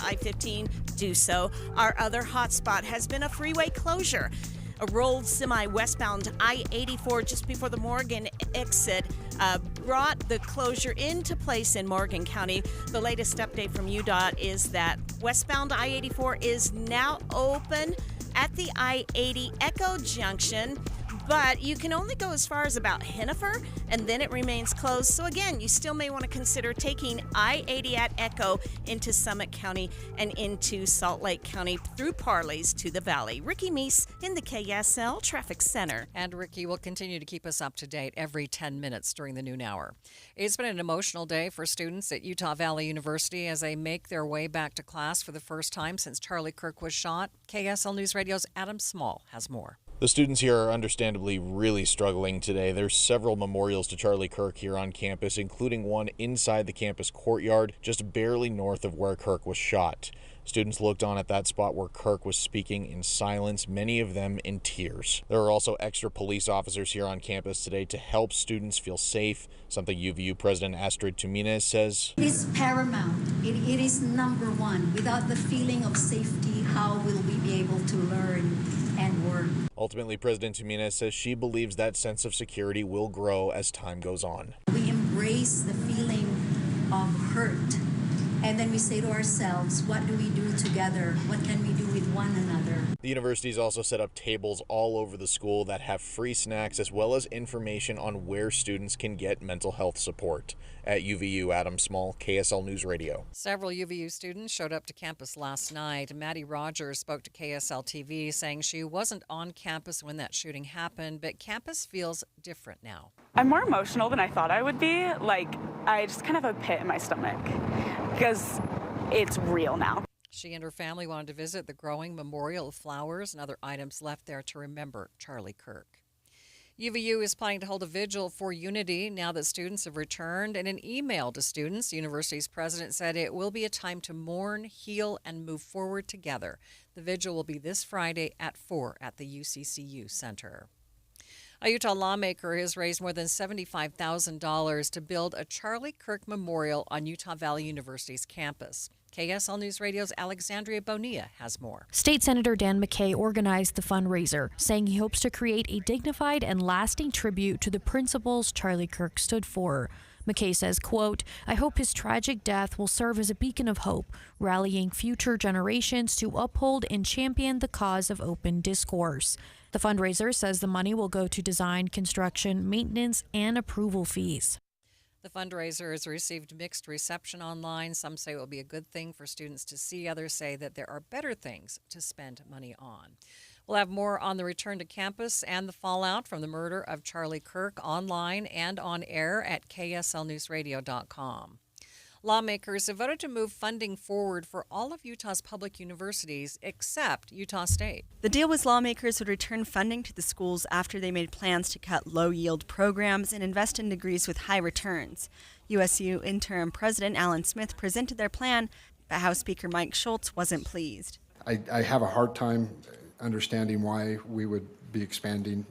I-15, do so. Our other hotspot has been a freeway closure. A rolled semi westbound I-84 just before the Morgan exit brought the closure into place in Morgan County. The latest update from UDOT is that westbound I-84 is now open at the I-80 Echo Junction, but you can only go as far as about Hennifer, and then it remains closed. So again, you still may want to consider taking I-80 at Echo into Summit County and into Salt Lake County through Parley's to the Valley. Ricky Meese in the KSL Traffic Center. And Ricky will continue to keep us up to date every 10 minutes during the noon hour. It's been an emotional day for students at Utah Valley University as they make their way back to class for the first time since Charlie Kirk was shot. KSL News Radio's Adam Small has more. The students here are understandably really struggling today. There's several memorials to Charlie Kirk here on campus, including one inside the campus courtyard, just barely north of where Kirk was shot. Students looked on at that spot where Kirk was speaking in silence, many of them in tears. There are also extra police officers here on campus today to help students feel safe, something UVU President Astrid Tumines says. It is paramount. It is number one. Without the feeling of safety, how will we be able to learn and work? Ultimately, President Tumines says she believes that sense of security will grow as time goes on. We embrace the feeling of hurt, and then we say to ourselves, what do we do together? What can we do with one another? The university's also set up tables all over the school that have free snacks as well as information on where students can get mental health support. At UVU, Adam Small, KSL News Radio. Several UVU students showed up to campus last night. Maddie Rogers spoke to KSL TV saying she wasn't on campus when that shooting happened, but campus feels different now. I'm more emotional than I thought I would be. I just kind of have a pit in my stomach because it's real now. She and her family wanted to visit the growing memorial of flowers and other items left there to remember Charlie Kirk. UVU is planning to hold a vigil for unity now that students have returned. In an email to students, the university's president said it will be a time to mourn, heal, and move forward together. The vigil will be this Friday at 4 at the UCCU Center. A Utah lawmaker has raised more than $75,000 to build a Charlie Kirk Memorial on Utah Valley University's campus. KSL News Radio's Alexandria Bonilla has more. State Senator Dan McKay organized the fundraiser, saying he hopes to create a dignified and lasting tribute to the principles Charlie Kirk stood for. McKay says, quote, I hope his tragic death will serve as a beacon of hope, rallying future generations to uphold and champion the cause of open discourse. The fundraiser says the money will go to design, construction, maintenance, and approval fees. The fundraiser has received mixed reception online. Some say it will be a good thing for students to see. Others say that there are better things to spend money on. We'll have more on the return to campus and the fallout from the murder of Charlie Kirk online and on air at kslnewsradio.com. Lawmakers have voted to move funding forward for all of Utah's public universities except Utah State. The deal was lawmakers would return funding to the schools after they made plans to cut low-yield programs and invest in degrees with high returns. USU interim president Alan Smith presented their plan, but House Speaker Mike Schultz wasn't pleased. I have a hard time understanding why we would be expanding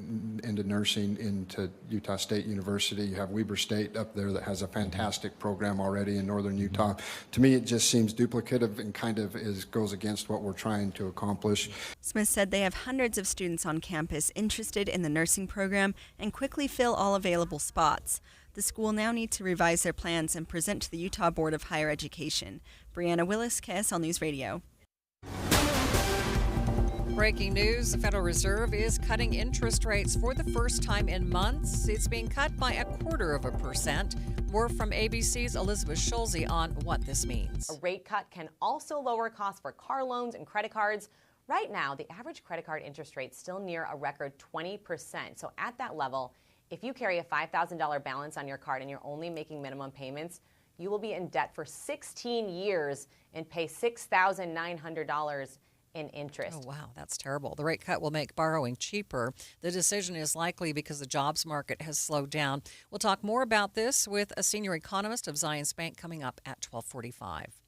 into nursing into Utah State University. You have Weber State up there that has a fantastic program already in northern Utah. To me, it just seems duplicative and kind of goes against what we're trying to accomplish. Smith said they have hundreds of students on campus interested in the nursing program and quickly fill all available spots. The school now needs to revise their plans and present to the Utah Board of Higher Education. Brianna Willis, KSL News Radio. Breaking news, the Federal Reserve is cutting interest rates for the first time in months. It's being cut by 0.25%. More from ABC's Elizabeth Schulze on what this means. A rate cut can also lower costs for car loans and credit cards. Right now, the average credit card interest rate is still near a record 20%. So at that level, if you carry a $5,000 balance on your card and you're only making minimum payments, you will be in debt for 16 years and pay $6,900 in interest. Oh, wow, that's terrible. The rate cut will make borrowing cheaper. The decision is likely because the jobs market has slowed down. We'll talk more about this with a senior economist of Zions Bank coming up at 12:45.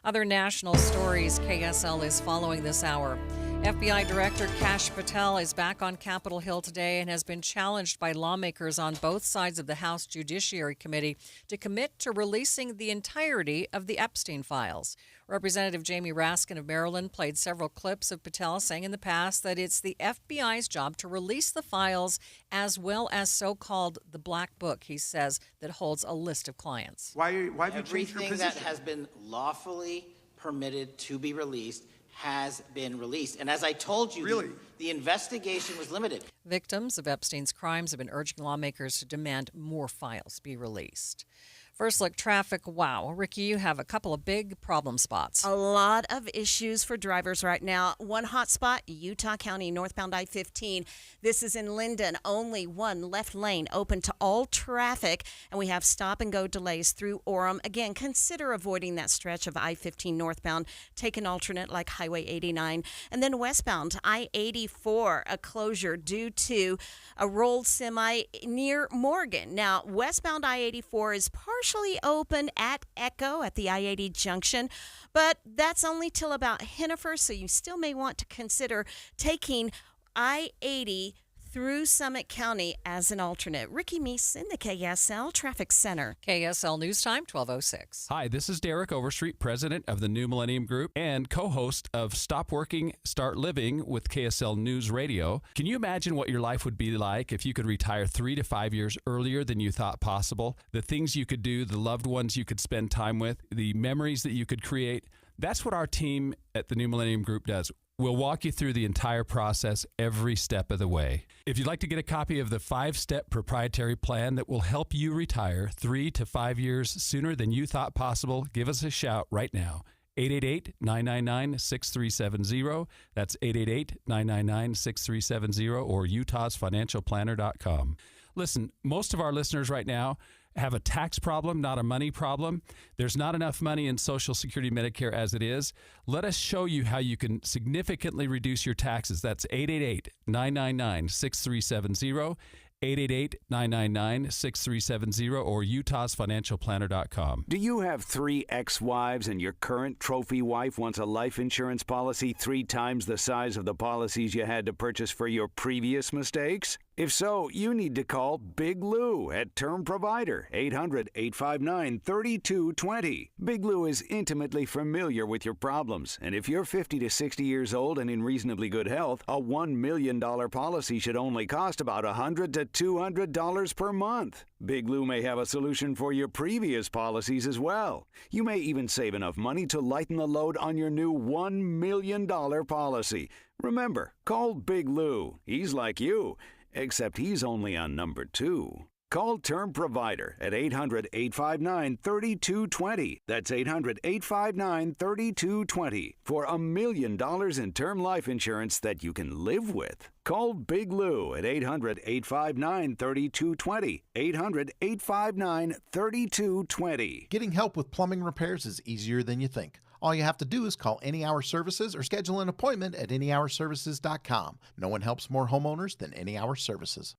Other national stories KSL is following this hour. FBI Director Kash Patel is back on Capitol Hill today and has been challenged by lawmakers on both sides of the House Judiciary Committee to commit to releasing the entirety of the Epstein files. Representative Jamie Raskin of Maryland played several clips of Patel saying in the past that it's the FBI's job to release the files as well as so-called the Black Book, he says, that holds a list of clients. Why have you changed your Everything position? that has been lawfully permitted to be released has been released. And as I told you, Really? the investigation was limited. Victims of Epstein's crimes have been urging lawmakers to demand more files be released. First look, traffic. Wow. Ricky, you have a couple of big problem spots. A lot of issues for drivers right now. One hot spot, Utah County, northbound I-15. This is in Linden. Only one left lane open to all traffic, and we have stop-and-go delays through Orem. Again, consider avoiding that stretch of I-15 northbound. Take an alternate like Highway 89. And then westbound, I-84, a closure due to a rolled semi near Morgan. Now, westbound I-84 is partially open at Echo at the I-80 junction, but that's only till about Hennifer, so you still may want to consider taking I-80 through Summit County as an alternate. Ricky Meese in the KSL Traffic Center. KSL News Time, 12:06. Hi, this is Derek Overstreet, president of the New Millennium Group and co-host of Stop Working, Start Living with KSL News Radio. Can you imagine what your life would be like if you could retire 3 to 5 years earlier than you thought possible? The things you could do, the loved ones you could spend time with, the memories that you could create. That's what our team at the New Millennium Group does. We'll walk you through the entire process every step of the way. If you'd like to get a copy of the 5-step proprietary plan that will help you retire 3 to 5 years sooner than you thought possible, give us a shout right now. 888-999-6370. That's 888-999-6370 or utahsfinancialplanner.com. Listen, most of our listeners right now have a tax problem, not a money problem. There's not enough money in Social Security Medicare as it is. Let us show you how you can significantly reduce your taxes. That's 888-999-6370, 888-999-6370, or utahsfinancialplanner.com. Do you have 3 ex-wives and your current trophy wife wants a life insurance policy 3 times the size of the policies you had to purchase for your previous mistakes? If so, you need to call Big Lou at Term Provider, 800-859-3220. Big Lou is intimately familiar with your problems, and if you're 50 to 60 years old and in reasonably good health, a $1 million policy should only cost about $100 to $200 per month. Big Lou may have a solution for your previous policies as well. You may even save enough money to lighten the load on your new $1 million policy. Remember, call Big Lou. He's like you, except he's only on number 2. Call Term Provider at 800-859-3220. That's 800-859-3220 for $1 million in term life insurance that you can live with. Call Big Lou at 800-859-3220. 800-859-3220. Getting help with plumbing repairs is easier than you think. All you have to do is call Any Hour Services or schedule an appointment at anyhourservices.com. No one helps more homeowners than Any Hour Services.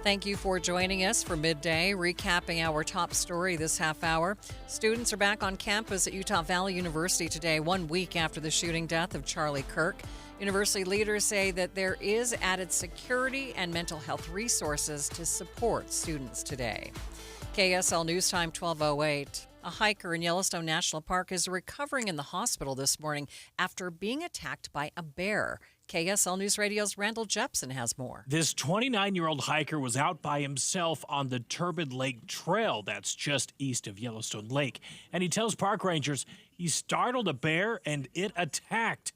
Thank you for joining us for Midday, recapping our top story this half hour. Students are back on campus at Utah Valley University today, 1 week after the shooting death of Charlie Kirk. University leaders say that there is added security and mental health resources to support students today. KSL News Time, 12:08. A hiker in Yellowstone National Park is recovering in the hospital this morning after being attacked by a bear. KSL News Radio's Randall Jepson has more. This 29-year-old hiker was out by himself on the Turbid Lake Trail that's just east of Yellowstone Lake. And he tells park rangers he startled a bear and it attacked.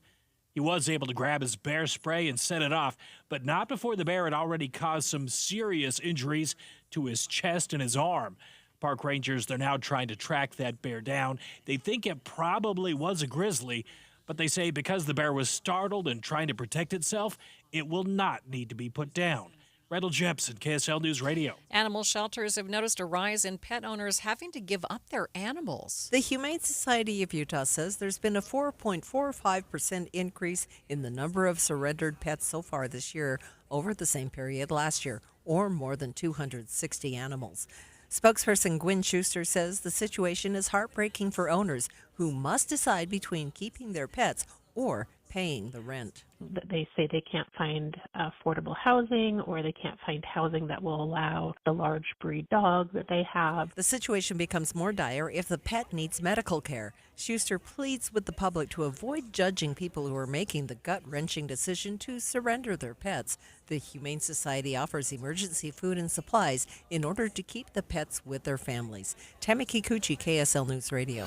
He was able to grab his bear spray and set it off, but not before the bear had already caused some serious injuries to his chest and his arm. Park rangers, they're now trying to track that bear down. They think it probably was a grizzly, but they say because the bear was startled and trying to protect itself, it will not need to be put down. Randall Jepson, KSL News Radio. Animal shelters have noticed a rise in pet owners having to give up their animals. The Humane Society of Utah says there's been a 4.45% increase in the number of surrendered pets so far this year over the same period last year, or more than 260 animals. Spokesperson Gwen Schuster says the situation is heartbreaking for owners who must decide between keeping their pets or paying the rent. They say they can't find affordable housing, or they can't find housing that will allow the large breed dog that they have. The situation becomes more dire if the pet needs medical care. Schuster pleads with the public to avoid judging people who are making the gut-wrenching decision to surrender their pets. The Humane Society offers emergency food and supplies in order to keep the pets with their families. Tammy Kikuchi, KSL News Radio.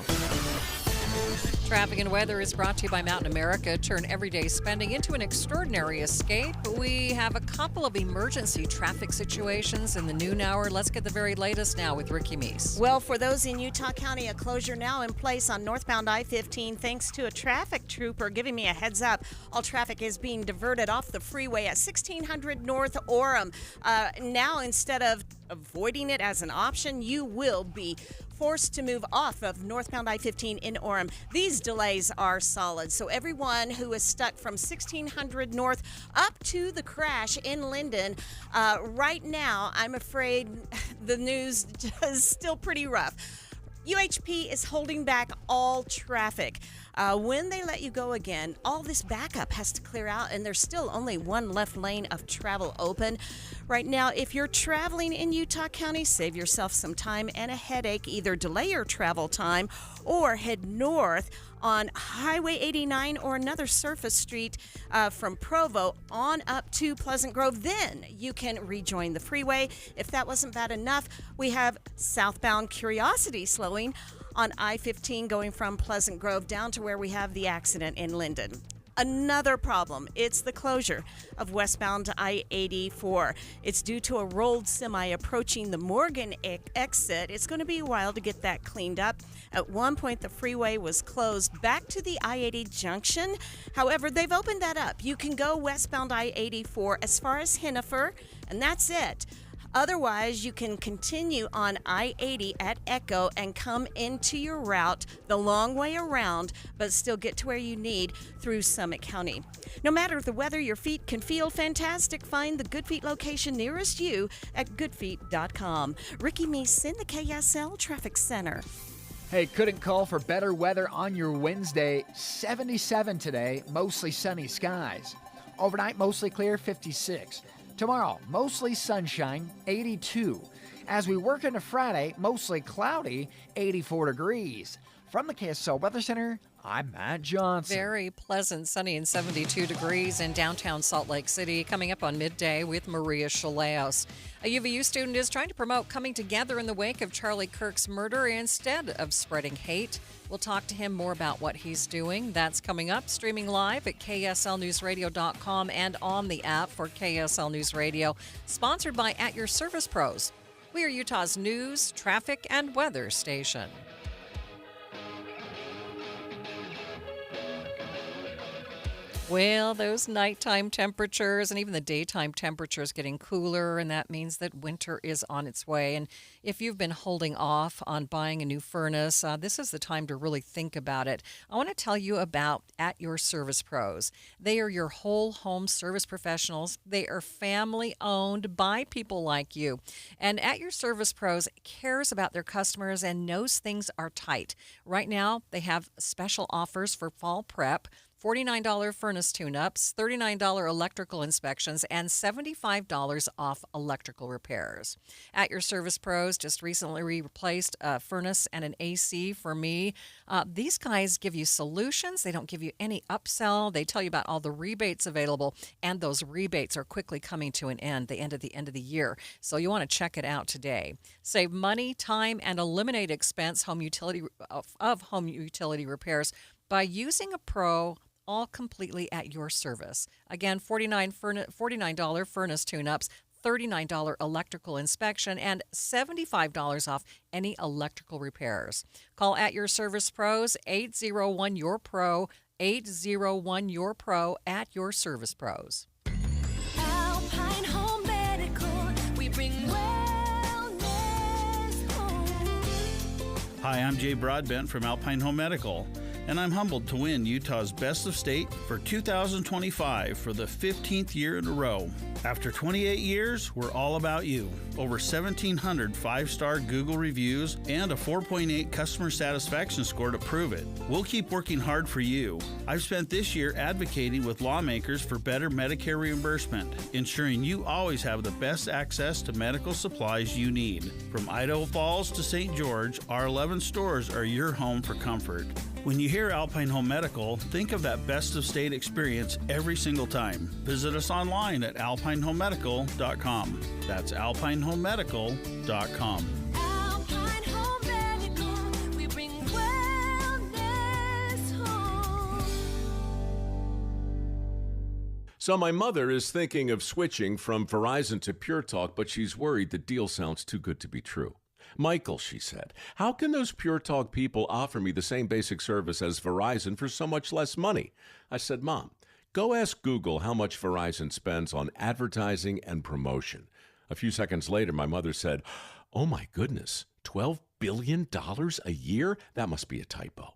Traffic and weather is brought to you by Mountain America. Turn everyday spending into an extraordinary escape. We have a couple of emergency traffic situations in the noon hour. Let's get the very latest now with Ricky Meese. Well, for those in Utah County, a closure now in place on northbound I-15 thanks to a traffic trooper giving me a heads up. All traffic is being diverted off the freeway at 1600 North Orem. Now, instead of avoiding it as an option, you will be forced to move off of northbound I-15 in Orem. These delays are solid, so everyone who is stuck from 1600 North up to the crash in Linden, right now, I'm afraid the news is still pretty rough. UHP is holding back all traffic. When they let you go again, all this backup has to clear out, and there's still only one left lane of travel open. Right now, if you're traveling in Utah County, save yourself some time and a headache. Either delay your travel time or head north on Highway 89 or another surface street from Provo on up to Pleasant Grove. Then you can rejoin the freeway. If that wasn't bad enough, we have southbound Curiosity slowing on I-15 going from Pleasant Grove down to where we have the accident in Linden. Another problem, it's the closure of westbound I-84. It's due to a rolled semi approaching the Morgan exit. It's going to be a while to get that cleaned up. At one point, the freeway was closed back to the I-80 junction. However, they've opened that up. You can go westbound I-84 as far as Hennifer, and that's it. Otherwise, you can continue on I-80 at Echo and come into your route the long way around, but still get to where you need through Summit County. No matter the weather, your feet can feel fantastic. Find the Good Feet location nearest you at goodfeet.com. Ricky Meese in the KSL Traffic Center. Hey, couldn't call for better weather on your Wednesday. 77 today, mostly sunny skies. Overnight, mostly clear, 56. Tomorrow, mostly sunshine, 82. As we work into Friday, mostly cloudy, 84 degrees. From the KSL Weather Center, I'm Matt Johnson. Very pleasant, sunny and 72 degrees in downtown Salt Lake City. Coming up on Midday with Maria Shilaos. A UVU student is trying to promote coming together in the wake of Charlie Kirk's murder instead of spreading hate. We'll talk to him more about what he's doing. That's coming up, streaming live at kslnewsradio.com and on the app for KSL News Radio. Sponsored by At Your Service Pros. We are Utah's news, traffic, and weather station. Well, those nighttime temperatures and even the daytime temperatures getting cooler, and that means that winter is on its way. And if you've been holding off on buying a new furnace, this is the time to really think about it. I want to tell you about At Your Service Pros. They are your whole home service professionals. They are family owned by people like you. And At Your Service Pros cares about their customers and knows things are tight. Right now, they have special offers for fall prep. $49 furnace tune-ups, $39 electrical inspections, and $75 off electrical repairs. At Your Service Pros just recently replaced a furnace and an AC for me. These guys give you solutions. They don't give you any upsell. They tell you about all the rebates available, and those rebates are quickly coming to an end. They end at the end of the year, so you want to check it out today. Save money, time, and eliminate expense home utility repairs by using a pro, all completely at your service. Again, $49 furnace tune-ups, $39 electrical inspection, and $75 off any electrical repairs. Call At Your Service Pros, 801-YOUR-PRO, 801-YOUR-PRO, At Your Service Pros. Alpine Home Medical, we bring wellness home. Hi, I'm Jay Broadbent from Alpine Home Medical. and I'm humbled to win Utah's Best of State for 2025 for the 15th year in a row. After 28 years, we're all about you. Over 1,700 5-star Google reviews and a 4.8 customer satisfaction score to prove it. We'll keep working hard for you. I've spent this year advocating with lawmakers for better Medicare reimbursement, ensuring you always have the best access to medical supplies you need. From Idaho Falls to St. George, our 11 stores are your home for comfort. When you hear Alpine Home Medical, think of that best of state experience every single time. Visit us online at alpinehomemedical.com. That's alpinehomemedical.com. Alpine Home Medical, we bring wellness home. So my mother is thinking of switching from Verizon to Pure Talk, but she's worried the deal sounds too good to be true. Michael, she said, how can those Pure Talk people offer me the same basic service as Verizon for so much less money? I said, Mom, go ask Google how much Verizon spends on advertising and promotion. A few seconds later, my mother said, oh my goodness, $12 billion a year? That must be a typo.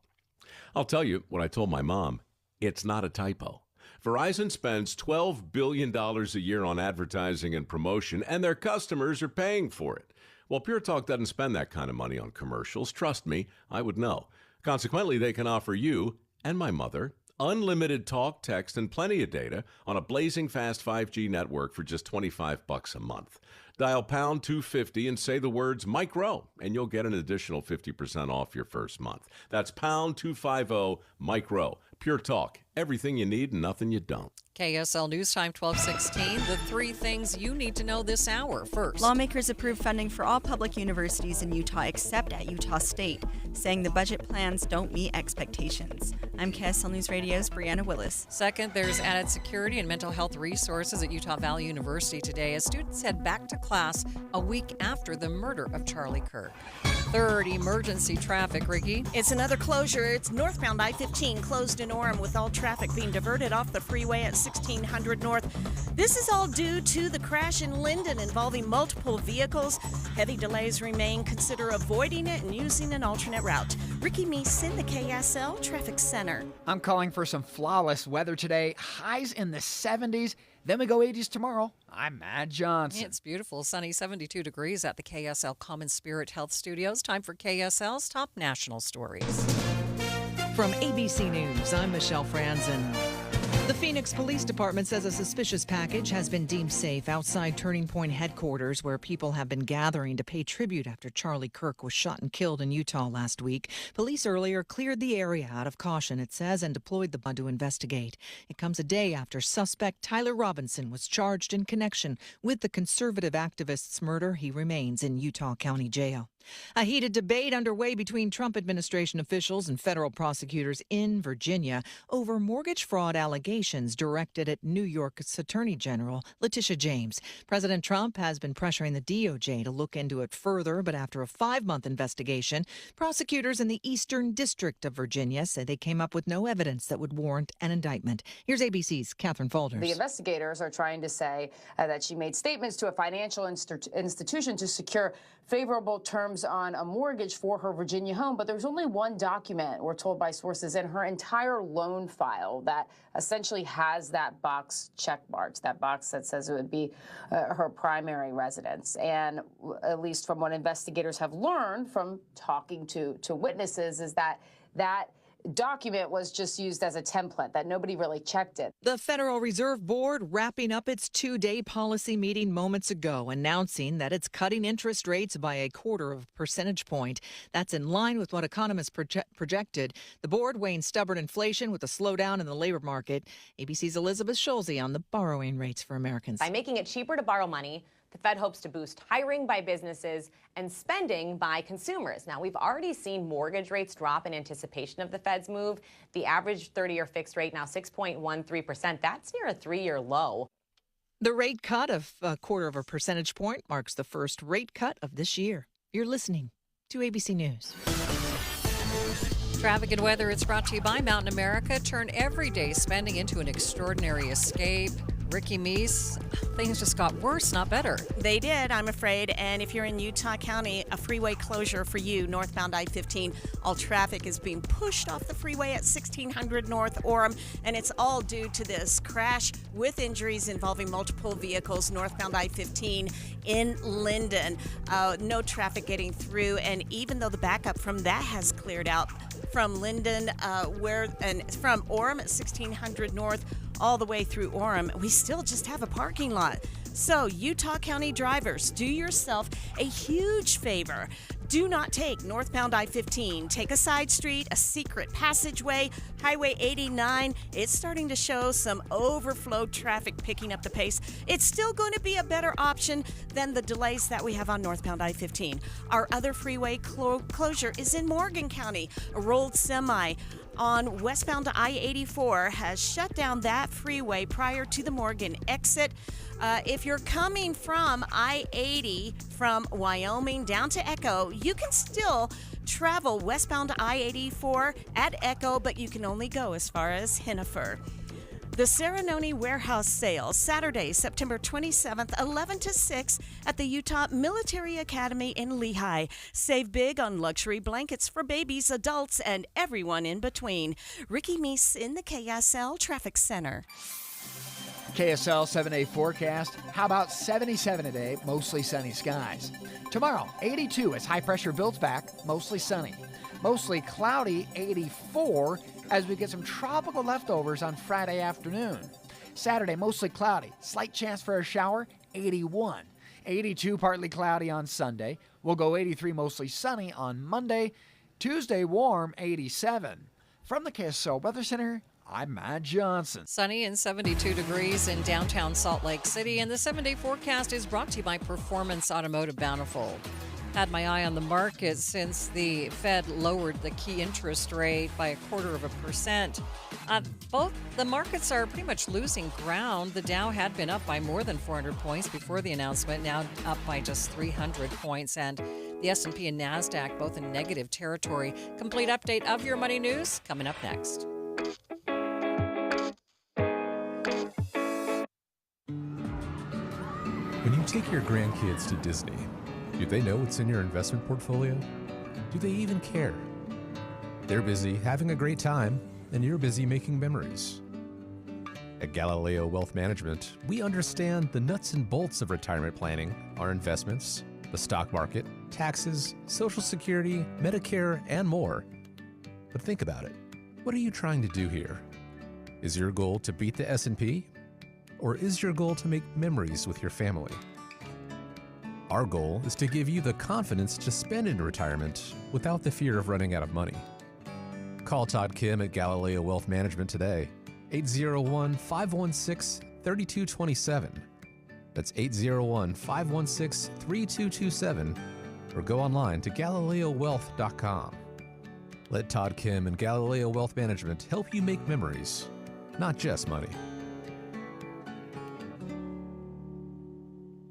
I'll tell you what I told my mom. It's not a typo. Verizon spends $12 billion a year on advertising and promotion, and their customers are paying for it. Well, Pure Talk doesn't spend that kind of money on commercials. Trust me, I would know. Consequently, they can offer you and my mother unlimited talk, text, and plenty of data on a blazing fast 5G network for just $25 a month. Dial pound 250 and say the words Mike Rowe, and you'll get an additional 50% off your first month. That's pound 250 Mike Rowe. Pure Talk. Everything you need and nothing you don't. KSL News Time 12:16. The 3 things you need to know this hour. First, lawmakers approved funding for all public universities in Utah except at Utah State, saying the budget plans don't meet expectations. I'm KSL News Radio's Brianna Willis. Second, there's added security and mental health resources at Utah Valley University today as students head back to class a week after the murder of Charlie Kirk. Third, emergency traffic. Ricky? It's another closure. It's northbound I-15 closed in Orem with all traffic being diverted off the freeway at 1600 North. This is all due to the crash in Linden involving multiple vehicles. Heavy delays remain. Consider avoiding it and using an alternate route. Ricky Meeson, the KSL Traffic Center. I'm calling for some flawless weather today. Highs in the 70s. Then we go 80s tomorrow. I'm Matt Johnson. It's beautiful. Sunny 72 degrees at the KSL Common Spirit Health Studios. Time for KSL's top national stories. From ABC News, I'm Michelle Franzen. The Phoenix Police Department says a suspicious package has been deemed safe outside Turning Point headquarters, where people have been gathering to pay tribute after Charlie Kirk was shot and killed in Utah last week. Police earlier cleared the area out of caution, it says, and deployed the bud to investigate. It comes a day after suspect Tyler Robinson was charged in connection with the conservative activist's murder. He remains in Utah County Jail. A heated debate underway between Trump administration officials and federal prosecutors in Virginia over mortgage fraud allegations directed at New York's Attorney General Letitia James. President Trump has been pressuring the DOJ to look into it further, but after a 5-month investigation, prosecutors in the Eastern District of Virginia say they came up with no evidence that would warrant an indictment. Here's ABC's Catherine Folders. The investigators are trying to say that she made statements to a financial institution to secure favorable terms on a mortgage for her Virginia home, but there's only one document, we're told by sources, in her entire loan file that essentially has that box checkmarked, that box that says it would be her primary residence. And at least from what investigators have learned from talking to witnesses is that document was just used as a template, that nobody really checked it. The Federal Reserve Board wrapping up its 2-day policy meeting moments ago, announcing that it's cutting interest rates by 0.25 percentage point. That's in line with what economists projected. The board weighing stubborn inflation with a slowdown in the labor market. ABC's Elizabeth Schulze on the borrowing rates for Americans. By making it cheaper to borrow money, the Fed hopes to boost hiring by businesses and spending by consumers. Now, we've already seen mortgage rates drop in anticipation of the Fed's move. The average 30-year fixed rate now 6.13%. That's near a 3-year low. The rate cut of 0.25 percentage point marks the first rate cut of this year. You're listening to ABC News. Traffic and weather, it's brought to you by Mountain America. Turn everyday spending into an extraordinary escape. Ricky Meese, things just got worse, not better. They did, I'm afraid. And if you're in Utah County, a freeway closure for you, northbound I-15. All traffic is being pushed off the freeway at 1600 North Orem, and it's all due to this crash with injuries involving multiple vehicles northbound I-15 in Linden. No traffic getting through, and even though the backup from that has cleared out, from Linden, from Orem at 1600 North all the way through Orem, we still just have a parking lot. So, Utah County drivers, do yourself a huge favor. Do not take northbound I-15. Take a side street, a secret passageway, Highway 89. It's starting to show some overflow traffic picking up the pace. It's still going to be a better option than the delays that we have on northbound I-15. Our other freeway closure is in Morgan County. A rolled semi on westbound I-84 has shut down that freeway prior to the Morgan exit. If you're coming from I-80 from Wyoming down to Echo, you can still travel westbound I-84 at Echo, but you can only go as far as Hennifer. The Serenoni Warehouse Sale, Saturday, September 27th, 11 to 6 at the Utah Military Academy in Lehigh. Save big on luxury blankets for babies, adults, and everyone in between. Ricky Meese in the KSL Traffic Center. KSL 7-day forecast. How about 77 today, mostly sunny skies. Tomorrow, 82 as high pressure builds back, mostly sunny. Mostly cloudy, 84 as we get some tropical leftovers on Friday afternoon. Saturday, mostly cloudy, slight chance for a shower, 81. 82 partly cloudy on Sunday. We'll go 83 mostly sunny on Monday. Tuesday, warm, 87. From the KSL Weather Center, I'm Matt Johnson. Sunny and 72 degrees in downtown Salt Lake City, and the 7-day forecast is brought to you by Performance Automotive Bountiful. Had my eye on the market since the Fed lowered the key interest rate by 0.25%. Both the markets are pretty much losing ground. The Dow had been up by more than 400 points before the announcement, now up by just 300 points. And the S&P and NASDAQ both in negative territory. Complete update of your money news coming up next. When you take your grandkids to Disney, do they know what's in your investment portfolio? Do they even care? They're busy having a great time, and you're busy making memories. At Galileo Wealth Management, we understand the nuts and bolts of retirement planning, our investments, the stock market, taxes, Social Security, Medicare, and more. But think about it. What are you trying to do here? Is your goal to beat the S&P? Or is your goal to make memories with your family? Our goal is to give you the confidence to spend in retirement without the fear of running out of money. Call Todd Kim at Galileo Wealth Management today, 801-516-3227. That's 801-516-3227, or go online to GalileoWealth.com. Let Todd Kim and Galileo Wealth Management help you make memories, not just money.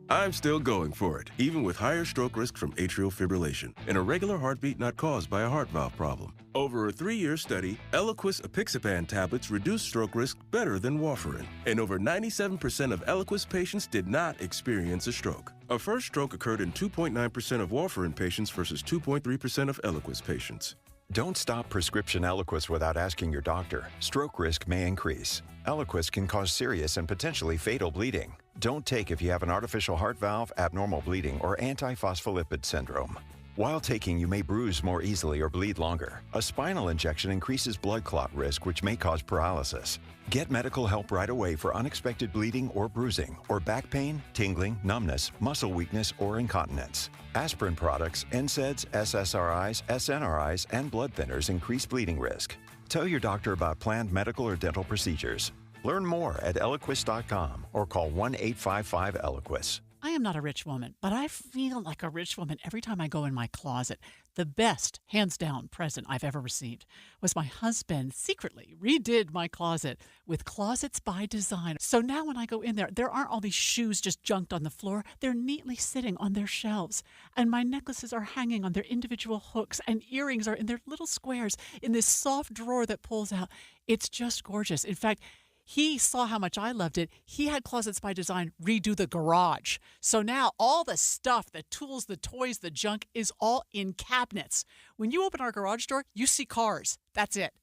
I'm still going for it, even with higher stroke risk from atrial fibrillation, an irregular heartbeat not caused by a heart valve problem. Over a 3-year study, Eliquis apixaban tablets reduced stroke risk better than warfarin, and over 97% of Eliquis patients did not experience a stroke. A first stroke occurred in 2.9% of warfarin patients versus 2.3% of Eliquis patients. Don't stop prescription Eliquis without asking your doctor. Stroke risk may increase. Eliquis can cause serious and potentially fatal bleeding. Don't take if you have an artificial heart valve, abnormal bleeding, or antiphospholipid syndrome. While taking, you may bruise more easily or bleed longer. A spinal injection increases blood clot risk, which may cause paralysis. Get medical help right away for unexpected bleeding or bruising, or back pain, tingling, numbness, muscle weakness, or incontinence. Aspirin products, NSAIDs, SSRIs, SNRIs, and blood thinners increase bleeding risk. Tell your doctor about planned medical or dental procedures. Learn more at Eliquis.com or call 1-855-ELIQUIS. I am not a rich woman, but I feel like a rich woman every time I go in my closet. The best, hands down, present I've ever received was my husband secretly redid my closet with Closets by Design. So now when I go in there aren't all these shoes just junked on the floor. They're neatly sitting on their shelves. And my necklaces are hanging on their individual hooks, and earrings are in their little squares in this soft drawer that pulls out. It's just gorgeous. In fact, He saw how much I loved it. He had Closets by Design redo the garage. So now all the stuff, the tools, the toys, the junk is all in cabinets. When you open our garage door, you see cars. That's it.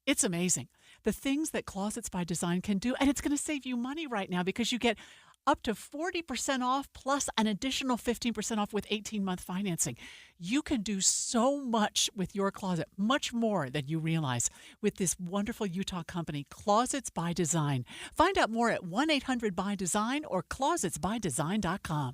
It's amazing. The things that Closets by Design can do, and it's going to save you money right now because you get up to 40% off plus an additional 15% off with 18-month financing. You can do so much with your closet, much more than you realize, with this wonderful Utah company, Closets by Design. Find out more at 1-800-BY-DESIGN or closetsbydesign.com.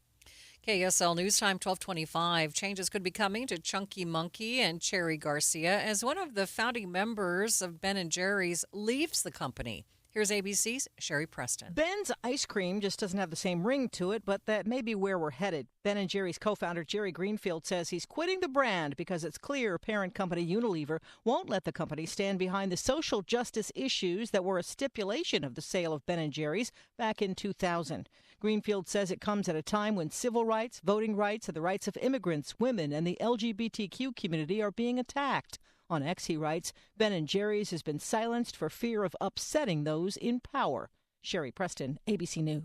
KSL News Time 1225. Changes could be coming to Chunky Monkey and Cherry Garcia as one of the founding members of Ben & Jerry's leaves the company. Here's ABC's Sherry Preston. Ben's ice cream just doesn't have the same ring to it, but that may be where we're headed. Ben & Jerry's co-founder Jerry Greenfield says he's quitting the brand because it's clear parent company Unilever won't let the company stand behind the social justice issues that were a stipulation of the sale of Ben & Jerry's back in 2000. Greenfield says it comes at a time when civil rights, voting rights, and the rights of immigrants, women, and the LGBTQ community are being attacked. On X, he writes, Ben & Jerry's has been silenced for fear of upsetting those in power. Sherry Preston, ABC News.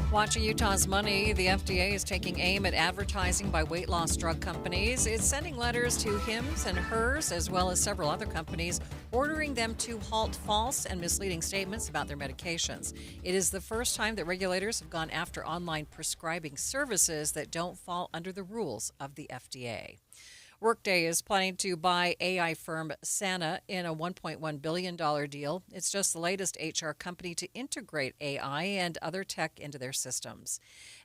Watching Utah's money, the FDA is taking aim at advertising by weight loss drug companies. It's sending letters to Hims and Hers, as well as several other companies, ordering them to halt false and misleading statements about their medications. It is the first time that regulators have gone after online prescribing services that don't fall under the rules of the FDA. Workday is planning to buy AI firm Sana in a $1.1 billion deal. It's just the latest HR company to integrate AI and other tech into their systems.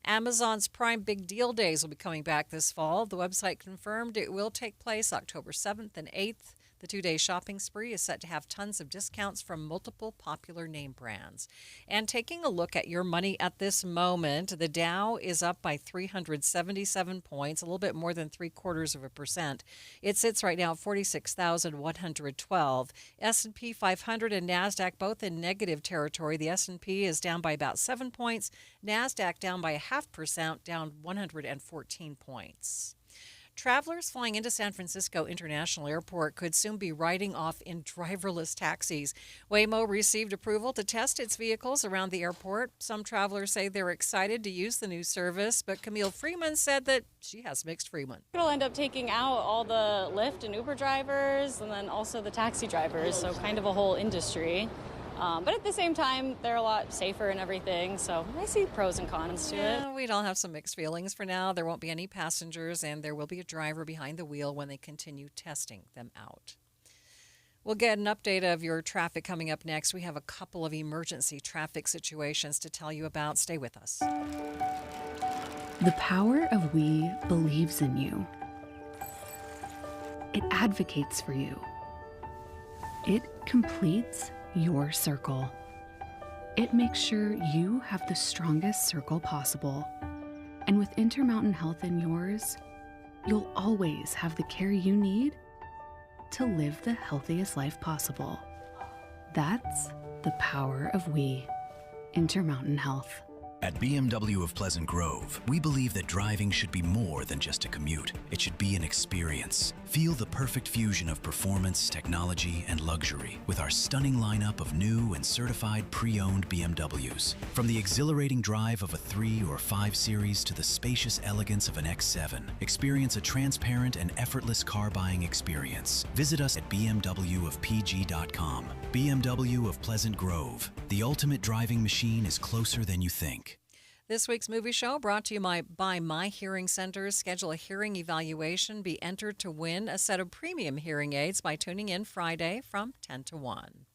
Amazon's Prime Big Deal Days will be coming back this fall. The website confirmed it will take place October 7th and 8th. The two-day shopping spree is set to have tons of discounts from multiple popular name brands. And taking a look at your money at this moment, the Dow is up by 377 points, a little bit more than 0.75%. It sits right now at 46,112. S&P 500 and NASDAQ both in negative territory. The S&P is down by about 7 points. NASDAQ down by 0.5%, down 114 points. Travelers flying into San Francisco International Airport could soon be riding off in driverless taxis. Waymo received approval to test its vehicles around the airport. Some travelers say they're excited to use the new service, but Camille Freeman said that she has mixed feelings. It'll end up taking out all the Lyft and Uber drivers and then also the taxi drivers, so kind of a whole industry. But at the same time, they're a lot safer and everything, so I see pros and cons to it. We'd all have some mixed feelings for now. There won't be any passengers, and there will be a driver behind the wheel when they continue testing them out. We'll get an update of your traffic coming up next. We have a couple of emergency traffic situations to tell you about. Stay with us. The power of we believes in you. It advocates for you. It completes your circle. It makes sure you have the strongest circle possible. And with Intermountain Health in yours, you'll always have the care you need to live the healthiest life possible. That's the power of we. Intermountain Health. At BMW of Pleasant Grove, we believe that driving should be more than just a commute. It should be an experience. Feel the perfect fusion of performance, technology, and luxury with our stunning lineup of new and certified pre-owned BMWs. From the exhilarating drive of a 3 or 5 Series to the spacious elegance of an X7, experience a transparent and effortless car buying experience. Visit us at bmwofpg.com. BMW of Pleasant Grove. The ultimate driving machine is closer than you think. This week's movie show brought to you by My Hearing Centers. Schedule a hearing evaluation. Be entered to win a set of premium hearing aids by tuning in Friday from 10 to 1.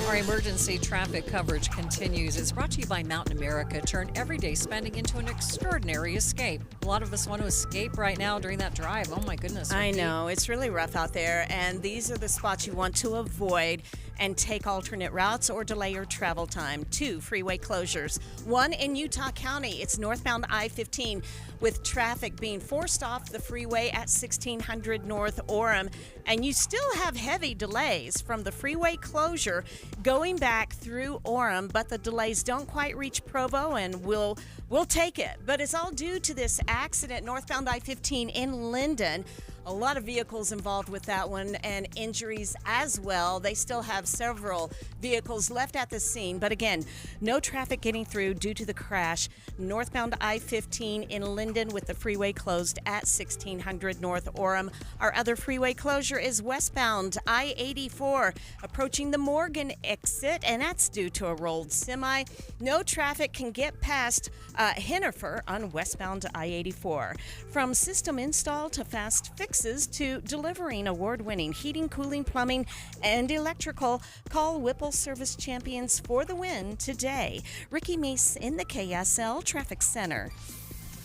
Our emergency traffic coverage continues. It's brought to you by Mountain America. Turn everyday spending into an extraordinary escape. A lot of us want to escape right now during that drive. Oh, my goodness. I know. It's really rough out there, and these are the spots you want to avoid and take alternate routes or delay your travel time. 2 freeway closures. 1 in Utah County. It's northbound I-15 with traffic being forced off the freeway at 1600 North Orem. And you still have heavy delays from the freeway closure going back through Orem, but the delays don't quite reach Provo, and we'll take it. But it's all due to this accident northbound I-15 in Linden. A lot of vehicles involved with that one and injuries as well. They still have several vehicles left at the scene, but again, no traffic getting through due to the crash. Northbound I-15 in Linden with the freeway closed at 1600 North Orem. Our other freeway closure is westbound I-84 approaching the Morgan exit, and that's due to a rolled semi. No traffic can get past Hennifer on westbound I-84. From system install to fast fixes to delivering award-winning heating, cooling, plumbing, and electrical, call Whipple Service Champions for the win today. Ricky Meese in the KSL Traffic Center.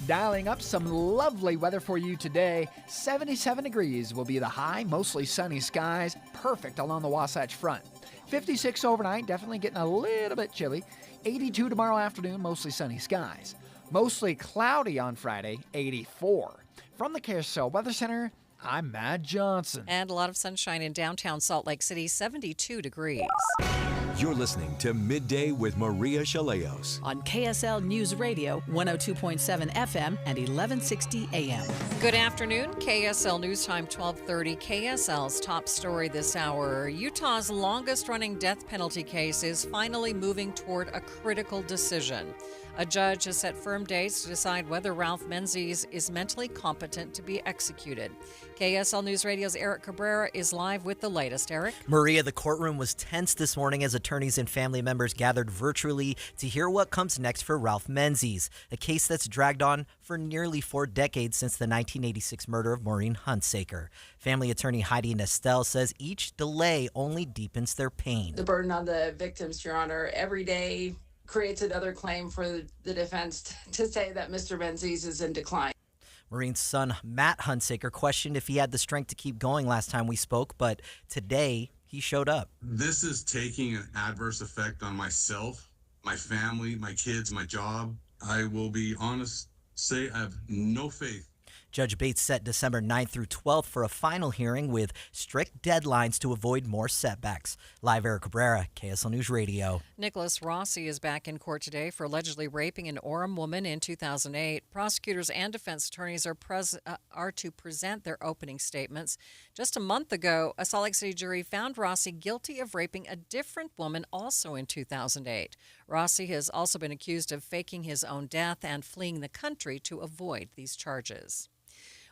Dialing up some lovely weather for you today. 77 degrees will be the high, mostly sunny skies, perfect along the Wasatch Front. 56 overnight, definitely getting a little bit chilly. 82 tomorrow afternoon, mostly sunny skies. Mostly cloudy on Friday, 84. From the KSL Weather Center, I'm Matt Johnson. And a lot of sunshine in downtown Salt Lake City, 72 degrees. You're listening to Midday with Maria Shilaos on KSL News Radio, 102.7 FM and 1160 AM. Good afternoon. KSL News Time 1230. KSL's top story this hour. Utah's longest-running death penalty case is finally moving toward a critical decision. A judge has set firm dates to decide whether Ralph Menzies is mentally competent to be executed. KSL News Radio's Eric Cabrera is live with the latest. Eric? Maria, the courtroom was tense this morning as attorneys and family members gathered virtually to hear what comes next for Ralph Menzies, a case that's dragged on for nearly 4 decades since the 1986 murder of Maureen Hunsaker. Family attorney Heidi Nestel says each delay only deepens their pain. The burden on the victims, Your Honor, every day creates another claim for the defense to say that Mr. Menzies is in decline. Maureen's son, Matt Hunsaker, questioned if he had the strength to keep going last time we spoke, but today he showed up. This is taking an adverse effect on myself, my family, my kids, my job. I will be honest, say I have no faith. Judge Bates set December 9th through 12th for a final hearing with strict deadlines to avoid more setbacks. Live, Eric Cabrera, KSL News Radio. Nicholas Rossi is back in court today for allegedly raping an Orem woman in 2008. Prosecutors and defense attorneys are to present their opening statements. Just a month ago, a Salt Lake City jury found Rossi guilty of raping a different woman also in 2008. Rossi has also been accused of faking his own death and fleeing the country to avoid these charges.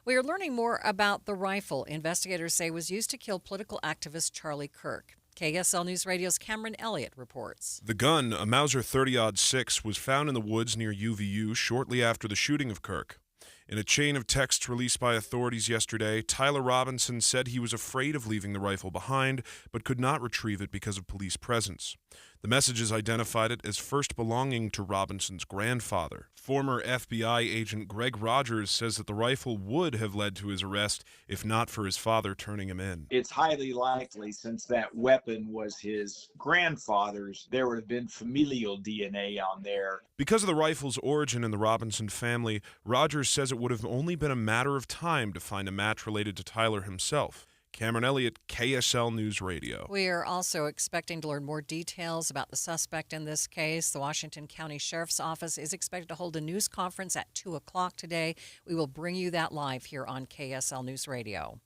We are learning more about the rifle investigators say was used to kill political activist Charlie Kirk. KSL News Radio's Cameron Elliott reports. The gun, a Mauser 30-06, was found in the woods near UVU shortly after the shooting of Kirk. In a chain of texts released by authorities yesterday, Tyler Robinson said he was afraid of leaving the rifle behind, but could not retrieve it because of police presence. The messages identified it as first belonging to Robinson's grandfather. Former FBI agent Greg Rogers says that the rifle would have led to his arrest if not for his father turning him in. It's highly likely, since that weapon was his grandfather's, there would have been familial DNA on there. Because of the rifle's origin in the Robinson family, Rogers says it would have only been a matter of time to find a match related to Tyler himself. Cameron Elliott, KSL News Radio. We are also expecting to learn more details about the suspect in this case. The Washington County Sheriff's Office is expected to hold a news conference at 2 o'clock today. We will bring you that live here on KSL News Radio.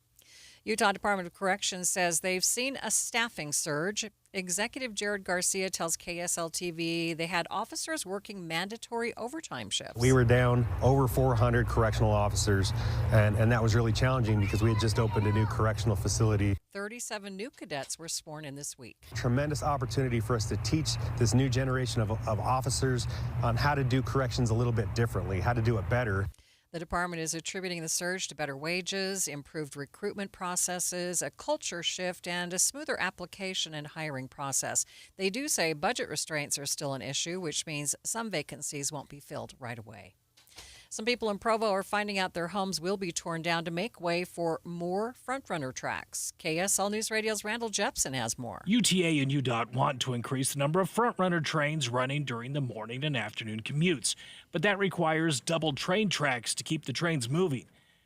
Utah Department of Corrections says they've seen a staffing surge. Executive Jared Garcia tells KSL TV they had officers working mandatory overtime shifts. We were down over 400 correctional officers, and that was really challenging because we had just opened a new correctional facility. 37 new cadets were sworn in this week. Tremendous opportunity for us to teach this new generation of officers on how to do corrections a little bit differently, how to do it better. The department is attributing the surge to better wages, improved recruitment processes, a culture shift, and a smoother application and hiring process. They do say budget restraints are still an issue, which means some vacancies won't be filled right away. Some people in Provo are finding out their homes will be torn down to make way for more front-runner tracks. KSL News Radio's Randall Jepson has more. UTA and UDOT want to increase the number of front-runner trains running during the morning and afternoon commutes, but that requires double train tracks to keep the trains moving.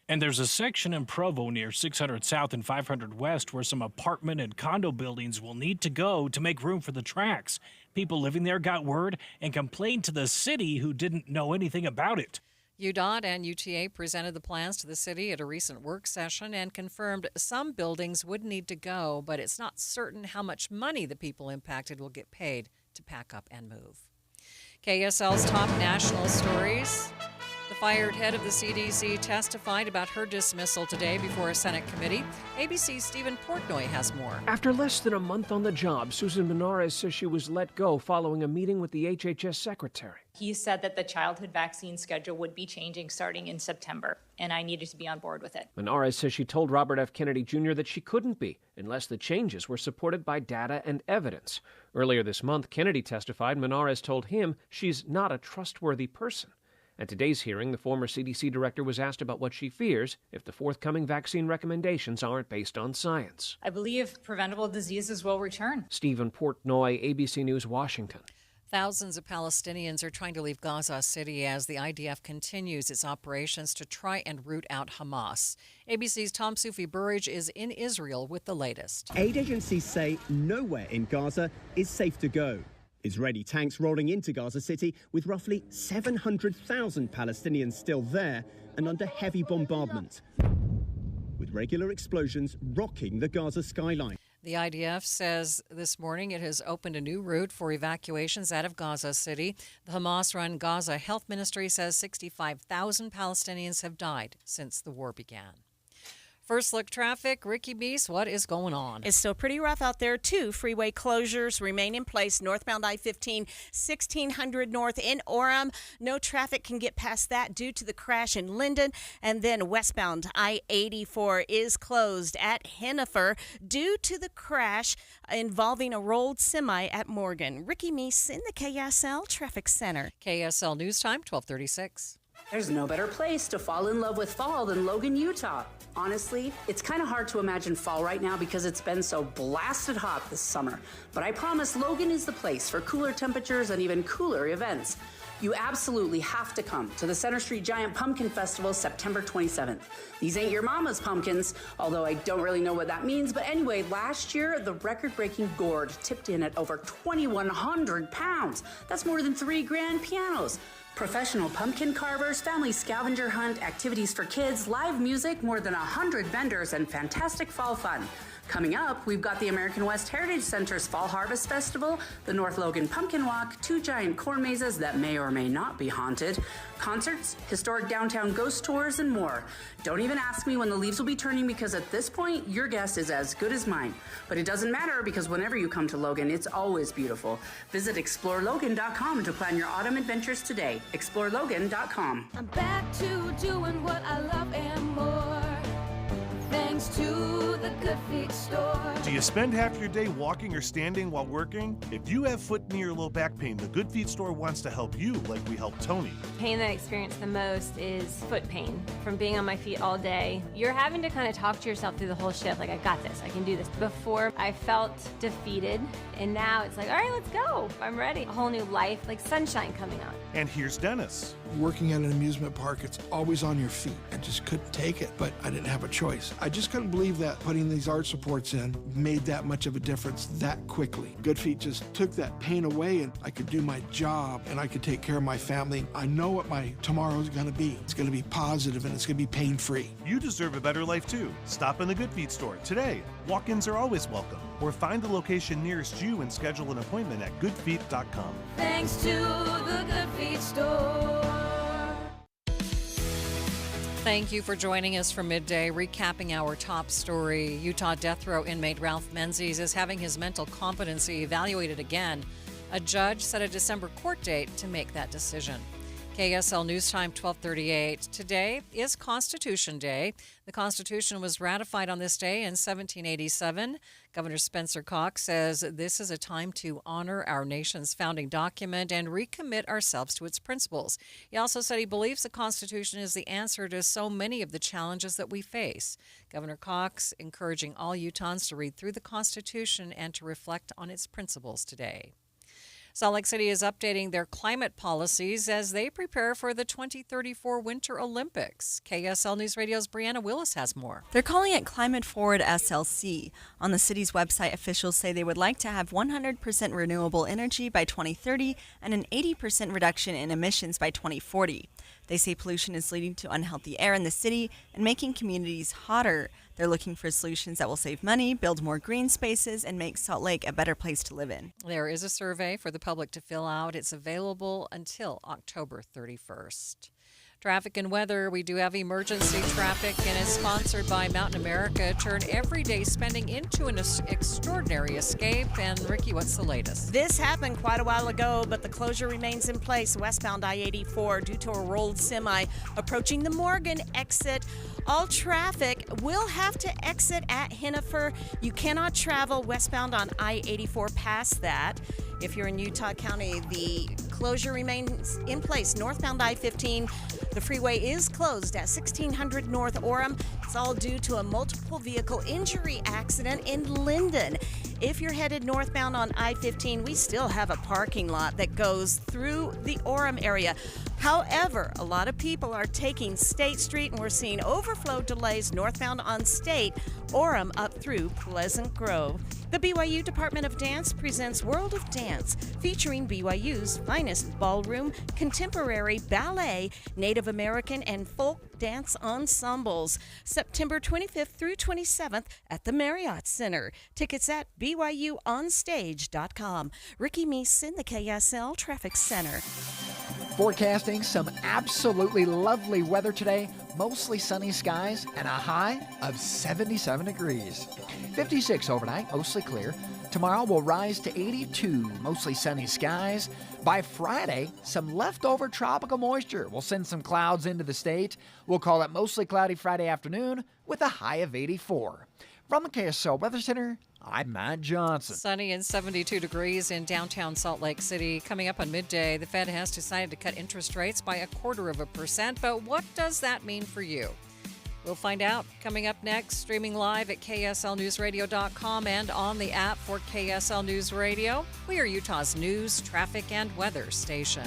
And there's a section in Provo near 600 South and 500 West where some apartment and condo buildings will need to go to make room for the tracks. People living there got word and complained to the city, who didn't know anything about it. UDOT and UTA presented the plans to the city at a recent work session and confirmed some buildings would need to go, but it's not certain how much money the people impacted will get paid to pack up and move. KSL's top national stories. The fired head of the CDC testified about her dismissal today before a Senate committee. ABC's Stephen Portnoy has more. After less than a month on the job, Susan Benares says she was let go following a meeting with the HHS secretary. He said that the childhood vaccine schedule would be changing starting in September, and I needed to be on board with it. Benares says she told Robert F. Kennedy Jr. that she couldn't be unless the changes were supported by data and evidence. Earlier this month, Kennedy testified Benares told him she's not a trustworthy person. At today's hearing, the former CDC director was asked about what she fears if the forthcoming vaccine recommendations aren't based on science. I believe preventable diseases will return. Stephen Portnoy, ABC News, Washington. Thousands of Palestinians are trying to leave Gaza City as the IDF continues its operations to try and root out Hamas. ABC's Tom Sufi Burridge is in Israel with the latest. Aid agencies say nowhere in Gaza is safe to go. Israeli tanks rolling into Gaza City with roughly 700,000 Palestinians still there and under heavy bombardment, with regular explosions rocking the Gaza skyline. The IDF says this morning it has opened a new route for evacuations out of Gaza City. The Hamas-run Gaza Health Ministry says 65,000 Palestinians have died since the war began. First look traffic. Ricky Beese, what is going on? It's still pretty rough out there. 2 freeway closures remain in place. Northbound I-15, 1600 north in Orem. No traffic can get past that due to the crash in Linden. And then westbound I-84 is closed at Hennifer due to the crash involving a rolled semi at Morgan. Ricky Meese in the KSL Traffic Center. KSL News Time, 1236. There's no better place to fall in love with fall than Logan, Utah. Honestly, it's kind of hard to imagine fall right now because it's been so blasted hot this summer. But I promise Logan is the place for cooler temperatures and even cooler events. You absolutely have to come to the Center Street Giant Pumpkin Festival September 27th. These ain't your mama's pumpkins, although I don't really know what that means. But anyway, last year, the record-breaking gourd tipped in at over 2,100 pounds. That's more than 3 grand pianos. Professional pumpkin carvers, family scavenger hunt, activities for kids, live music, more than 100 vendors, and fantastic fall fun. Coming up, we've got the American West Heritage Center's Fall Harvest Festival, the North Logan Pumpkin Walk, 2 giant corn mazes that may or may not be haunted, concerts, historic downtown ghost tours, and more. Don't even ask me when the leaves will be turning because at this point, your guess is as good as mine. But it doesn't matter because whenever you come to Logan, it's always beautiful. Visit ExploreLogan.com to plan your autumn adventures today. ExploreLogan.com. I'm back to doing what I love and more. Thanks to the Good Feet store. Do you spend half your day walking or standing while working? If you have foot, knee, or low back pain, the Good Feet store wants to help you like we helped Tony. Pain that I experience the most is foot pain from being on my feet all day. You're having to kind of talk to yourself through the whole shift, like, I got this, I can do this. Before, I felt defeated, and now it's like, all right, let's go. I'm ready. A whole new life, like sunshine coming on. And here's Dennis. Working at an amusement park, it's always on your feet. I just couldn't take it, but I didn't have a choice. I just couldn't believe that putting these arch supports in made that much of a difference that quickly. Good Feet just took that pain away, and I could do my job, and I could take care of my family. I know what my tomorrow is going to be. It's going to be positive, and it's going to be pain-free. You deserve a better life, too. Stop in the Good Feet store today. Walk-ins are always welcome. Or find the location nearest you and schedule an appointment at goodfeet.com. Thanks to the Good Feet store. Thank you for joining us for Midday, recapping our top story. Utah death row inmate Ralph Menzies is having his mental competency evaluated again. A judge set a December court date to make that decision. KSL News Time, 1238. Today is Constitution Day. The Constitution was ratified on this day in 1787. Governor Spencer Cox says this is a time to honor our nation's founding document and recommit ourselves to its principles. He also said he believes the Constitution is the answer to so many of the challenges that we face. Governor Cox encouraging all Utahns to read through the Constitution and to reflect on its principles today. Salt Lake City is updating their climate policies as they prepare for the 2034 Winter Olympics. KSL News Radio's Brianna Willis has more. They're calling it Climate Forward SLC. On the city's website, officials say they would like to have 100% renewable energy by 2030 and an 80% reduction in emissions by 2040. They say pollution is leading to unhealthy air in the city and making communities hotter. They're looking for solutions that will save money, build more green spaces, and make Salt Lake a better place to live in. There is a survey for the public to fill out. It's available until October 31st. Traffic and weather. We do have emergency traffic, and it's sponsored by Mountain America. Turn everyday spending into an extraordinary escape. And Ricky, what's the latest? This happened quite a while ago, but the closure remains in place westbound I-84 due to a rolled semi approaching the Morgan exit. All traffic will have to exit at Hennifer. You cannot travel westbound on I-84 past that. If you're in Utah County, the closure remains in place. Northbound I-15, the freeway is closed at 1600 North Orem. It's all due to a multiple vehicle injury accident in Linden. If you're headed northbound on I-15, we still have a parking lot that goes through the Orem area. However, a lot of people are taking State Street, and we're seeing overflow delays northbound on State, Orem up through Pleasant Grove. The BYU Department of Dance presents World of Dance, featuring BYU's finest ballroom, contemporary ballet, Native American, and folk dance ensembles. September 25th through 27th at the Marriott Center. Tickets at BYUOnStage.com. Ricky Meeson, the KSL Traffic Center. Forecasting some absolutely lovely weather today. Mostly sunny skies and a high of 77 degrees. 56 overnight, mostly clear. Tomorrow will rise to 82, mostly sunny skies. By Friday, some leftover tropical moisture will send some clouds into the state. We'll call it mostly cloudy Friday afternoon with a high of 84. From the KSL Weather Center, I'm Matt Johnson. Sunny and 72 degrees in downtown Salt Lake City. Coming up on midday, the Fed has decided to cut interest rates by 0.25%. But what does that mean for you? We'll find out coming up next, streaming live at KSLNewsRadio.com and on the app for KSL News Radio. We are Utah's news, traffic, and weather station.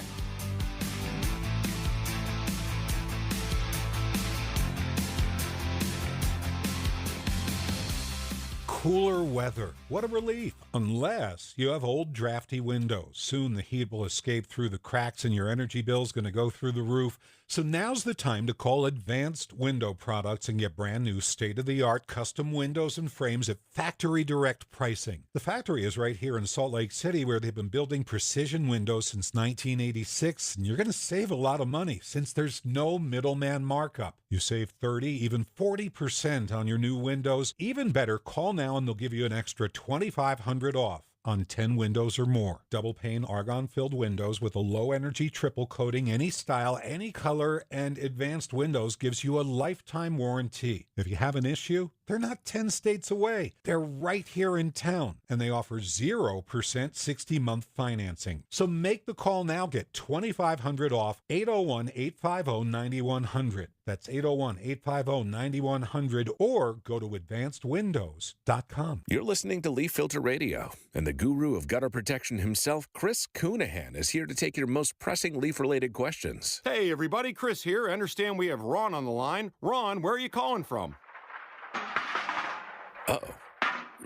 Cooler weather. What a relief. Unless you have old drafty windows. Soon the heat will escape through the cracks and your energy bill is going to go through the roof. So now's the time to call Advanced Window Products and get brand new state-of-the-art custom windows and frames at factory direct pricing. The factory is right here in Salt Lake City, where they've been building precision windows since 1986, and you're going to save a lot of money since there's no middleman markup. You save 30, even 40% on your new windows. Even better, call now and they'll give you an extra $2,500 off on 10 windows or more. Double pane argon-filled windows with a low-energy triple coating, any style, any color, and Advanced Windows gives you a lifetime warranty. If you have an issue, they're not 10 states away. They're right here in town, and they offer 0% 60-month financing. So make the call now. Get $2,500 off. 801-850-9100. That's 801-850-9100, or go to advancedwindows.com. You're listening to Leaf Filter Radio, and the guru of gutter protection himself, Chris Coonahan, is here to take your most pressing leaf-related questions. Hey, everybody, Chris here. I understand we have Ron on the line. Ron, where are you calling from? Uh-oh.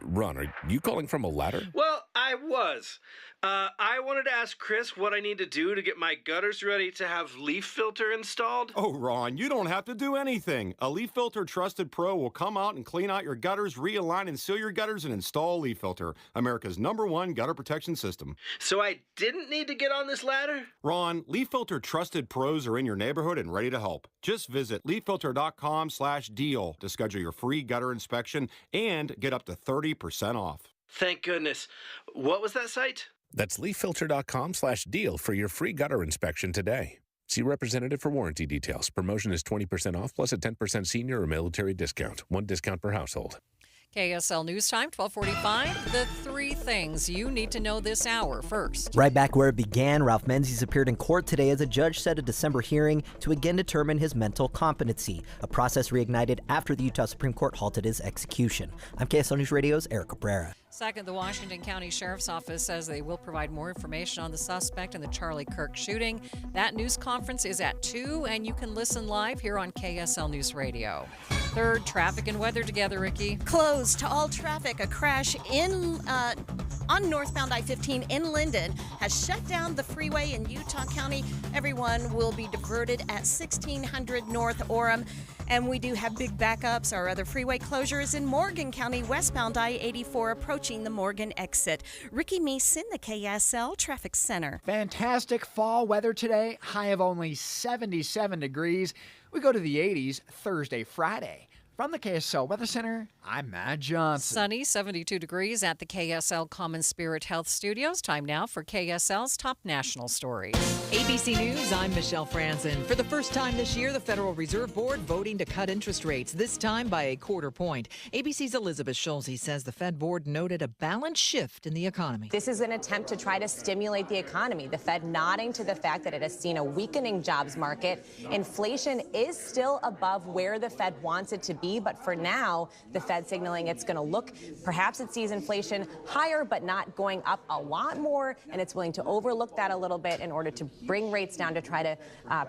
Ron, are you calling from a ladder? Well, I was. I wanted to ask Chris what I need to do to get my gutters ready to have Leaf Filter installed. Oh, Ron, you don't have to do anything. A Leaf Filter Trusted Pro will come out and clean out your gutters, realign and seal your gutters, and install Leaf Filter, America's #1 gutter protection system. So I didn't need to get on this ladder? Ron, Leaf Filter Trusted Pros are in your neighborhood and ready to help. Just visit leaffilter.com/deal to schedule your free gutter inspection and get up to 30% off. Thank goodness. What was that site? That's leaffilter.com/deal for your free gutter inspection today. See representative for warranty details. Promotion is 20% off plus a 10% senior or military discount. One discount per household. KSL News Time, 1245. The 3 things you need to know this hour. First, right back where it began, Ralph Menzies appeared in court today as a judge set a December hearing to again determine his mental competency, a process reignited after the Utah Supreme Court halted his execution. I'm KSL News Radio's Eric Cabrera. Second, the Washington County Sheriff's Office says they will provide more information on the suspect in the Charlie Kirk shooting. That news conference is at 2, and you can listen live here on KSL News Radio. Third, traffic and weather together, Ricky. Closed to all traffic. A crash on on northbound I-15 in Linden has shut down the freeway in Utah County. Everyone will be diverted at 1600 North Orem. And we do have big backups. Our other freeway closure is in Morgan County, westbound I-84 approaching the Morgan exit. Ricky Meese in the KSL Traffic Center. Fantastic fall weather today, high of only 77 degrees. We go to the 80s Thursday, Friday. From the KSL Weather Center, I'm Matt Johnson. Sunny, 72 degrees at the KSL Common Spirit Health Studios. Time now for KSL's top national stories. ABC News, I'm Michelle Franzen. For the first time this year, the Federal Reserve Board voting to cut interest rates, this time by a quarter point. ABC's Elizabeth Schulze says the Fed Board noted a balanced shift in the economy. This is an attempt to try to stimulate the economy. The Fed nodding to the fact that it has seen a weakening jobs market. Inflation is still above where the Fed wants it to be, but for now, the Fed signaling it's going to look, perhaps it sees inflation higher, but not going up a lot more, and it's willing to overlook that a little bit in order to bring rates down to try to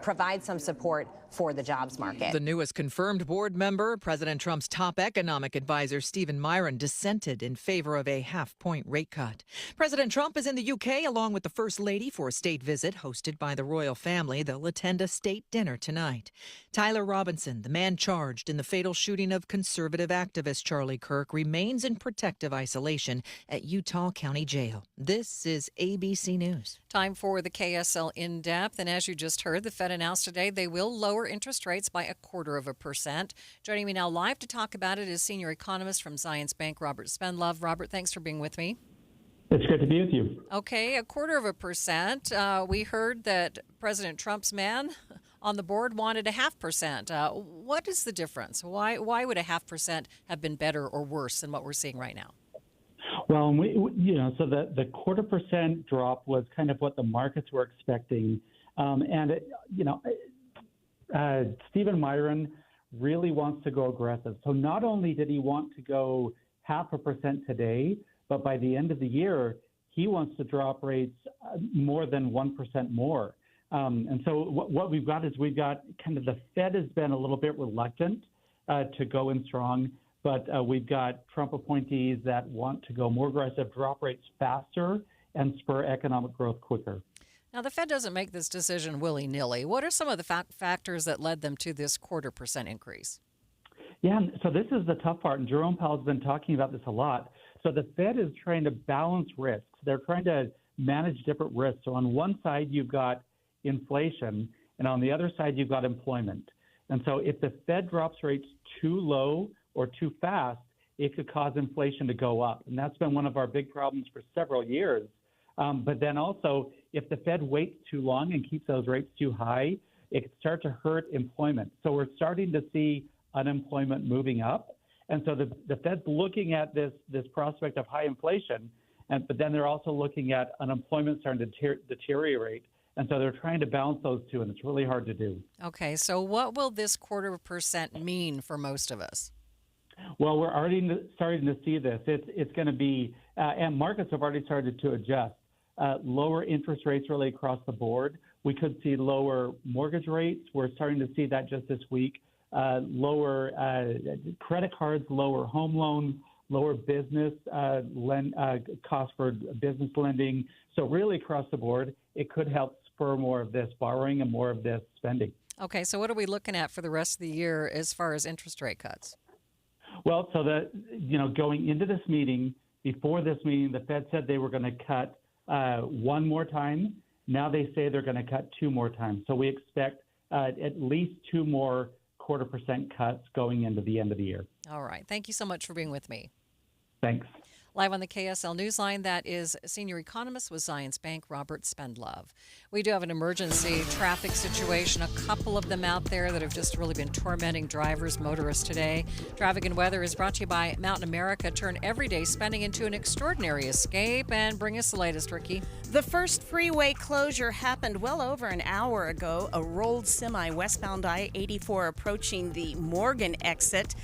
provide some support for the jobs market. The newest confirmed board member, President Trump's top economic advisor, Stephen Myron, dissented in favor of a half-point rate cut. President Trump is in the UK along with the First Lady for a state visit hosted by the royal family. They'll attend a state dinner tonight. Tyler Robinson, the man charged in the fatal shooting of conservative activist Charlie Kirk, remains in protective isolation at Utah County Jail. This is ABC News. Time for the KSL In-Depth. And as you just heard, the Fed announced today they will lower interest rates by 0.25%. Joining me now live to talk about it is senior economist from Zions Bank, Robert Spendlove. Robert, thanks for being with me. It's good to be with you. Okay, 0.25%. We heard that President Trump's man on the board wanted 0.5%. What is the difference? Why would 0.5% have been better or worse than what we're seing right now? Well, so the 0.25% drop was kind of what the markets were expecting. Stephen Myron really wants to go aggressive. So not only did he want to go 0.5% today, but by the end of the year, he wants to drop rates more than 1% more. And so what we've got is kind of the Fed has been a little bit reluctant to go in strong, but we've got Trump appointees that want to go more aggressive, drop rates faster, and spur economic growth quicker. Now, the Fed doesn't make this decision willy-nilly. What are some of the factors that led them to this 0.25% increase? Yeah, so this is the tough part, and Jerome Powell's been talking about this a lot. So the Fed is trying to balance risks. They're trying to manage different risks. So on one side, you've got inflation, and on the other side, you've got employment. And so if the Fed drops rates too low or too fast, it could cause inflation to go up. And that's been one of our big problems for several years. But then also, if the Fed waits too long and keeps those rates too high, it could start to hurt employment. So we're starting to see unemployment moving up. And so the Fed's looking at this prospect of high inflation, but then they're also looking at unemployment starting to deteriorate. And so they're trying to balance those two, and it's really hard to do. Okay, so what will this 0.25% mean for most of us? Well, we're already starting to see this. It's going to be, and markets have already started to adjust. Lower interest rates really across the board. We could see lower mortgage rates. We're starting to see that just this week. Lower credit cards, lower home loans, lower business costs for business lending. So really across the board, it could help spur more of this borrowing and more of this spending. Okay, so what are we looking at for the rest of the year as far as interest rate cuts? Well, so going into this meeting, before this meeting, the Fed said they were going to cut one more time. Now they say they're going to cut two more times. So we expect at least two more 0.25% cuts going into the end of the year. All right. Thank you so much for being with me. Thanks. Live on the KSL Newsline, that is senior economist with Zions Bank, Robert Spendlove. We do have an emergency traffic situation, a couple of them out there that have just really been tormenting drivers, motorists today. Traffic and weather is brought to you by Mountain America. Turn everyday spending into an extraordinary escape. And bring us the latest, Ricky. The first freeway closure happened well over an hour ago. A rolled semi westbound I-84 approaching the Morgan exit.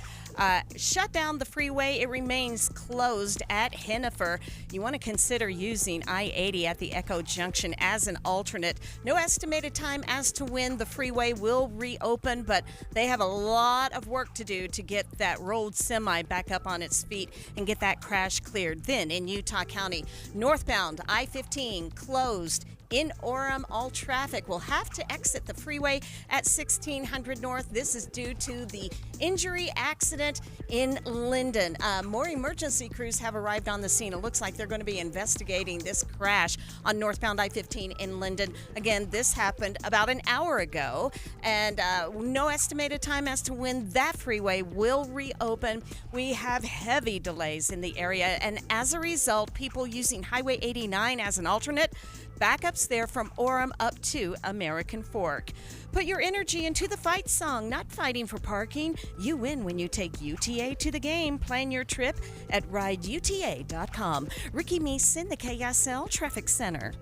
shut down the freeway. It remains closed at Hennifer. You want to consider using I-80 at the Echo Junction as an alternate. No estimated time as to when the freeway will reopen, but they have a lot of work to do to get that rolled semi back up on its feet and get that crash cleared. Then in Utah County, northbound I-15 closed. In Orem, all traffic will have to exit the freeway at 1600 North. This is due to the injury accident in Linden. More emergency crews have arrived on the scene. It looks like they're going to be investigating this crash on northbound I-15 in Linden. Again, this happened about an hour ago, and no estimated time as to when that freeway will reopen. We have heavy delays in the area, and as a result, people using Highway 89 as an alternate, backups there from Orem up to American Fork. Put your energy into the fight song, not fighting for parking. You win when you take UTA to the game. Plan your trip at rideuta.com. Ricky Meeson, the KSL Traffic Center.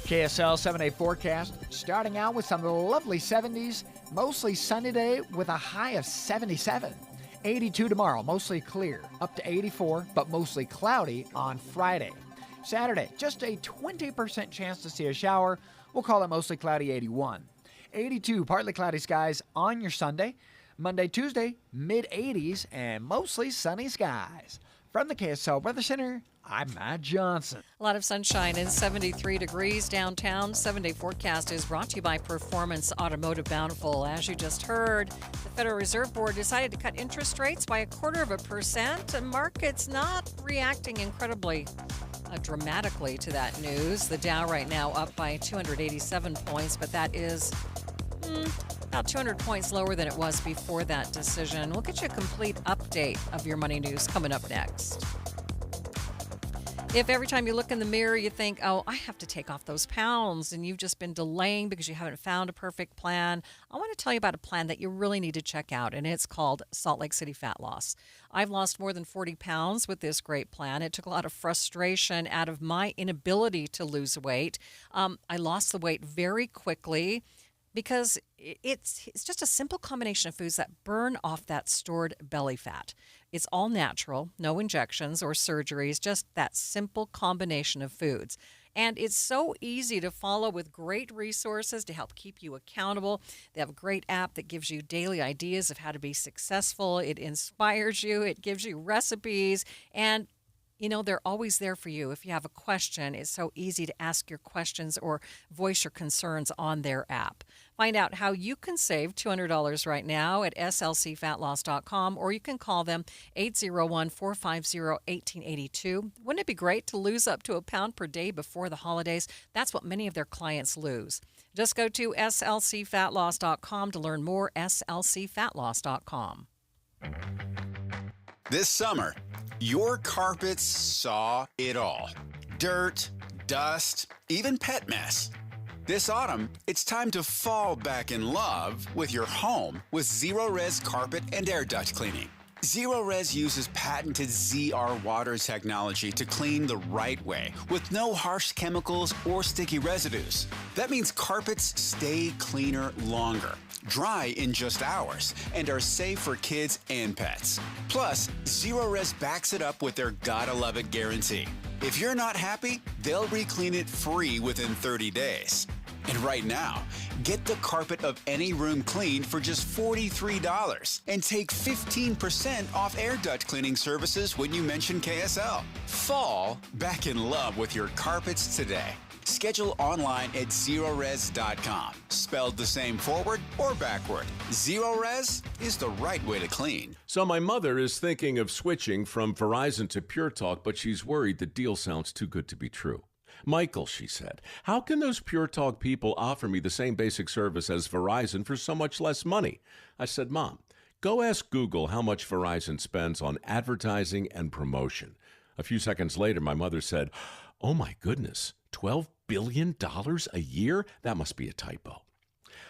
KSL 7-day forecast, starting out with some lovely 70s, mostly sunny day with a high of 77. 82 tomorrow, mostly clear, up to 84, but mostly cloudy on Friday. Saturday, just a 20% chance to see a shower. We'll call it mostly cloudy, 81. 82, partly cloudy skies on your Sunday. Monday, Tuesday, mid-80s and mostly sunny skies. From the KSL Weather Center, I'm Matt Johnson. A lot of sunshine and 73 degrees downtown. 7-day forecast is brought to you by Performance Automotive Bountiful. As you just heard, the Federal Reserve Board decided to cut interest rates by 0.25%. And markets not reacting incredibly dramatically to that news. The Dow right now up by 287 points, but that is about 200 points lower than it was before that decision. We'll get you a complete update of your money news coming up next. If every time you look in the mirror you think, oh, I have to take off those pounds, and you've just been delaying because you haven't found a perfect plan, I want to tell you about a plan that you really need to check out, and it's called Salt Lake City Fat Loss. I've lost more than 40 pounds with this great plan. It took a lot of frustration out of my inability to lose weight. I lost the weight very quickly because it's just a simple combination of foods that burn off that stored belly fat. It's all natural, no injections or surgeries, just that simple combination of foods. And it's so easy to follow with great resources to help keep you accountable. They have a great app that gives you daily ideas of how to be successful. It inspires you. It gives you recipes. And you know, they're always there for you. If you have a question, it's so easy to ask your questions or voice your concerns on their app. Find out how you can save $200 right now at slcfatloss.com, or you can call them 801-450-1882. Wouldn't it be great to lose up to a pound per day before the holidays? That's what many of their clients lose. Just go to slcfatloss.com to learn more, slcfatloss.com. This summer, your carpets saw it all. Dirt, dust, even pet mess. This autumn, it's time to fall back in love with your home with Zero-Res carpet and air duct cleaning. Zero-Res uses patented ZR water technology to clean the right way with no harsh chemicals or sticky residues. That means carpets stay cleaner longer, dry in just hours, and are safe for kids and pets. Plus, Zero-Res backs it up with their Gotta Love It guarantee. If you're not happy, they'll re-clean it free within 30 days. And right now, get the carpet of any room cleaned for just $43 and take 15% off air duct cleaning services when you mention KSL. Fall back in love with your carpets today. Schedule online at Zero-Res.com. Spelled the same forward or backward. Zero-Res is the right way to clean. So my mother is thinking of switching from Verizon to Pure Talk, but she's worried the deal sounds too good to be true. Michael, she said, how can those Pure Talk people offer me the same basic service as Verizon for so much less money? I said, Mom, go ask Google how much Verizon spends on advertising and promotion. A few seconds later, my mother said, oh my goodness, $12 billion a year? That must be a typo.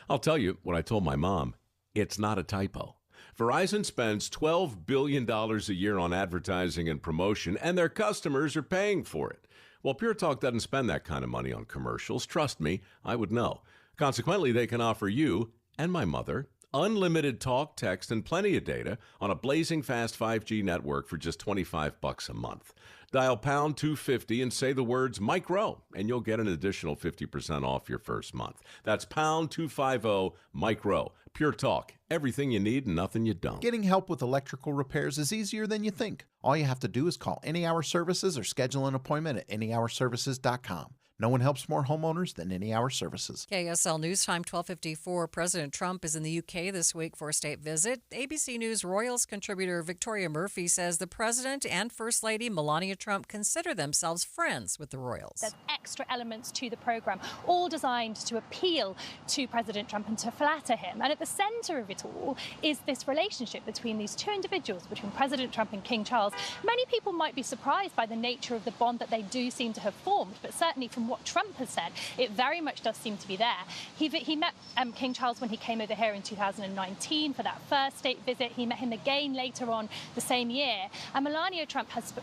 I'll tell you what I told my mom. It's not a typo. Verizon spends $12 billion a year on advertising and promotion, and their customers are paying for it. Well, Pure Talk doesn't spend that kind of money on commercials. Trust me, I would know. Consequently, they can offer you and my mother Unlimited talk, text, and plenty of data on a blazing fast 5G network for just $25 a month. Dial pound 250 and say the words Mike Rowe, and you'll get an additional 50% off your first month. That's pound 250 Mike Rowe. Pure talk. Everything you need and nothing you don't. Getting help with electrical repairs is easier than you think. All you have to do is call Any Hour Services or schedule an appointment at anyhourservices.com. No one helps more homeowners than Any Hour Services. KSL News Time 12:54. President Trump is in the UK this week for a state visit. ABC News Royals contributor Victoria Murphy says the president and First Lady Melania Trump consider themselves friends with the royals. There's extra elements to the program, all designed to appeal to President Trump and to flatter him. And at the center of it all is this relationship between these two individuals, between President Trump and King Charles. Many people might be surprised by the nature of the bond that they do seem to have formed, but certainly from what Trump has said, it very much does seem to be there. He met King Charles when he came over here in 2019 for that first state visit. He met him again later on the same year. And Melania Trump has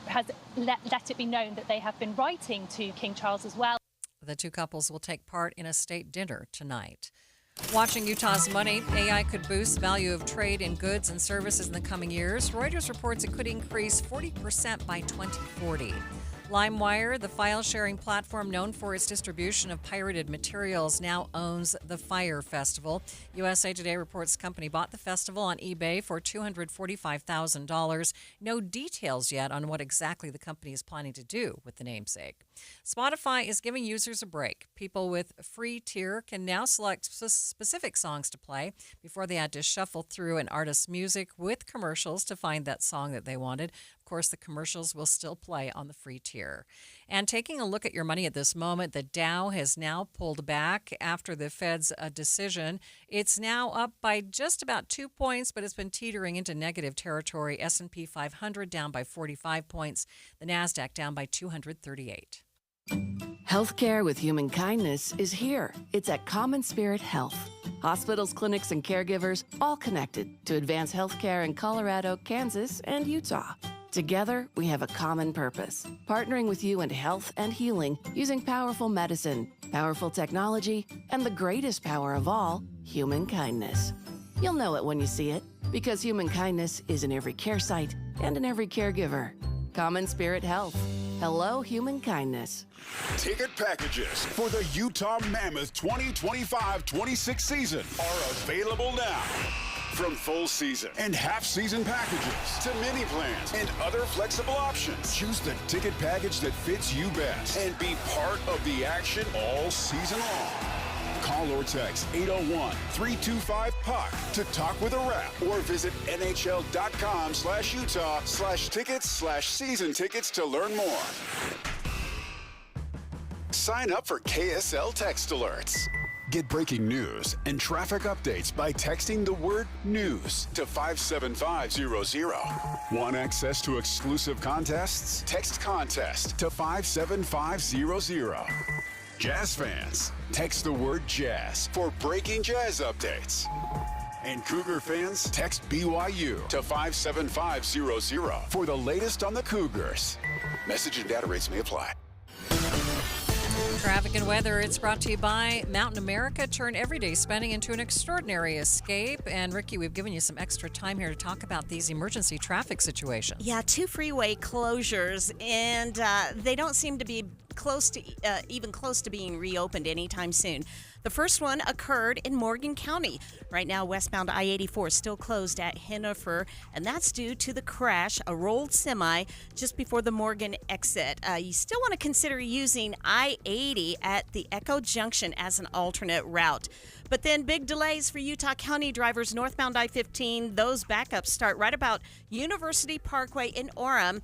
let it be known that they have been writing to King Charles as well. The two couples will take part in a state dinner tonight. Watching Utah's money, AI could boost the value of trade in goods and services in the coming years. Reuters reports it could increase 40% by 2040. LimeWire, the file-sharing platform known for its distribution of pirated materials, now owns the Fire Festival. USA Today reports the company bought the festival on eBay for $245,000. No details yet on what exactly the company is planning to do with the namesake. Spotify is giving users a break. People with free tier can now select specific songs to play before they had to shuffle through an artist's music with commercials to find that song that they wanted. Of course, the commercials will still play on the free tier. And taking a look at your money at this moment, the Dow has now pulled back after the Fed's decision. It's now up by just about 2 points, but it's been teetering into negative territory. S&P 500 down by 45 points. The NASDAQ down by 238. Healthcare with human kindness is here. It's at Common Spirit Health. Hospitals, clinics, and caregivers all connected to advance healthcare in Colorado, Kansas, and Utah. Together, we have a common purpose, partnering with you in health and healing using powerful medicine, powerful technology, and the greatest power of all, human kindness. You'll know it when you see it, because human kindness is in every care site and in every caregiver. Common Spirit Health. Hello, human kindness. Ticket packages for the Utah Mammoth 2025-26 season are available now. From full season and half-season packages to mini plans and other flexible options, choose the ticket package that fits you best and be part of the action all season long. Call or text 801-325-PUCK to talk with a rep or visit nhl.com/Utah/tickets/season tickets to learn more. Sign up for KSL text alerts. Get breaking news and traffic updates by texting the word news to 57500. Want access to exclusive contests? Text contest to 57500. Jazz fans, text the word jazz for breaking jazz updates. And Cougar fans, text BYU to 57500 for the latest on the Cougars. Message and data rates may apply. Traffic and weather, it's brought to you by Mountain America. Turn everyday spending into an extraordinary escape. And Ricky, we've given you some extra time here to talk about these emergency traffic situations. Yeah, 2 freeway closures, and they don't seem to be even close to being reopened anytime soon. The first one occurred in Morgan County. Right now, westbound I-84 is still closed at Hennifer, and that's due to the crash, a rolled semi just before the Morgan exit. You still want to consider using I-80 at the Echo Junction as an alternate route. But then big delays for Utah County drivers northbound I-15. Those backups start right about University Parkway in Orem.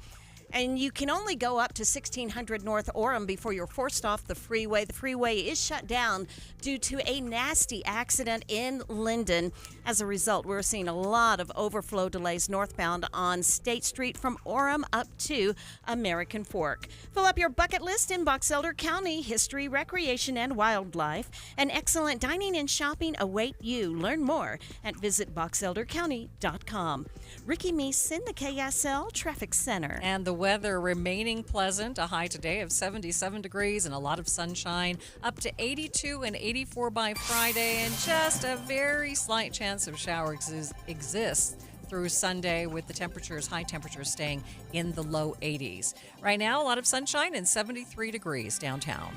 And you can only go up to 1600 North Orem before you're forced off the freeway. The freeway is shut down due to a nasty accident in Linden. As a result, we're seeing a lot of overflow delays northbound on State Street from Orem up to American Fork. Fill up your bucket list in Box Elder County. History, recreation, and wildlife. And excellent dining and shopping await you. Learn more at visitboxeldercounty.com. Ricky Meese in the KSL Traffic Center. And the weather remaining pleasant. A high today of 77 degrees and a lot of sunshine. Up to 82 and 84 by Friday, and just a very slight chance of showers exists through Sunday, with the high temperatures staying in the low 80s. Right now, a lot of sunshine and 73 degrees downtown.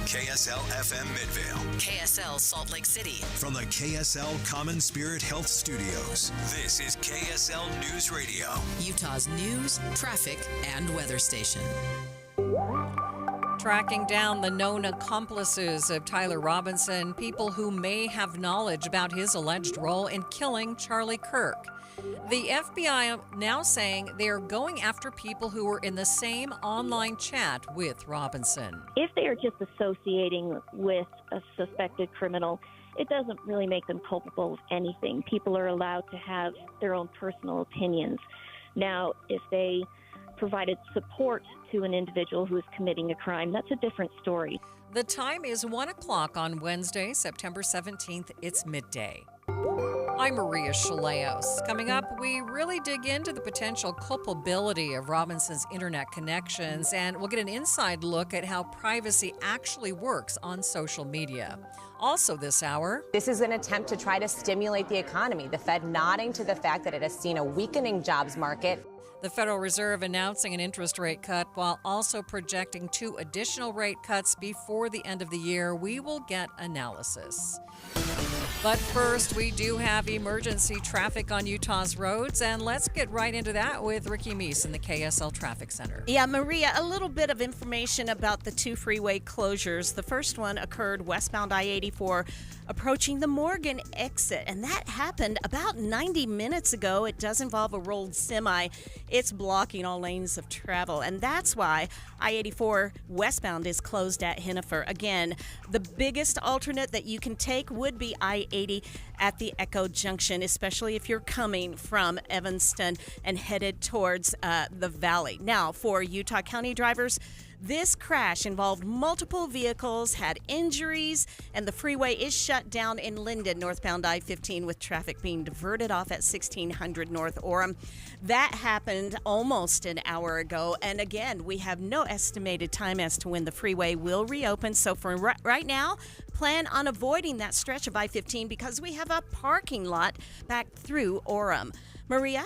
KSL FM Midvale. KSL Salt Lake City. From the KSL Common Spirit Health Studios, this is KSL News Radio. Utah's news, traffic, and weather station. Tracking down the known accomplices of Tyler Robinson, people who may have knowledge about his alleged role in killing Charlie Kirk. The FBI now saying they are going after people who were in the same online chat with Robinson. If they are just associating with a suspected criminal, it doesn't really make them culpable of anything. People are allowed to have their own personal opinions. Now, if they provided support to an individual who is committing a crime, that's a different story. The time is 1 o'clock on Wednesday, September 17th. It's midday. I'm Maria Shilaos. Coming up, we really dig into the potential culpability of Robinson's internet connections, and we'll get an inside look at how privacy actually works on social media. Also this hour, this is an attempt to try to stimulate the economy. The Fed nodding to the fact that it has seen a weakening jobs market. The Federal Reserve announcing an interest rate cut while also projecting 2 additional rate cuts before the end of the year. We will get analysis. But first, we do have emergency traffic on Utah's roads, and let's get right into that with Ricky Meese in the KSL Traffic Center. Yeah, Maria, a little bit of information about the 2 freeway closures. The first one occurred westbound I-84 approaching the Morgan exit, and that happened about 90 minutes ago. It does involve a rolled semi. It's blocking all lanes of travel, and that's why I-84 westbound is closed at Hennifer. Again, the biggest alternate that you can take would be I-80 at the Echo Junction, especially if you're coming from Evanston and headed towards the valley. Now, for Utah County drivers, this crash involved multiple vehicles, had injuries, and the freeway is shut down in Linden, northbound I-15, with traffic being diverted off at 1600 North Orem. That happened almost an hour ago, and again, we have no estimated time as to when the freeway will reopen. So for right now, plan on avoiding that stretch of I-15 because we have a parking lot back through Orem. Maria?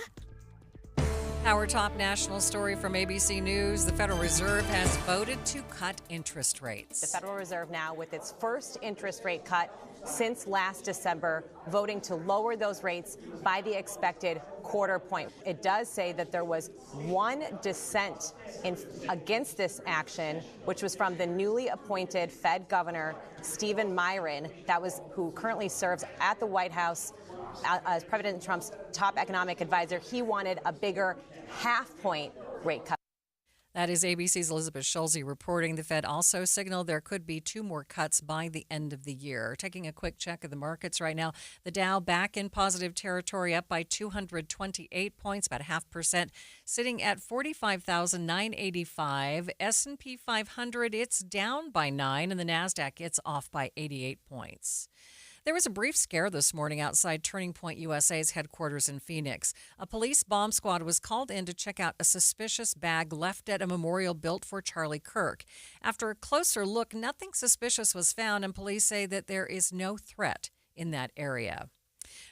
Our top national story from ABC News, the Federal Reserve has voted to cut interest rates. The Federal Reserve now with its first interest rate cut since last December, voting to lower those rates by the expected quarter point. It does say that there was one dissent against this action, which was from the newly appointed Fed Governor, Stephen Miron, who currently serves at the White House as President Trump's top economic advisor. He wanted a bigger half-point rate cut. That is ABC's Elizabeth Schulze reporting. The Fed also signaled there could be 2 more cuts by the end of the year. Taking a quick check of the markets right now, the Dow back in positive territory, up by 228 points, about 0.5%, sitting at 45,985. S&P 500, it's down by 9, and the NASDAQ, it's off by 88 points. There was a brief scare this morning outside Turning Point USA's headquarters in Phoenix. A police bomb squad was called in to check out a suspicious bag left at a memorial built for Charlie Kirk. After a closer look, nothing suspicious was found, and police say that there is no threat in that area.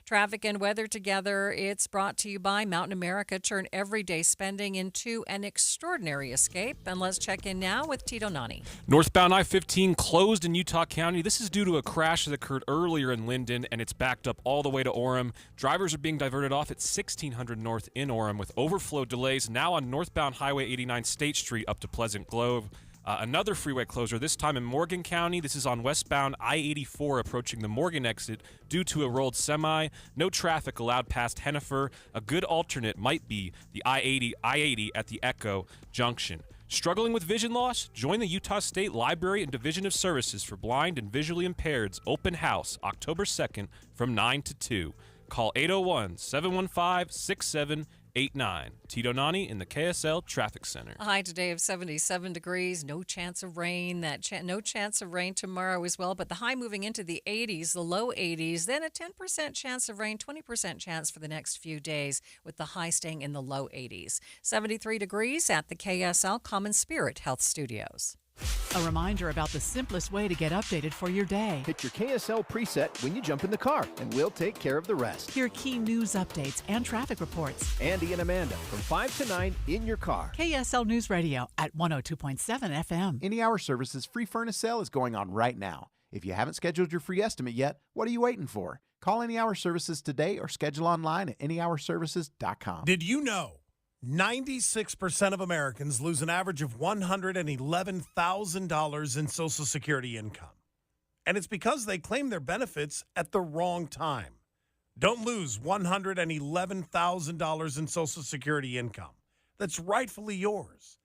Traffic and weather together. It's brought to you by Mountain America. Turn everyday spending into an extraordinary escape. And let's check in now with Tito Nani. Northbound I-15 closed in Utah County. This is due to a crash that occurred earlier in Linden, and it's backed up all the way to Orem. Drivers are being diverted off at 1600 North in Orem with overflow delays now on northbound Highway 89 State Street up to Pleasant Grove. Another freeway closure, this time in Morgan County. This is on westbound I-84 approaching the Morgan exit due to a rolled semi. No traffic allowed past Hennifer. A good alternate might be the I-80 at the Echo Junction. Struggling with vision loss? Join the Utah State Library and Division of Services for Blind and Visually Impaired's open house October 2nd from 9 to 2. Call 801-715-6788 89. Tito Nani in the KSL Traffic Center. A high today of 77 degrees. No chance of rain. No chance of rain tomorrow as well. But the high moving into the 80s, the low 80s. Then a 10% chance of rain, 20% chance for the next few days, with the high staying in the low 80s. 73 degrees at the KSL Common Spirit Health Studios. A reminder about the simplest way to get updated for your day. Hit your KSL preset when you jump in the car, and we'll take care of the rest. Hear key news updates and traffic reports. Andy and Amanda from 5 to 9 in your car. KSL News Radio at 102.7 FM. Any Hour Services free furnace sale is going on right now. If you haven't scheduled your free estimate yet, what are you waiting for? Call Any Hour Services today or schedule online at anyhourservices.com. Did you know 96% of Americans lose an average of $111,000 in Social Security income? And it's because they claim their benefits at the wrong time. Don't lose $111,000 in Social Security income that's rightfully yours.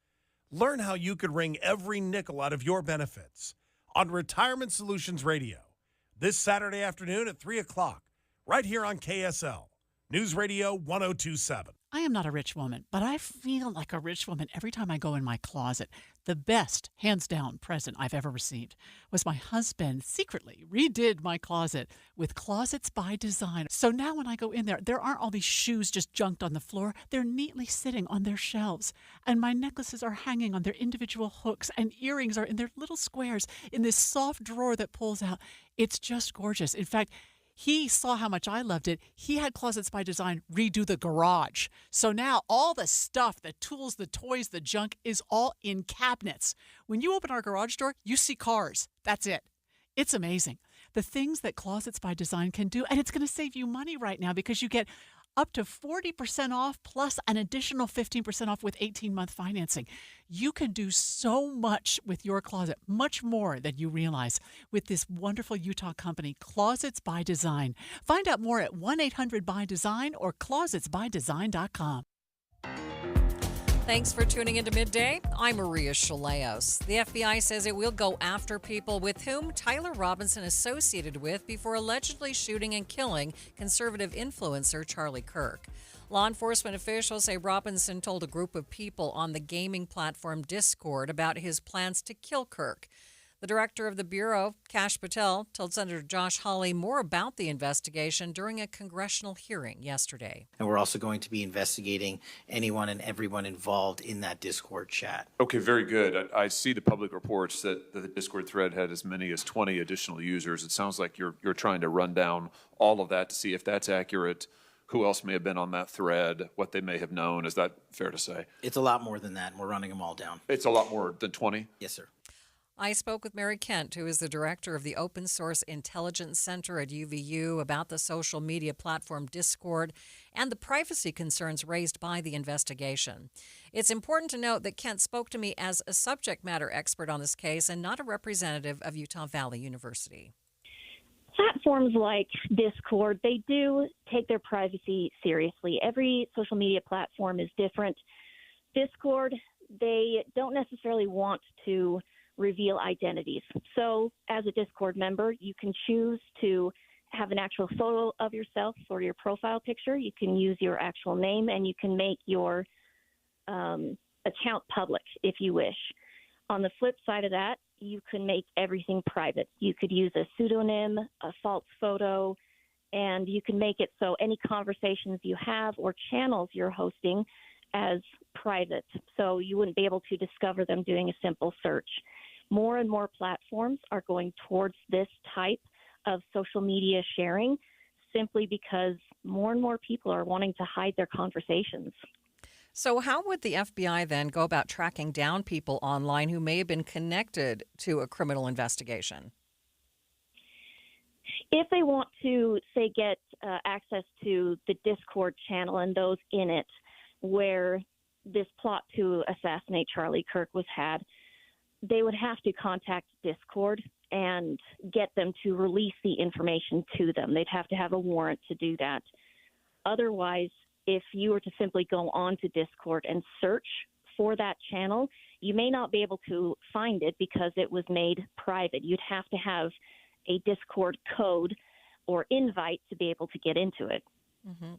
Learn how you could wring every nickel out of your benefits on Retirement Solutions Radio this Saturday afternoon at 3 o'clock, right here on KSL News Radio 102.7. I am not a rich woman, but I feel like a rich woman every time I go in my closet. The best, hands down, present I've ever received was my husband secretly redid my closet with Closets by Design. So now when I go in there aren't all these shoes just junked on the floor. They're neatly sitting on their shelves. And my necklaces are hanging on their individual hooks, and earrings are in their little squares in this soft drawer that pulls out. It's just gorgeous. In fact, he saw how much I loved it. He had Closets by Design redo the garage. So now all the stuff, the tools, the toys, the junk is all in cabinets. When you open our garage door, you see cars. That's it. It's amazing. The things that Closets by Design can do, and it's going to save you money right now because you get up to 40% off plus an additional 15% off with 18-month financing. You can do so much with your closet, much more than you realize, with this wonderful Utah company, Closets by Design. Find out more at 1-800-BY-DESIGN or closetsbydesign.com. Thanks for tuning into Midday. I'm Maria Shilaos. The FBI says it will go after people with whom Tyler Robinson associated with before allegedly shooting and killing conservative influencer Charlie Kirk. Law enforcement officials say Robinson told a group of people on the gaming platform Discord about his plans to kill Kirk. The director of the Bureau, Kash Patel, told Senator Josh Hawley more about the investigation during a congressional hearing yesterday. And we're also going to be investigating anyone and everyone involved in that Discord chat. Okay, very good. I see the public reports that the Discord thread had as many as 20 additional users. It sounds like you're trying to run down all of that to see if that's accurate, who else may have been on that thread, what they may have known. Is that fair to say? It's a lot more than that, and we're running them all down. It's a lot more than 20? Yes, sir. I spoke with Mary Kent, who is the director of the Open Source Intelligence Center at UVU, about the social media platform Discord and the privacy concerns raised by the investigation. It's important to note that Kent spoke to me as a subject matter expert on this case and not a representative of Utah Valley University. Platforms like Discord, they do take their privacy seriously. Every social media platform is different. Discord, they don't necessarily want to reveal identities. So as a Discord member, you can choose to have an actual photo of yourself for your profile picture. You can use your actual name, and you can make your account public if you wish. On the flip side of that, you can make everything private. You could use a pseudonym, a false photo, and you can make it so any conversations you have or channels you're hosting as private, so you wouldn't be able to discover them doing a simple search. More and more platforms are going towards this type of social media sharing simply because more and more people are wanting to hide their conversations. So how would the FBI then go about tracking down people online who may have been connected to a criminal investigation? If they want to, say, get access to the Discord channel and those in it where this plot to assassinate Charlie Kirk was had, they would have to contact Discord and get them to release the information to them. They'd have to have a warrant to do that. Otherwise, if you were to simply go on to Discord and search for that channel, you may not be able to find it because it was made private. You'd have to have a Discord code or invite to be able to get into it.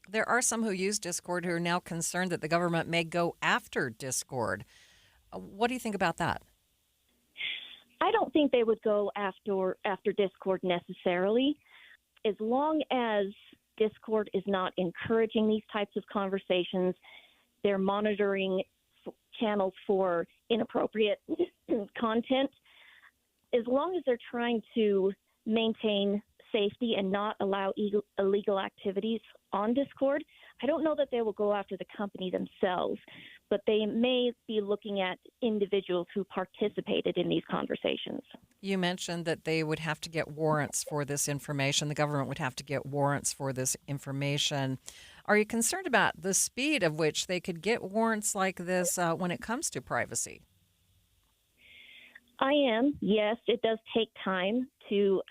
There are some who use Discord who are now concerned that the government may go after Discord. What do you think about that? I don't think they would go after Discord necessarily, as long as Discord is not encouraging these types of conversations. They're monitoring channels for inappropriate content. As long as they're trying to maintain safety and not allow illegal activities on Discord, I don't know that they will go after the company themselves, but they may be looking at individuals who participated in these conversations. You mentioned that they would have to get warrants for this information. The government would have to get warrants for this information. Are you concerned about the speed of which they could get warrants like this when it comes to privacy? I am. Yes, it does take time to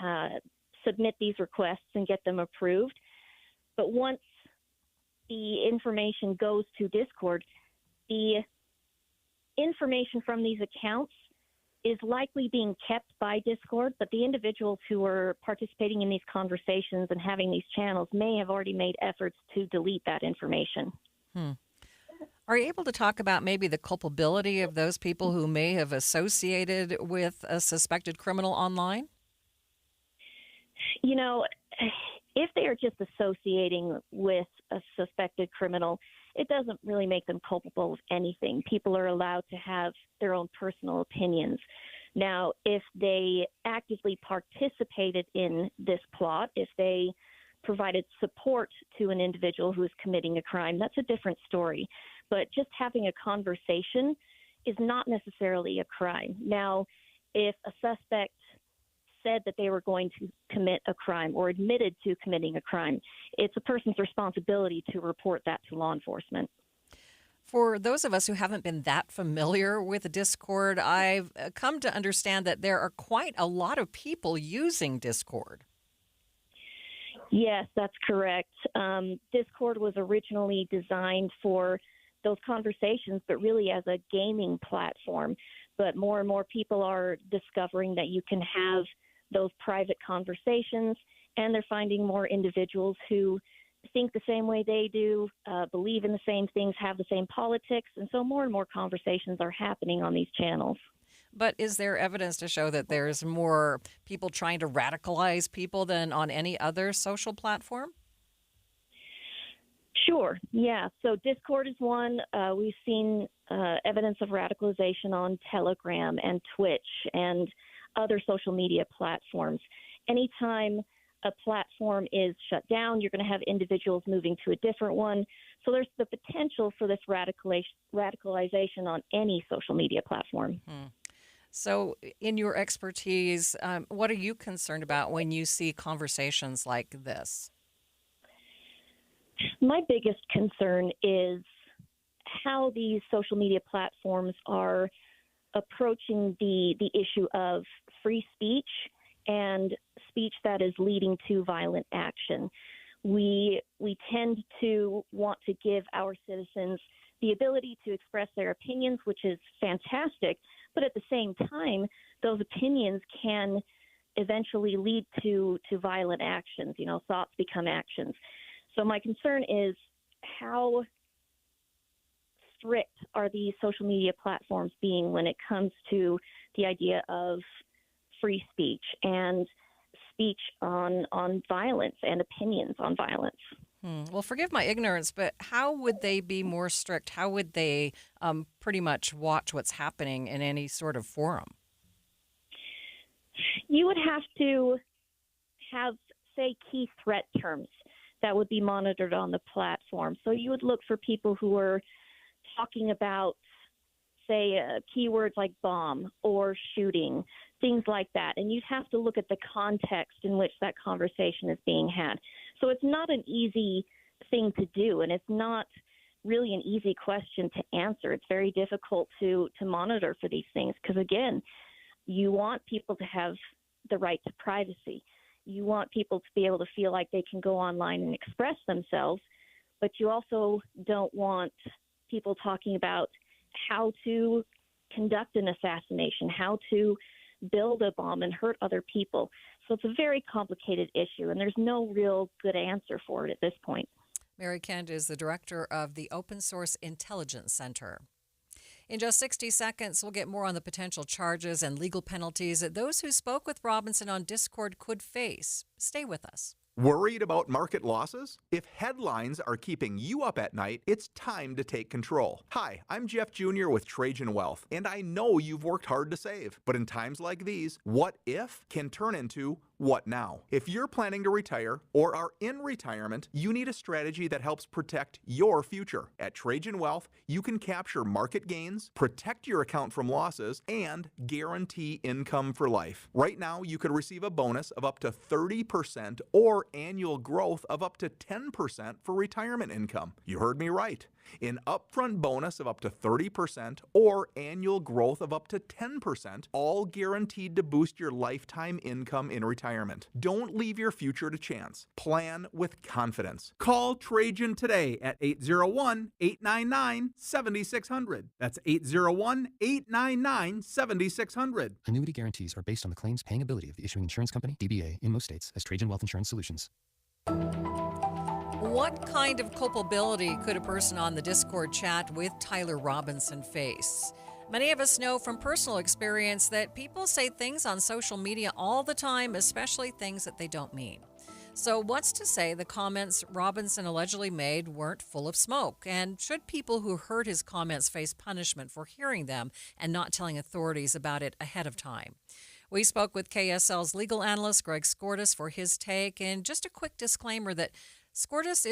submit these requests and get them approved. But once the information goes to Discord, the information from these accounts is likely being kept by Discord, but the individuals who are participating in these conversations and having these channels may have already made efforts to delete that information. Are you able to talk about maybe the culpability of those people who may have associated with a suspected criminal online? You know, if they are just associating with a suspected criminal, it doesn't really make them culpable of anything. People are allowed to have their own personal opinions. Now, if they actively participated in this plot, if they provided support to an individual who is committing a crime, that's a different story. But just having a conversation is not necessarily a crime. Now, if a suspect said that they were going to commit a crime or admitted to committing a crime, it's a person's responsibility to report that to law enforcement. For those of us who haven't been that familiar with Discord, I've come to understand that there are quite a lot of people using Discord. Yes, that's correct. Discord was originally designed for those conversations, but really as a gaming platform. But more and more people are discovering that you can have those private conversations, and they're finding more individuals who think the same way they do, believe in the same things, have the same politics, and so more and more conversations are happening on these channels. But is there evidence to show that there's more people trying to radicalize people than on any other social platform? Sure, yeah. So Discord is one. We've seen evidence of radicalization on Telegram and Twitch and other social media platforms. Anytime a platform is shut down, you're going to have individuals moving to a different one. So there's the potential for this radicalization on any social media platform. So in your expertise, what are you concerned about when you see conversations like this? My biggest concern is how these social media platforms are approaching the issue of free speech and speech that is leading to violent action. We tend to want to give our citizens the ability to express their opinions, which is fantastic, but at the same time, those opinions can eventually lead to violent actions. You know, thoughts become actions. So my concern is how strict are these social media platforms being when it comes to the idea of free speech and speech on violence and opinions on violence. Well, forgive my ignorance, but how would they be more strict? How would they pretty much watch what's happening in any sort of forum? You would have to have, say, key threat terms that would be monitored on the platform. So you would look for people who are talking about, say, keywords like bomb or shooting, things like that. And you'd have to look at the context in which that conversation is being had. So it's not an easy thing to do, and it's not really an easy question to answer. It's very difficult to monitor for these things because, again, you want people to have the right to privacy. You want people to be able to feel like they can go online and express themselves, but you also don't want people talking about how to conduct an assassination, how to build a bomb and hurt other people. So it's a very complicated issue, and there's no real good answer for it at this point. Mary Kent is the director of the Open Source Intelligence Center. In just 60 seconds, we'll get more on the potential charges and legal penalties that those who spoke with Robinson on Discord could face. Stay with us. Worried about market losses? If headlines are keeping you up at night, it's time to take control. Hi, I'm Jeff Jr. with Trajan Wealth, and I know you've worked hard to save. But in times like these, what if can turn into what now? If you're planning to retire or are in retirement, you need a strategy that helps protect your future. At Trajan Wealth, you can capture market gains, protect your account from losses, and guarantee income for life. Right now, you could receive a bonus of up to 30% or annual growth of up to 10% for retirement income. You heard me right. An upfront bonus of up to 30% or annual growth of up to 10%, all guaranteed to boost your lifetime income in retirement. Don't leave your future to chance. Plan with confidence. Call Trajan today at 801-899-7600. That's 801-899-7600. Annuity guarantees are based on the claims paying ability of the issuing insurance company, DBA, in most states as Trajan Wealth Insurance Solutions. What kind of culpability could a person on the Discord chat with Tyler Robinson face? Many of us know from personal experience that people say things on social media all the time, especially things that they don't mean. So what's to say the comments Robinson allegedly made weren't full of smoke? And should people who heard his comments face punishment for hearing them and not telling authorities about it ahead of time? We spoke with KSL's legal analyst, Greg Skordas, for his take. And just a quick disclaimer that Skordas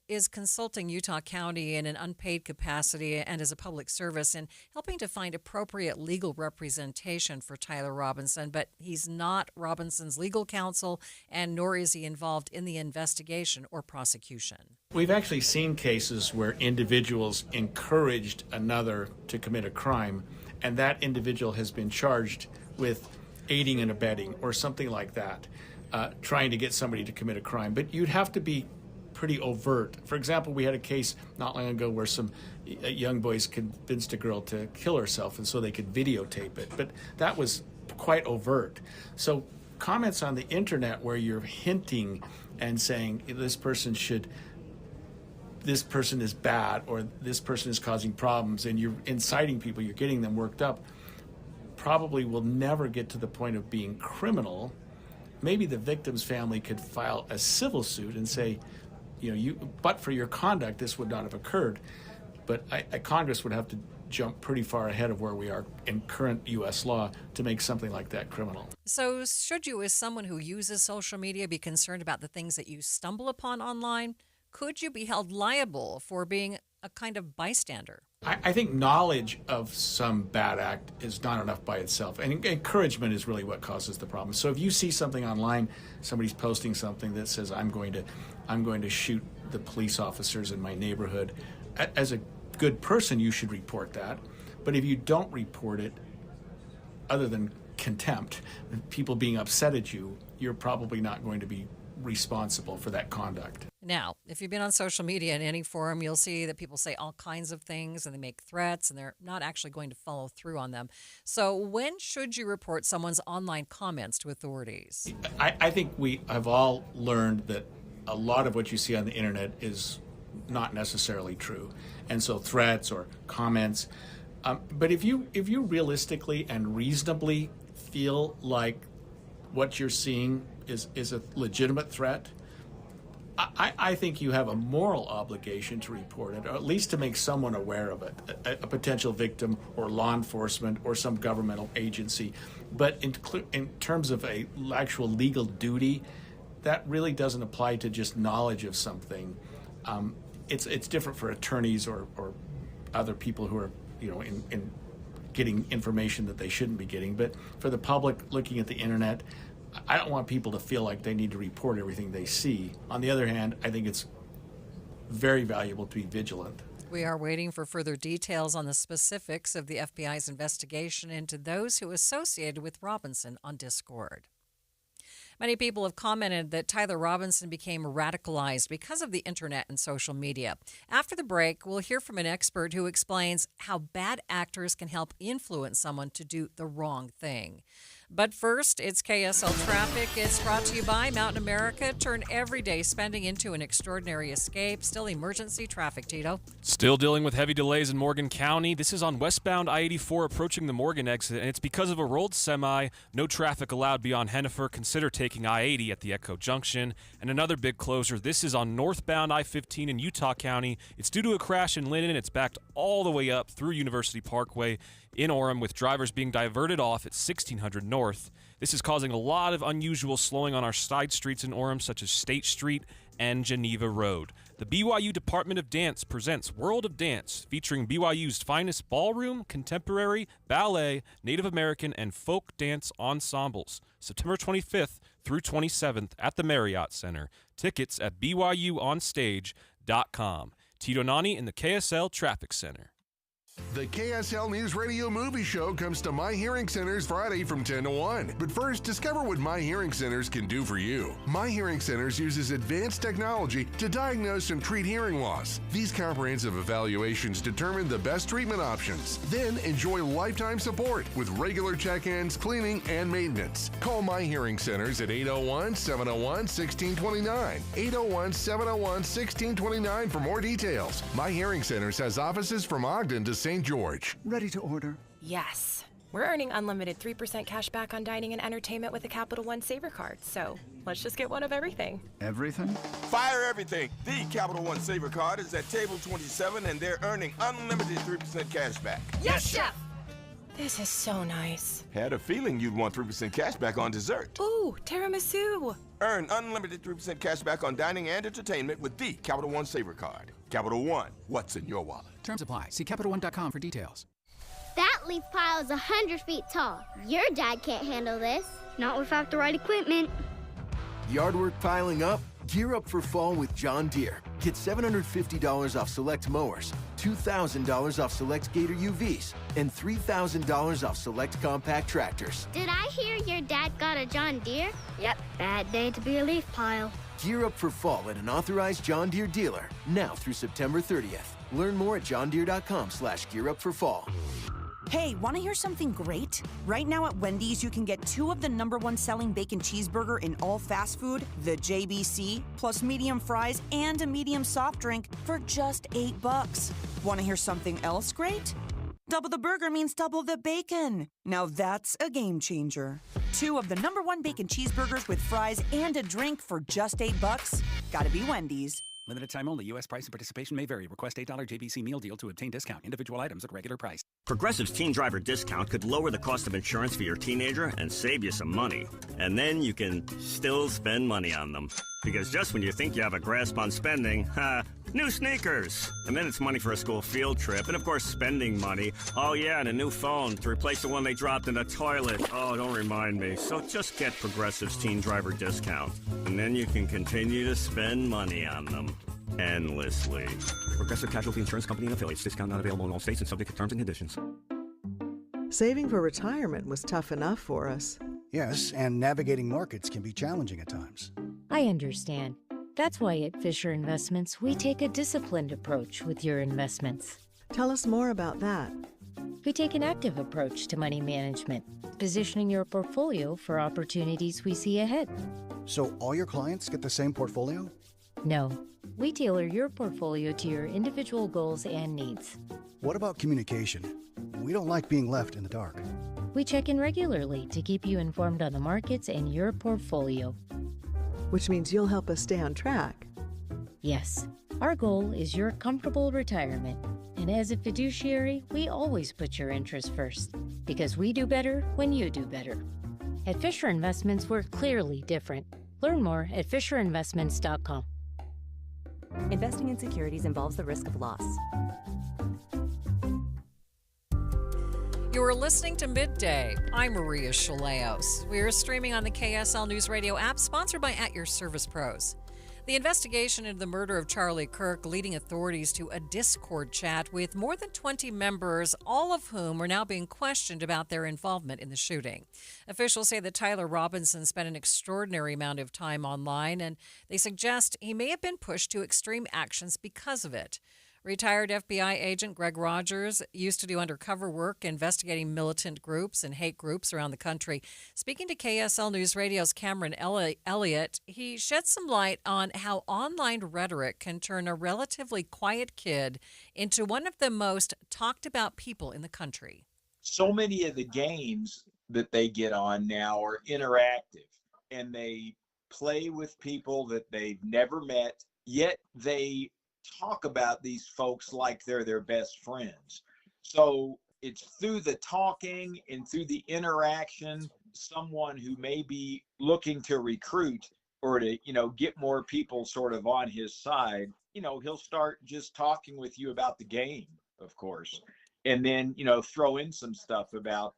is consulting Utah County in an unpaid capacity and as a public service in helping to find appropriate legal representation for Tyler Robinson, but he's not Robinson's legal counsel, and nor is he involved in the investigation or prosecution. We've actually seen cases where individuals encouraged another to commit a crime, and that individual has been charged with aiding and abetting or something like that, trying to get somebody to commit a crime. But you'd have to be pretty overt. For example, we had a case not long ago where some young boys convinced a girl to kill herself, and so they could videotape it. But that was quite overt. So comments on the internet where you're hinting and saying this person is bad, or this person is causing problems, and you're inciting people, you're getting them worked up, probably will never get to the point of being criminal. Maybe the victim's family could file a civil suit and say, but for your conduct, this would not have occurred. But Congress would have to jump pretty far ahead of where we are in current U.S. law to make something like that criminal. So should you, as someone who uses social media, be concerned about the things that you stumble upon online? Could you be held liable for being a kind of bystander? I think knowledge of some bad act is not enough by itself, and encouragement is really what causes the problem. So if you see something online, somebody's posting something that says, I'm going to shoot the police officers in my neighborhood, as a good person, you should report that. But if you don't report it, other than contempt, people being upset at you, you're probably not going to be responsible for that conduct. Now, if you've been on social media in any forum, you'll see that people say all kinds of things and they make threats and they're not actually going to follow through on them. So when should you report someone's online comments to authorities? I think we have all learned that a lot of what you see on the internet is not necessarily true. And so threats or comments. But if you realistically and reasonably feel like what you're seeing is a legitimate threat, I think you have a moral obligation to report it, or at least to make someone aware of it, a potential victim or law enforcement or some governmental agency. But in terms of a actual legal duty, that really doesn't apply to just knowledge of something. It's different for attorneys or other people who are in getting information that they shouldn't be getting. But for the public looking at the internet, I don't want people to feel like they need to report everything they see. On the other hand, I think it's very valuable to be vigilant. We are waiting for further details on the specifics of the FBI's investigation into those who associated with Robinson on Discord. Many people have commented that Tyler Robinson became radicalized because of the internet and social media. After the break, we'll hear from an expert who explains how bad actors can help influence someone to do the wrong thing. But first, it's KSL Traffic. It's brought to you by Mountain America. Turn everyday spending into an extraordinary escape. Still emergency traffic, Tito. Still dealing with heavy delays in Morgan County. This is on westbound I-84 approaching the Morgan exit, and it's because of a rolled semi. No traffic allowed beyond Hennifer. Consider taking I-80 at the Echo Junction. And another big closure. This is on northbound I-15 in Utah County. It's due to a crash in Linden. It's backed all the way up through University Parkway in Orem, with drivers being diverted off at 1600 North. This is causing a lot of unusual slowing on our side streets in Orem, such as State Street and Geneva Road. The BYU Department of Dance presents World of Dance, featuring BYU's finest ballroom, contemporary, ballet, Native American, and folk dance ensembles. September 25th through 27th at the Marriott Center. Tickets at byuonstage.com. Tito Nani in the KSL Traffic Center. The KSL News Radio Movie Show comes to My Hearing Centers Friday from 10 to 1. But first, discover what My Hearing Centers can do for you. My Hearing Centers uses advanced technology to diagnose and treat hearing loss. These comprehensive evaluations determine the best treatment options. Then enjoy lifetime support with regular check-ins, cleaning, and maintenance. Call My Hearing Centers at 801-701-1629. 801-701-1629 for more details. My Hearing Centers has offices from Ogden to St. George. Ready to order? Yes. We're earning unlimited 3% cash back on dining and entertainment with a Capital One Saver card, so let's just get one of everything. Everything? Fire everything! The Capital One Saver card is at table 27 and they're earning unlimited 3% cash back. Yes, Chef! This is so nice. Had a feeling you'd want 3% cash back on dessert. Ooh, tiramisu! Earn unlimited 3% cash back on dining and entertainment with the Capital One Saver card. Capital One, what's in your wallet? Terms apply. See CapitalOne.com for details. That leaf pile is 100 feet tall. Your dad can't handle this. Not without the right equipment. Yard work piling up? Gear up for fall with John Deere. Get $750 off select mowers, $2,000 off select Gator UVs, and $3,000 off select compact tractors. Did I hear your dad got a John Deere? Yep, bad day to be a leaf pile. Gear up for fall at an authorized John Deere dealer, now through September 30th. Learn more at johndeere.com/gearupforfall. Hey, want to hear something great? Right now at Wendy's, you can get 2 of the #1 selling bacon cheeseburger in all fast food, the JBC, plus medium fries and a medium soft drink for just $8. Want to hear something else great? Double the burger means double the bacon. Now that's a game changer. 2 of the #1 bacon cheeseburgers with fries and a drink for just $8. Gotta be Wendy's. Limited time only. U.S. price and participation may vary. Request $8 JBC meal deal to obtain discount. Individual items at regular price. Progressive's Teen Driver discount could lower the cost of insurance for your teenager and save you some money. And then you can still spend money on them. Because just when you think you have a grasp on spending, new sneakers. And then it's money for a school field trip. And of course, spending money. Oh yeah, and a new phone to replace the one they dropped in the toilet. Oh, don't remind me. So just get Progressive's Teen Driver discount. And then you can continue to spend money on them. Endlessly. Progressive Casualty Insurance Company and affiliates. Discount not available in all states and subject to terms and conditions. Saving for retirement was tough enough for us. Yes, and navigating markets can be challenging at times. I understand. That's why at Fisher Investments, we take a disciplined approach with your investments. Tell us more about that. We take an active approach to money management, positioning your portfolio for opportunities we see ahead. So all your clients get the same portfolio? No, we tailor your portfolio to your individual goals and needs. What about communication? We don't like being left in the dark. We check in regularly to keep you informed on the markets and your portfolio. Which means you'll help us stay on track. Yes, our goal is your comfortable retirement. And as a fiduciary, we always put your interests first, because we do better when you do better. At Fisher Investments, we're clearly different. Learn more at FisherInvestments.com. Investing in securities involves the risk of loss. You are listening to Midday. I'm Maria Shilaos. We are streaming on the KSL News Radio app, sponsored by At Your Service Pros. The investigation into the murder of Charlie Kirk leading authorities to a Discord chat with more than 20 members, all of whom are now being questioned about their involvement in the shooting. Officials say that Tyler Robinson spent an extraordinary amount of time online, and they suggest he may have been pushed to extreme actions because of it. Retired FBI agent Greg Rogers used to do undercover work investigating militant groups and hate groups around the country. Speaking to KSL News Radio's Cameron Elliott, he shed some light on how online rhetoric can turn a relatively quiet kid into one of the most talked about people in the country. So many of the games that they get on now are interactive, and they play with people that they've never met, yet they talk about these folks like they're their best friends. So it's through the talking and through the interaction, someone who may be looking to recruit or to, get more people sort of on his side, he'll start just talking with you about the game, of course. And then, throw in some stuff about,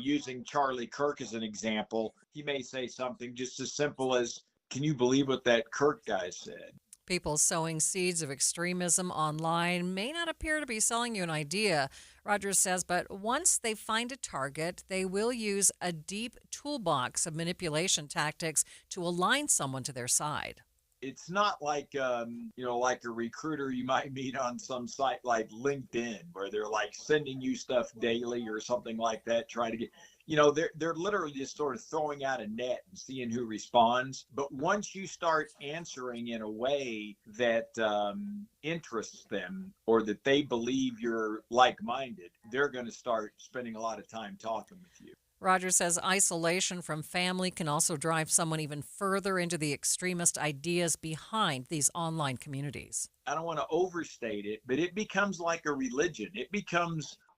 using Charlie Kirk as an example. He may say something just as simple as, "Can you believe what that Kirk guy said?" People sowing seeds of extremism online may not appear to be selling you an idea, Rogers says, but once they find a target, they will use a deep toolbox of manipulation tactics to align someone to their side. It's not like, like a recruiter you might meet on some site like LinkedIn, where they're like sending you stuff daily or something like that, trying to get, they're literally just sort of throwing out a net and seeing who responds. But once you start answering in a way that interests them or that they believe you're like-minded, they're going to start spending a lot of time talking with you. Rogers says isolation from family can also drive someone even further into the extremist ideas behind these online communities. I don't want to overstate it, but it becomes like a religion.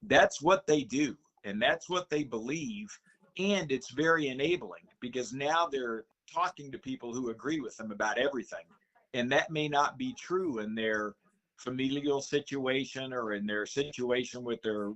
That's what they do, and that's what they believe, and it's very enabling because now they're talking to people who agree with them about everything, and that may not be true in their familial situation or in their situation with their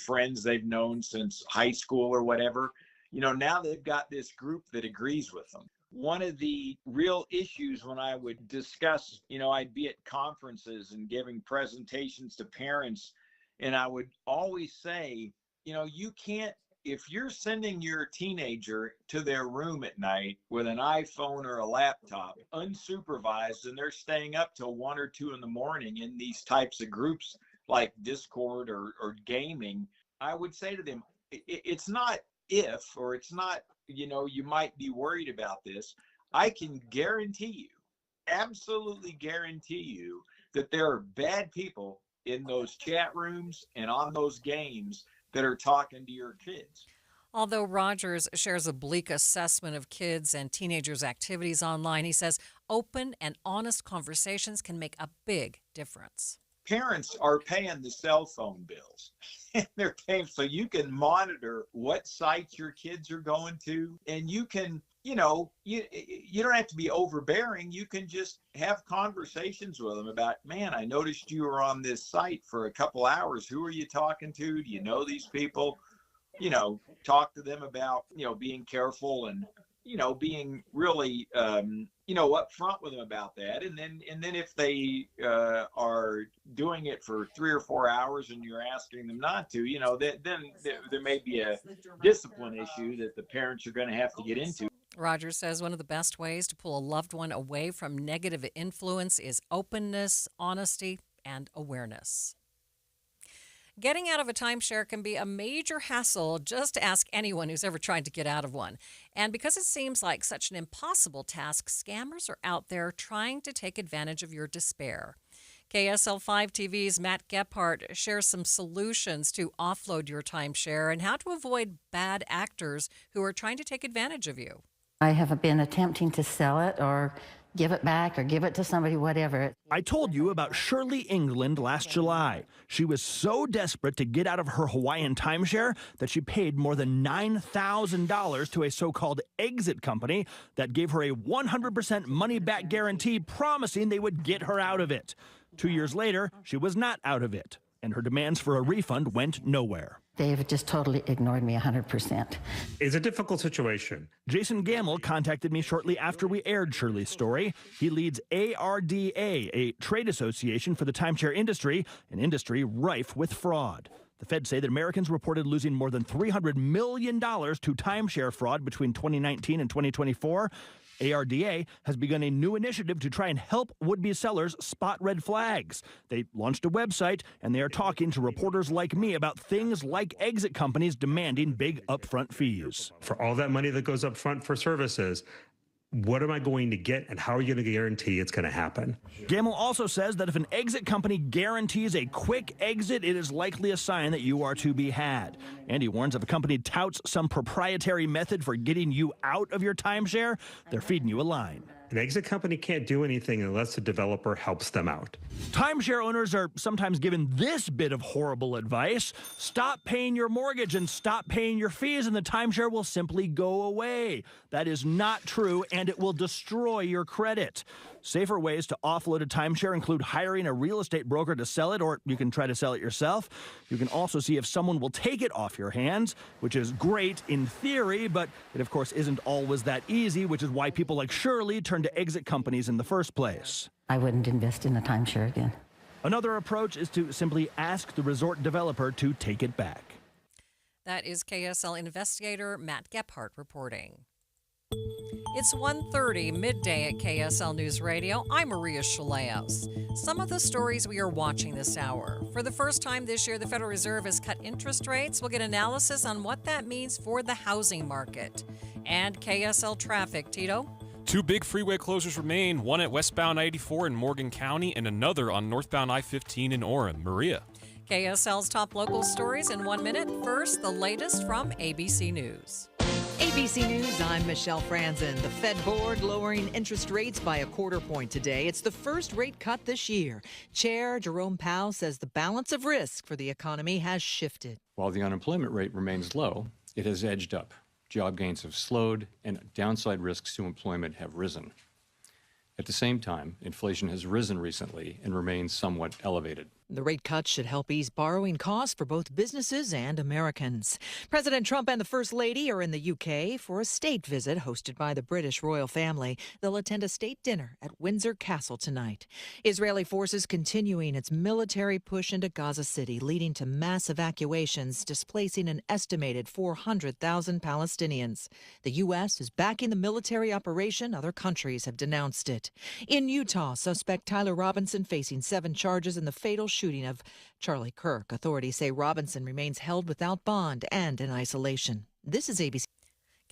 friends they've known since high school or whatever. Now they've got this group that agrees with them. One of the real issues when I would discuss, I'd be at conferences and giving presentations to parents, and I would always say, you can't, if you're sending your teenager to their room at night with an iPhone or a laptop unsupervised, and they're staying up till 1 or 2 in the morning in these types of groups like Discord or gaming, I would say to them, it's not if, or it's not, you might be worried about this. I can guarantee you, absolutely guarantee you, that there are bad people in those chat rooms and on those games that are talking to your kids. Although Rogers shares a bleak assessment of kids and teenagers' activities online, he says open and honest conversations can make a big difference. Parents are paying the cell phone bills. They're paying, so you can monitor what sites your kids are going to, and you can, you don't have to be overbearing. You can just have conversations with them about, man, I noticed you were on this site for a couple hours. Who are you talking to? Do you know these people? Talk to them about, being careful and, being really, upfront with them about that. And then if they are doing it for 3 or 4 hours and you're asking them not to, then there may be a discipline issue that the parents are going to have to get into. Rogers says one of the best ways to pull a loved one away from negative influence is openness, honesty, and awareness. Getting out of a timeshare can be a major hassle. Just ask anyone who's ever tried to get out of one. And because it seems like such an impossible task, scammers are out there trying to take advantage of your despair. KSL5 TV's Matt Gephardt shares some solutions to offload your timeshare and how to avoid bad actors who are trying to take advantage of you. I have been attempting to sell it or give it back or give it to somebody, whatever. I told you about Shirley England last July. She was so desperate to get out of her Hawaiian timeshare that she paid more than $9,000 to a so-called exit company that gave her a 100% money-back guarantee, promising they would get her out of it. 2 years later, she was not out of it, and her demands for a refund went nowhere. They've just totally ignored me 100%. It's a difficult situation. Jason Gamble contacted me shortly after we aired Shirley's story. He leads ARDA, a trade association for the timeshare industry, an industry rife with fraud. The Fed say that Americans reported losing more than $300 million to timeshare fraud between 2019 and 2024. ARDA has begun a new initiative to try and help would-be sellers spot red flags. They launched a website, and they are talking to reporters like me about things like exit companies demanding big upfront fees. For all that money that goes up front for services, what am I going to get, and how are you going to guarantee it's going to happen? Gamble also says that if an exit company guarantees a quick exit, it is likely a sign that you are to be had. And he warns if a company touts some proprietary method for getting you out of your timeshare, they're feeding you a line. An exit company can't do anything unless the developer helps them out. Timeshare owners are sometimes given this bit of horrible advice. Stop paying your mortgage and stop paying your fees, and the timeshare will simply go away. That is not true, and it will destroy your credit. Safer ways to offload a timeshare include hiring a real estate broker to sell it, or you can try to sell it yourself. You can also see if someone will take it off your hands, which is great in theory, but it, of course, isn't always that easy, which is why people like Shirley turn to exit companies in the first place. I wouldn't invest in a timeshare again. Another approach is to simply ask the resort developer to take it back. That is KSL investigator Matt Gephardt reporting. It's 1:30 midday at KSL News Radio. I'm Maria Shilaos. Some of the stories we are watching this hour. For the first time this year, the Federal Reserve has cut interest rates. We'll get analysis on what that means for the housing market. And KSL traffic. Tito? 2 big freeway closures remain, one at westbound 94 in Morgan County and another on northbound I-15 in Orem. Maria. KSL's top local stories in 1 minute. First, the latest from ABC News. ABC News, I'm Michelle Franzen. The Fed board lowering interest rates by a quarter point today. It's the first rate cut this year. Chair Jerome Powell says the balance of risk for the economy has shifted. While the unemployment rate remains low, it has edged up. Job gains have slowed, and downside risks to employment have risen. At the same time, inflation has risen recently and remains somewhat elevated. The rate cut should help ease borrowing costs for both businesses and Americans. President Trump and the First Lady are in the UK for a state visit hosted by the British royal family. They'll attend a state dinner at Windsor Castle tonight. Israeli forces continuing its military push into Gaza City, leading to mass evacuations, displacing an estimated 400,000 Palestinians. The U.S. is backing the military operation. Other countries have denounced it. In Utah, suspect Tyler Robinson facing 7 charges in the fatal shooting of Charlie Kirk. Authorities say Robinson remains held without bond and in isolation. This is ABC.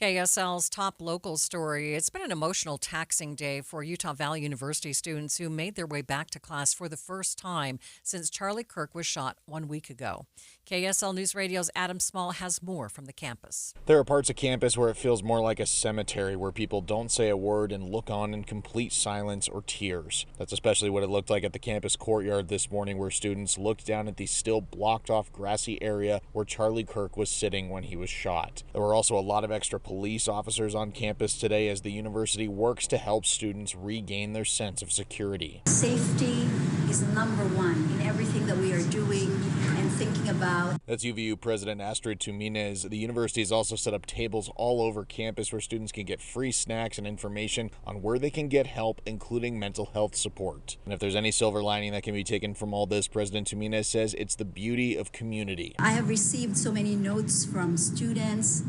KSL's top local story. It's been an emotional, taxing day for Utah Valley University students who made their way back to class for the first time since Charlie Kirk was shot 1 week ago. KSL News Radio's Adam Small has more from the campus. There are parts of campus where it feels more like a cemetery, where people don't say a word and look on in complete silence or tears. That's especially what it looked like at the campus courtyard this morning, where students looked down at the still blocked off grassy area where Charlie Kirk was sitting when he was shot. There were also a lot of extra police officers on campus today as the university works to help students regain their sense of security. Safety is number one in everything that we are doing and thinking about. That's UVU President Astrid Tumines. The university has also set up tables all over campus where students can get free snacks and information on where they can get help, including mental health support. And if there's any silver lining that can be taken from all this, President Tumines says it's the beauty of community. I have received so many notes from students.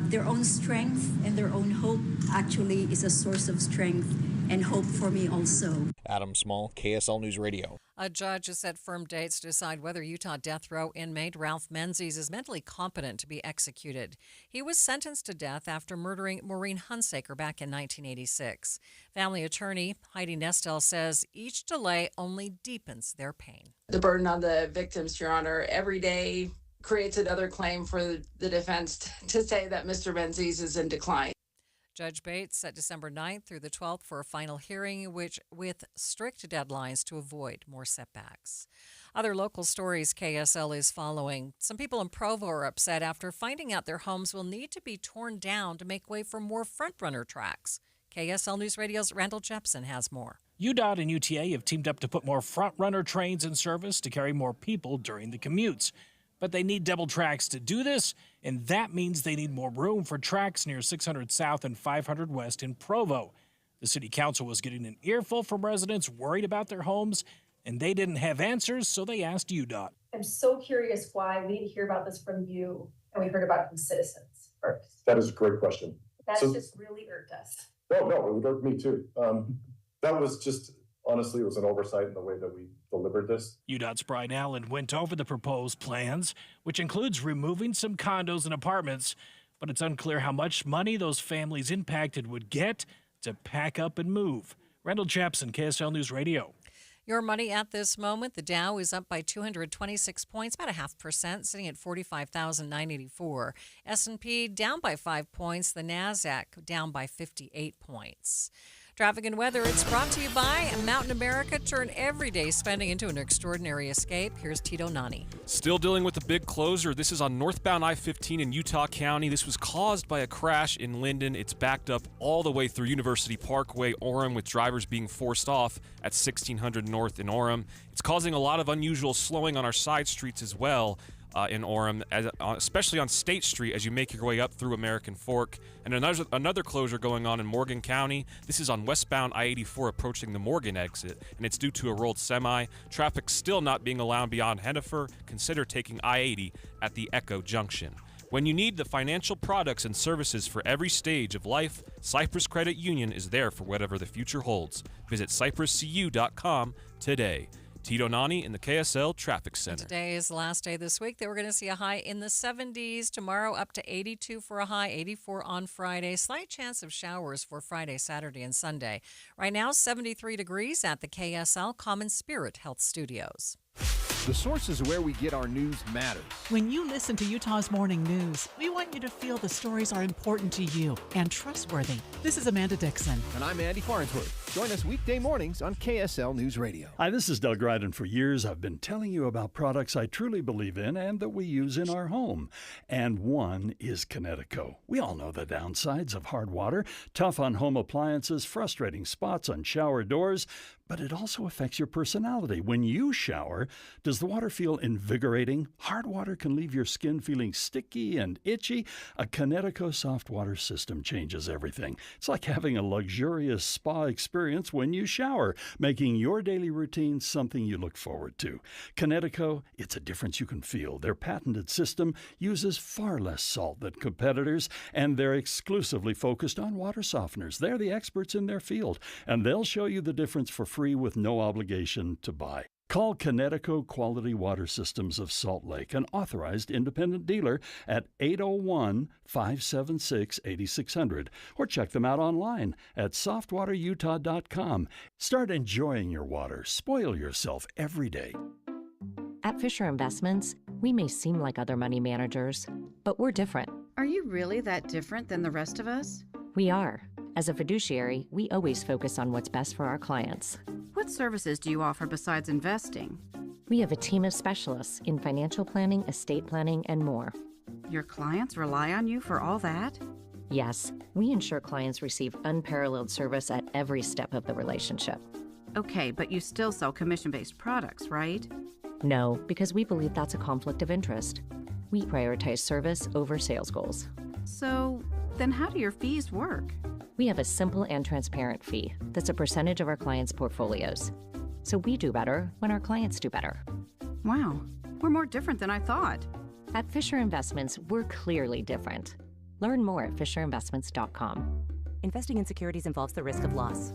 Their own strength and their own hope actually is a source of strength and hope for me also. Adam Small, KSL News Radio. A judge has set firm dates to decide whether Utah death row inmate Ralph Menzies is mentally competent to be executed. He was sentenced to death after murdering Maureen Hunsaker back in 1986. Family attorney Heidi Nestel says each delay only deepens their pain. The burden on the victims, Your Honor, every day creates another claim for the defense to say that Mr. Menzies is in decline. Judge Bates set December 9th through the 12th for a final hearing, which with strict deadlines to avoid more setbacks. Other local stories KSL is following. Some people in Provo are upset after finding out their homes will need to be torn down to make way for more front-runner tracks. KSL News Radio's Randall Jepson has more. UDOT and UTA have teamed up to put more front-runner trains in service to carry more people during the commutes. But they need double tracks to do this, and that means they need more room for tracks near 600 South and 500 West in Provo. The city council was getting an earful from residents worried about their homes, and they didn't have answers, so they asked UDOT. I'm so curious why we didn't hear about this from you and we heard about it from citizens first. That is a great question. That's just really irked us. No, it irked me too. That was just, honestly, it was an oversight in the way that we delivered this. UDOT's Brian Allen went over the proposed plans, which includes removing some condos and apartments, but it's unclear how much money those families impacted would get to pack up and move. Randall Japson, KSL News Radio. Your money at this moment, the Dow is up by 226 points, about 0.5%, sitting at 45,984. S&P down by 5 points. The Nasdaq down by 58 points. Traffic and weather, it's brought to you by Mountain America. Turn everyday spending into an extraordinary escape. Here's Tito Nani. Still dealing with the big closure. This is on northbound I-15 in Utah County. This was caused by a crash in Linden. It's backed up all the way through University Parkway, Orem, with drivers being forced off at 1600 North in Orem. It's causing a lot of unusual slowing on our side streets as well. In Orem, especially on State Street as you make your way up through American Fork. And another closure going on in Morgan County. This is on westbound I-84 approaching the Morgan exit, and it's due to a rolled semi. Traffic still not being allowed beyond Hennifer. Consider taking I-80 at the Echo Junction. When you need the financial products and services for every stage of life, Cyprus Credit Union is there for whatever the future holds. Visit cypruscu.com today. Tito Nani in the KSL Traffic Center. Today is the last day this week that we're going to see a high in the 70s. Tomorrow up to 82 for a high, 84 on Friday. Slight chance of showers for Friday, Saturday, and Sunday. Right now, 73 degrees at the KSL Common Spirit Health Studios. The sources where we get our news matters. When you listen to Utah's Morning News, we want you to feel the stories are important to you and trustworthy. This is Amanda Dixon. And I'm Andy Farnsworth. Join us weekday mornings on KSL News Radio. Hi, this is Doug Ryden. For years, I've been telling you about products I truly believe in and that we use in our home. And one is Kinetico. We all know the downsides of hard water, tough on home appliances, frustrating spots on shower doors, but it also affects your personality. When you shower, does the water feel invigorating? Hard water can leave your skin feeling sticky and itchy. A Kinetico soft water system changes everything. It's like having a luxurious spa experience when you shower, making your daily routine something you look forward to. Kinetico, it's a difference you can feel. Their patented system uses far less salt than competitors, and they're exclusively focused on water softeners. They're the experts in their field, and they'll show you the difference for free with no obligation to buy. Call Kinetico Quality Water Systems of Salt Lake, an authorized independent dealer, at 801-576-8600, or check them out online at softwaterutah.com. Start enjoying your water. Spoil yourself every day. At Fisher Investments, we may seem like other money managers, but we're different. Are you really that different than the rest of us? We are. As a fiduciary, we always focus on what's best for our clients. What services do you offer besides investing? We have a team of specialists in financial planning, estate planning, and more. Your clients rely on you for all that? Yes, we ensure clients receive unparalleled service at every step of the relationship. Okay, but you still sell commission-based products, right? No, because we believe that's a conflict of interest. We prioritize service over sales goals. So, then how do your fees work? We have a simple and transparent fee that's a percentage of our clients' portfolios. So we do better when our clients do better. Wow, we're more different than I thought. At Fisher Investments, we're clearly different. Learn more at fisherinvestments.com. Investing in securities involves the risk of loss.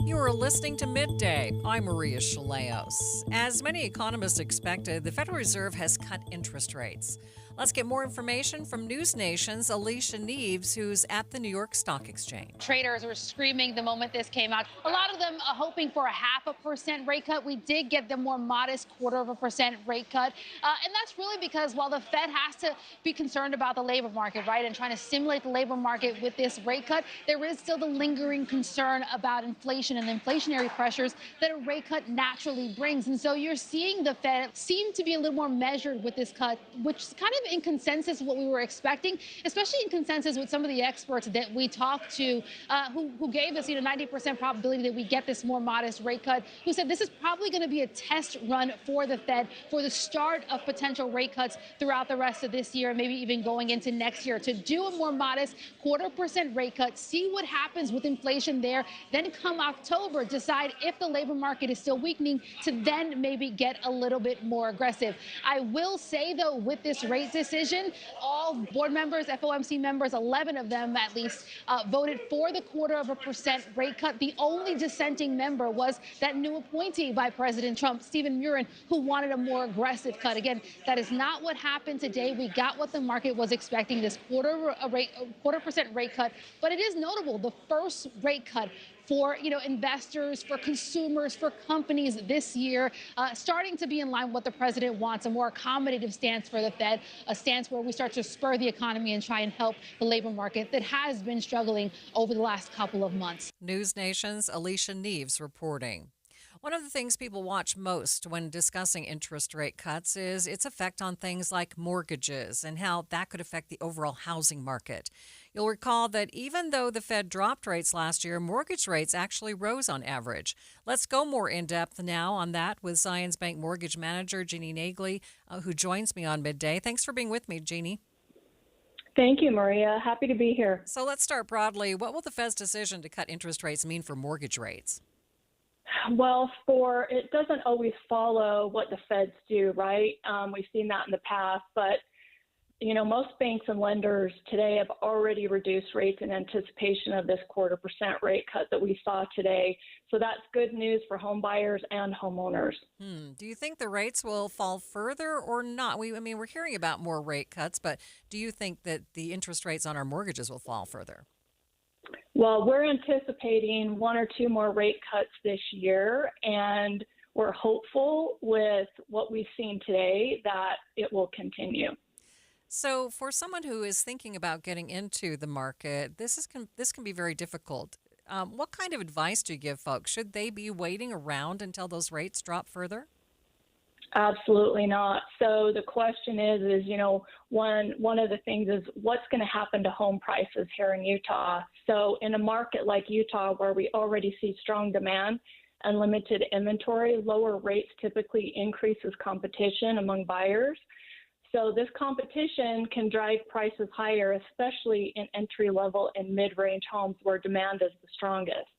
You are listening to Midday. I'm Maria Shilaos. As many economists expected, the Federal Reserve has cut interest rates. Let's get more information from News Nation's Alicia Neves, who's at the New York Stock Exchange. Traders were screaming the moment this came out. A lot of them are hoping for a 0.5% rate cut. We did get the more modest 0.25% rate cut. And that's really because while the Fed has to be concerned about the labor market, right, and trying to stimulate the labor market with this rate cut, there is still the lingering concern about inflation and the inflationary pressures that a rate cut naturally brings. And so you're seeing the Fed seem to be a little more measured with this cut, which is kind of in consensus what we were expecting, especially in consensus with some of the experts that we talked to who gave us 90% probability that we get this more modest rate cut, who said this is probably going to be a test run for the Fed for the start of potential rate cuts throughout the rest of this year, maybe even going into next year, to do a more modest 0.25% rate cut, see what happens with inflation there. Then come October, October, decide if the labor market is still weakening to then maybe get a little bit more aggressive. I will say, though, with this rate decision, all board members, FOMC members, 11 of them at least, voted for the 0.25% rate cut. The only dissenting member was that new appointee by President Trump, Stephen Murin, who wanted a more aggressive cut. Again, that is not what happened today. We got what the market was expecting, this 0.25% rate cut. But it is notable, the first rate cut for investors, for consumers, for companies this year, starting to be in line with what the president wants, a more accommodative stance for the Fed, a stance where we start to spur the economy and try and help the labor market that has been struggling over the last couple of months. News Nation's Alicia Neves reporting. One of the things people watch most when discussing interest rate cuts is its effect on things like mortgages and how that could affect the overall housing market. You'll recall that even though the Fed dropped rates last year, mortgage rates actually rose on average. Let's go more in depth now on that with Zions Bank mortgage manager Jeannie Nagley, who joins me on Midday. Thanks for being with me, Jeannie. Thank you, Maria. Happy to be here. So let's start broadly. What will the Fed's decision to cut interest rates mean for mortgage rates? Well, it doesn't always follow what the Feds do, right? We've seen that in the past, but most banks and lenders today have already reduced rates in anticipation of this 0.25% rate cut that we saw today. So that's good news for home buyers and homeowners. Do you think the rates will fall further or not? We're hearing about more rate cuts, but do you think that the interest rates on our mortgages will fall further? Well, we're anticipating 1 or 2 more rate cuts this year, and we're hopeful with what we've seen today that it will continue. So for someone who is thinking about getting into the market, this can be very difficult. What kind of advice do you give folks? Should they be waiting around until those rates drop further? Absolutely not. So the question is one of the things is what's going to happen to home prices here in Utah. So in a market like Utah, where we already see strong demand and limited inventory, lower rates typically increases competition among buyers. So this competition can drive prices higher, especially in entry-level and mid-range homes where demand is the strongest.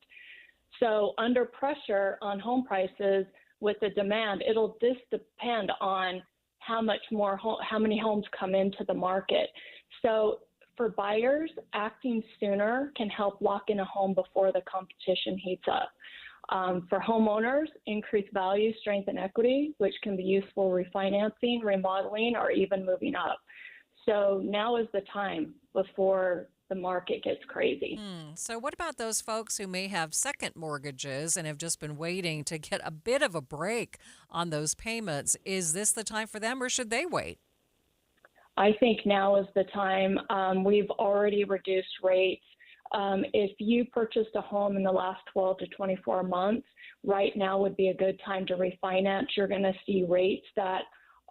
So under pressure on home prices with the demand, it'll just depend on how many homes come into the market. So for buyers, acting sooner can help lock in a home before the competition heats up. For homeowners, increased value, strength, and equity, which can be useful refinancing, remodeling, or even moving up. So now is the time before the market gets crazy. So what about those folks who may have second mortgages and have just been waiting to get a bit of a break on those payments? Is this the time for them, or should they wait? I think now is the time. We've already reduced rates. If you purchased a home in the last 12 to 24 months, right now would be a good time to refinance. You're going to see rates that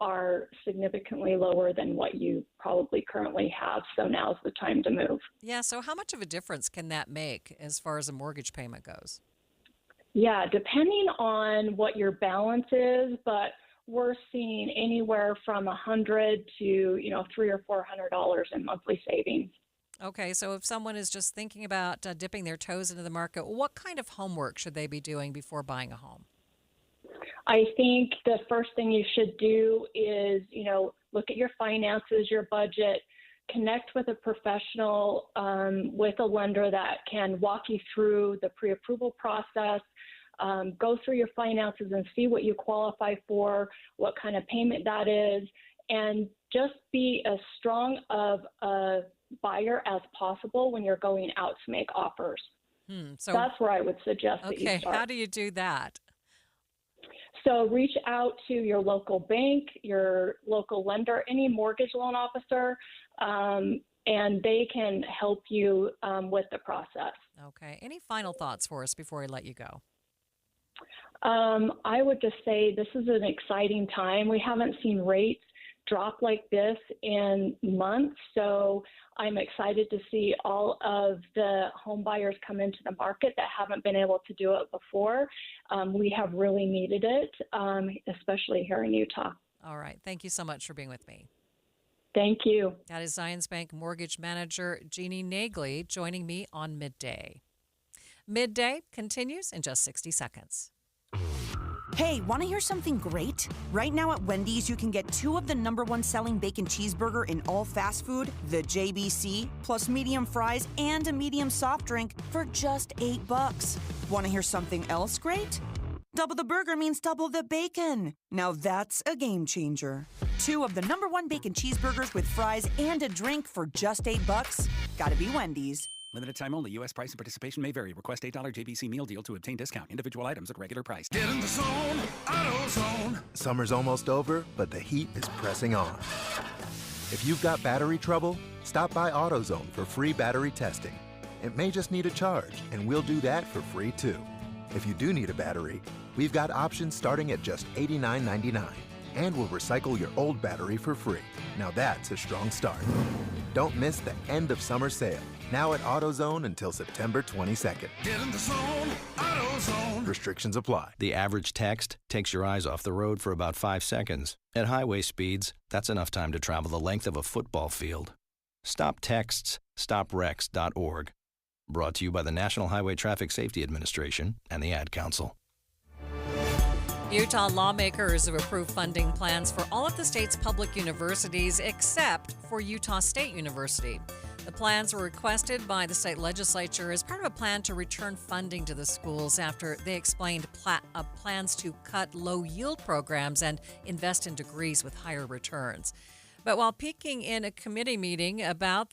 are significantly lower than what you probably currently have. So now's the time to move. Yeah, so how much of a difference can that make as far as a mortgage payment goes? Yeah, depending on what your balance is, but we're seeing anywhere from $100 to $300 or $400 in monthly savings. Okay, so if someone is just thinking about dipping their toes into the market, what kind of homework should they be doing before buying a home? I think the first thing you should do is, look at your finances, your budget, connect with a professional, with a lender that can walk you through the pre-approval process, go through your finances and see what you qualify for, what kind of payment that is, and just be as strong of a buyer as possible when you're going out to make offers. So that's where I would suggest that you start. Okay, how do you do that? So reach out to your local bank, your local lender, any mortgage loan officer, and they can help you with the process. Okay. Any final thoughts for us before I let you go? I would just say this is an exciting time. We haven't seen rates drop like this in months, so I'm excited to see all of the home buyers come into the market that haven't been able to do it before. We have really needed it, especially here in Utah. All right. Thank you so much for being with me. Thank you. That is Zions Bank mortgage manager Jeannie Nagley joining me on Midday. Midday continues in just 60 seconds. Hey, want to hear something great? Right now at Wendy's, you can get 2 of the #1 selling bacon cheeseburger in all fast food, the JBC, plus medium fries and a medium soft drink for just $8. Want to hear something else great? Double the burger means double the bacon. Now that's a game changer. 2 of the #1 bacon cheeseburgers with fries and a drink for just $8. Gotta be Wendy's. Limited time only. U.S. price and participation may vary. Request $8 JBC meal deal to obtain discount. Individual items at regular price. Get in the zone, AutoZone. Summer's almost over, but the heat is pressing on. If you've got battery trouble, stop by AutoZone for free battery testing. It may just need a charge, and we'll do that for free too. If you do need a battery, we've got options starting at just $89.99. And we'll recycle your old battery for free. Now that's a strong start. Don't miss the end of summer sale. Now at AutoZone until September 22nd. Get in the zone, AutoZone. Restrictions apply. The average text takes your eyes off the road for about 5 seconds. At highway speeds, that's enough time to travel the length of a football field. Stop texts, stopwrecks.org. Brought to you by the National Highway Traffic Safety Administration and the Ad Council. Utah lawmakers have approved funding plans for all of the state's public universities except for Utah State University. The plans were requested by the state legislature as part of a plan to return funding to the schools after they explained plans to cut low-yield programs and invest in degrees with higher returns. But while speaking in a committee meeting about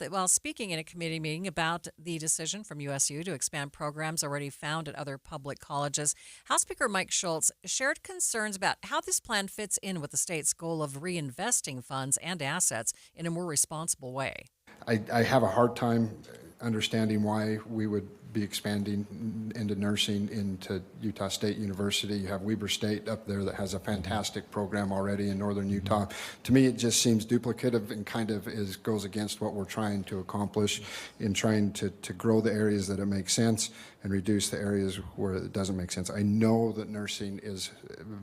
the decision from USU to expand programs already found at other public colleges, House Speaker Mike Schultz shared concerns about how this plan fits in with the state's goal of reinvesting funds and assets in a more responsible way. I have a hard time understanding why we would be expanding into nursing into Utah State University. You have Weber State up there that has a fantastic program already in northern Utah. To me, it just seems duplicative and kind of goes against what we're trying to accomplish in trying to grow the areas that it makes sense and reduce the areas where it doesn't make sense. I know that nursing is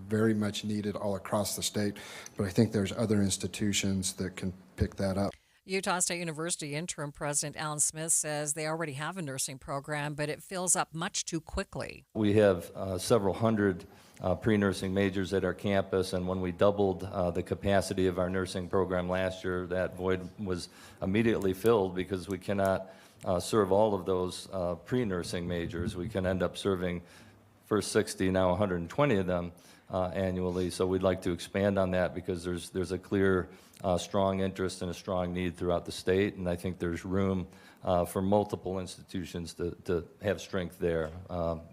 very much needed all across the state, but I think there's other institutions that can pick that up. Utah State University interim president Alan Smith says they already have a nursing program, but it fills up much too quickly. We have several hundred pre-nursing majors at our campus, and when we doubled the capacity of our nursing program last year, that void was immediately filled because we cannot serve all of those pre-nursing majors. We can end up serving first 60, now 120 of them annually, so we'd like to expand on that because there's a clear strong interest and a strong need throughout the state, and I think there's room for multiple institutions to have strength there.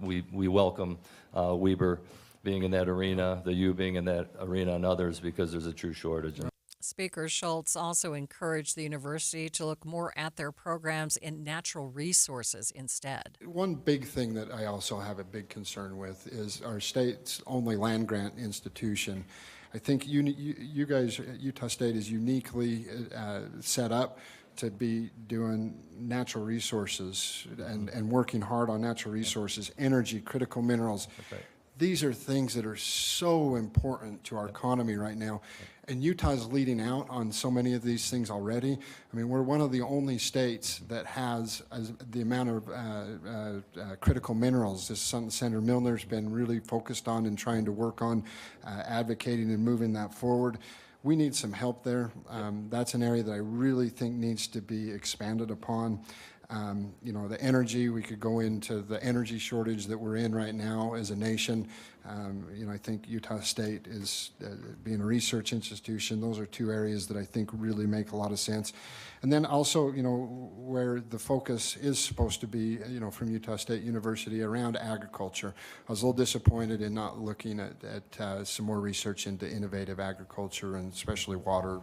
We welcome Weber being in that arena, the U being in that arena, and others because there's a true shortage. Speaker Schultz also encouraged the university to look more at their programs in natural resources instead. One big thing that I also have a big concern with is our state's only land grant institution. I think you guys, Utah State, is uniquely set up to be doing natural resources and working hard on natural resources, energy, critical minerals. Right. These are things that are so important to our economy right now. And Utah's leading out on so many of these things already. I mean, we're one of the only states that has the amount of critical minerals. This is something Senator Milner's been really focused on and trying to work on, advocating and moving that forward. We need some help there. That's an area that I really think needs to be expanded upon. The energy, we could go into the energy shortage that we're in right now as a nation. I think Utah State is being a research institution. Those are two areas that I think really make a lot of sense. And then also, where the focus is supposed to be, from Utah State University around agriculture. I was a little disappointed in not looking at some more research into innovative agriculture and especially water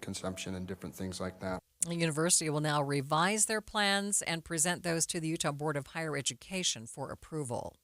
consumption and different things like that. The university will now revise their plans and present those to the Utah Board of Higher Education for approval.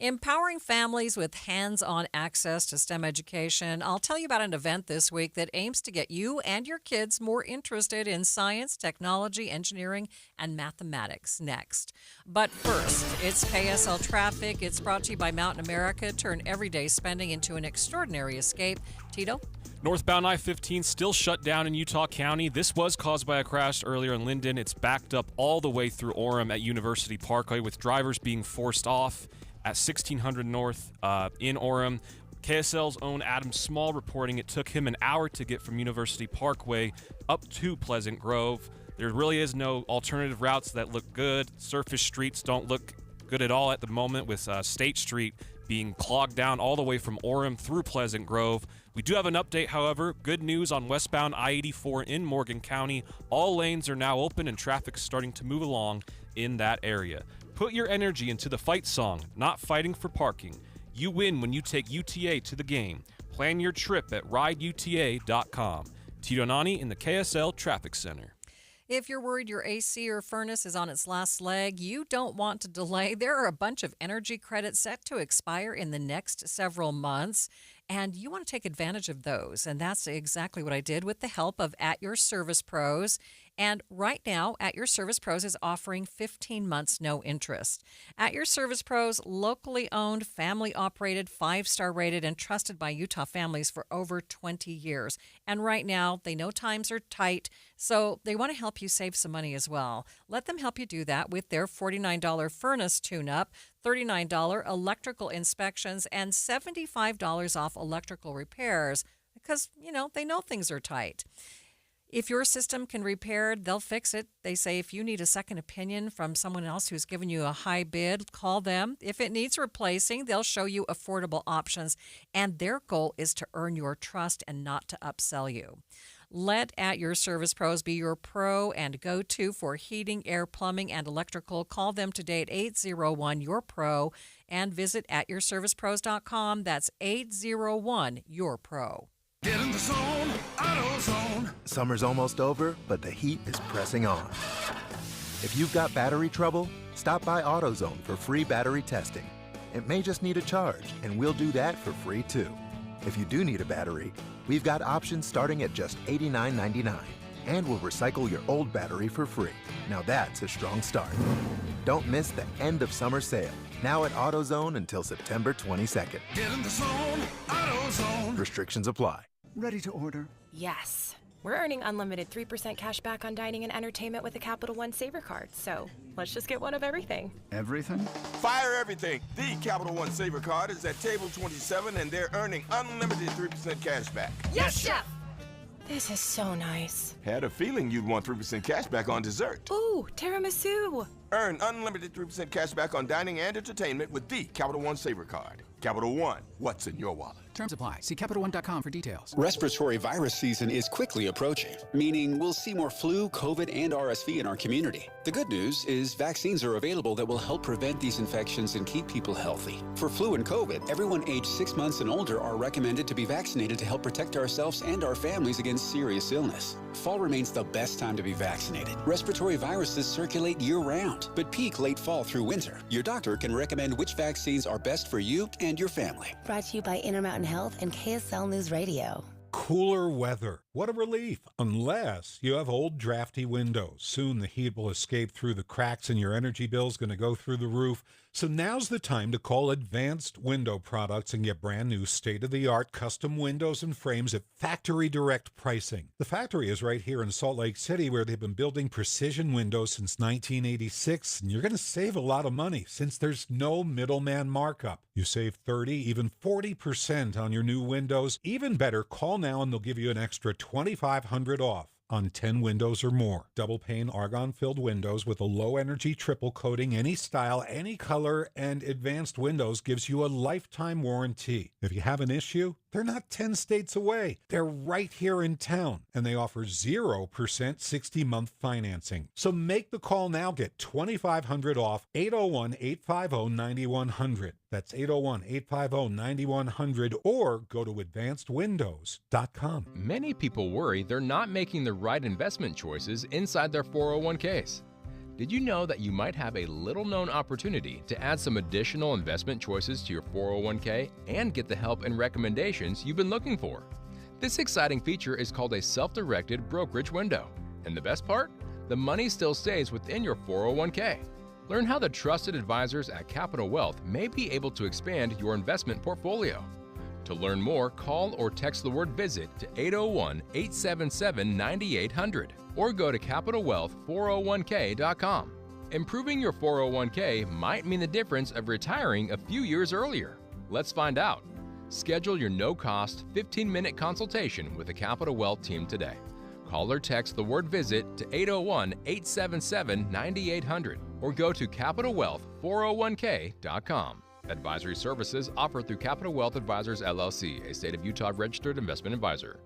Empowering families with hands-on access to STEM education. I'll tell you about an event this week that aims to get you and your kids more interested in science, technology, engineering, and mathematics next. But first, it's KSL Traffic. It's brought to you by Mountain America. Turn everyday spending into an extraordinary escape. Tito? Northbound I-15 still shut down in Utah County. This was caused by a crash earlier in Linden. It's backed up all the way through Orem at University Parkway with drivers being forced off at 1600 North in Orem. KSL's own Adam Small reporting it took him an hour to get from University Parkway up to Pleasant Grove. There really is no alternative routes that look good. Surface streets don't look good at all at the moment, with State Street being clogged down all the way from Orem through Pleasant Grove. We do have an update, however. Good news on westbound I-84 in Morgan County. All lanes are now open and traffic's starting to move along in that area. Put your energy into the fight song, not fighting for parking. You win when you take UTA to the game. Plan your trip at rideuta.com. Tito Nani in the KSL Traffic Center. If you're worried your AC or furnace is on its last leg, you don't want to delay. There are a bunch of energy credits set to expire in the next several months, and you want to take advantage of those. And that's exactly what I did with the help of At Your Service Pros. And right now, At Your Service Pros is offering 15 months no interest. At Your Service Pros, locally owned, family-operated, 5-star rated, and trusted by Utah families for over 20 years. And right now, they know times are tight, so they want to help you save some money as well. Let them help you do that with their $49 furnace tune-up, $39 electrical inspections, and $75 off electrical repairs because, they know things are tight. If your system can repair, they'll fix it. They say if you need a second opinion from someone else who's given you a high bid, call them. If it needs replacing, they'll show you affordable options. And their goal is to earn your trust and not to upsell you. Let At Your Service Pros be your pro and go-to for heating, air, plumbing, and electrical. Call them today at 801-YOUR-PRO and visit atyourservicepros.com. That's 801-YOUR-PRO. Get in the zone, AutoZone. Summer's almost over, but the heat is pressing on. If you've got battery trouble, stop by AutoZone for free battery testing. It may just need a charge, and we'll do that for free too. If you do need a battery, we've got options starting at just $89.99, and we'll recycle your old battery for free. Now that's a strong start. Don't miss the end of summer sale, now at AutoZone until September 22nd. Get in the zone, AutoZone. Restrictions apply. Ready to order? Yes. We're earning unlimited 3% cash back on dining and entertainment with the Capital One Saver Card, so let's just get one of everything. Everything? Fire everything. The Capital One Saver Card is at table 27, and they're earning unlimited 3% cash back. Yes, Chef! This is so nice. Had a feeling you'd want 3% cash back on dessert. Ooh, tiramisu. Earn unlimited 3% cash back on dining and entertainment with the Capital One Saver Card. Capital One, what's in your wallet? Terms apply. See CapitalOne.com for details. Respiratory virus season is quickly approaching, meaning we'll see more flu, COVID, and RSV in our community. The good news is vaccines are available that will help prevent these infections and keep people healthy. For flu and COVID, everyone aged 6 months and older are recommended to be vaccinated to help protect ourselves and our families against serious illness. Fall remains the best time to be vaccinated. Respiratory viruses circulate year-round, but peak late fall through winter. Your doctor can recommend which vaccines are best for you and your family. Brought to you by Intermountain Health and KSL News Radio. Cooler weather. What a relief, unless you have old drafty windows. Soon the heat will escape through the cracks and your energy bill's going to go through the roof. So now's the time to call Advanced Window Products and get brand new state-of-the-art custom windows and frames at factory direct pricing. The factory is right here in Salt Lake City, where they've been building precision windows since 1986, and you're going to save a lot of money since there's no middleman markup. You save 30, even 40% on your new windows. Even better, call now and they'll give you an extra $2,500 off on 10 windows or more. Double pane argon-filled windows with a low-energy triple coating, any style, any color, and Advanced Windows gives you a lifetime warranty. If you have an issue, they're not 10 states away. They're right here in town, and they offer 0% 60-month financing. So make the call now. Get $2,500 off. 801-850-9100. That's 801-850-9100, or go to advancedwindows.com. Many people worry they're not making the right investment choices inside their 401ks. Did you know that you might have a little-known opportunity to add some additional investment choices to your 401k and get the help and recommendations you've been looking for? This exciting feature is called a self-directed brokerage window. And the best part? The money still stays within your 401k. Learn how the trusted advisors at Capital Wealth may be able to expand your investment portfolio. To learn more, call or text the word VISIT to 801-877-9800 or go to CapitalWealth401k.com. Improving your 401k might mean the difference of retiring a few years earlier. Let's find out. Schedule your no-cost 15-minute consultation with the Capital Wealth team today. Call or text the word VISIT to 801-877-9800 or go to CapitalWealth401k.com. Advisory services offered through Capital Wealth Advisors, LLC, a state of Utah registered investment advisor.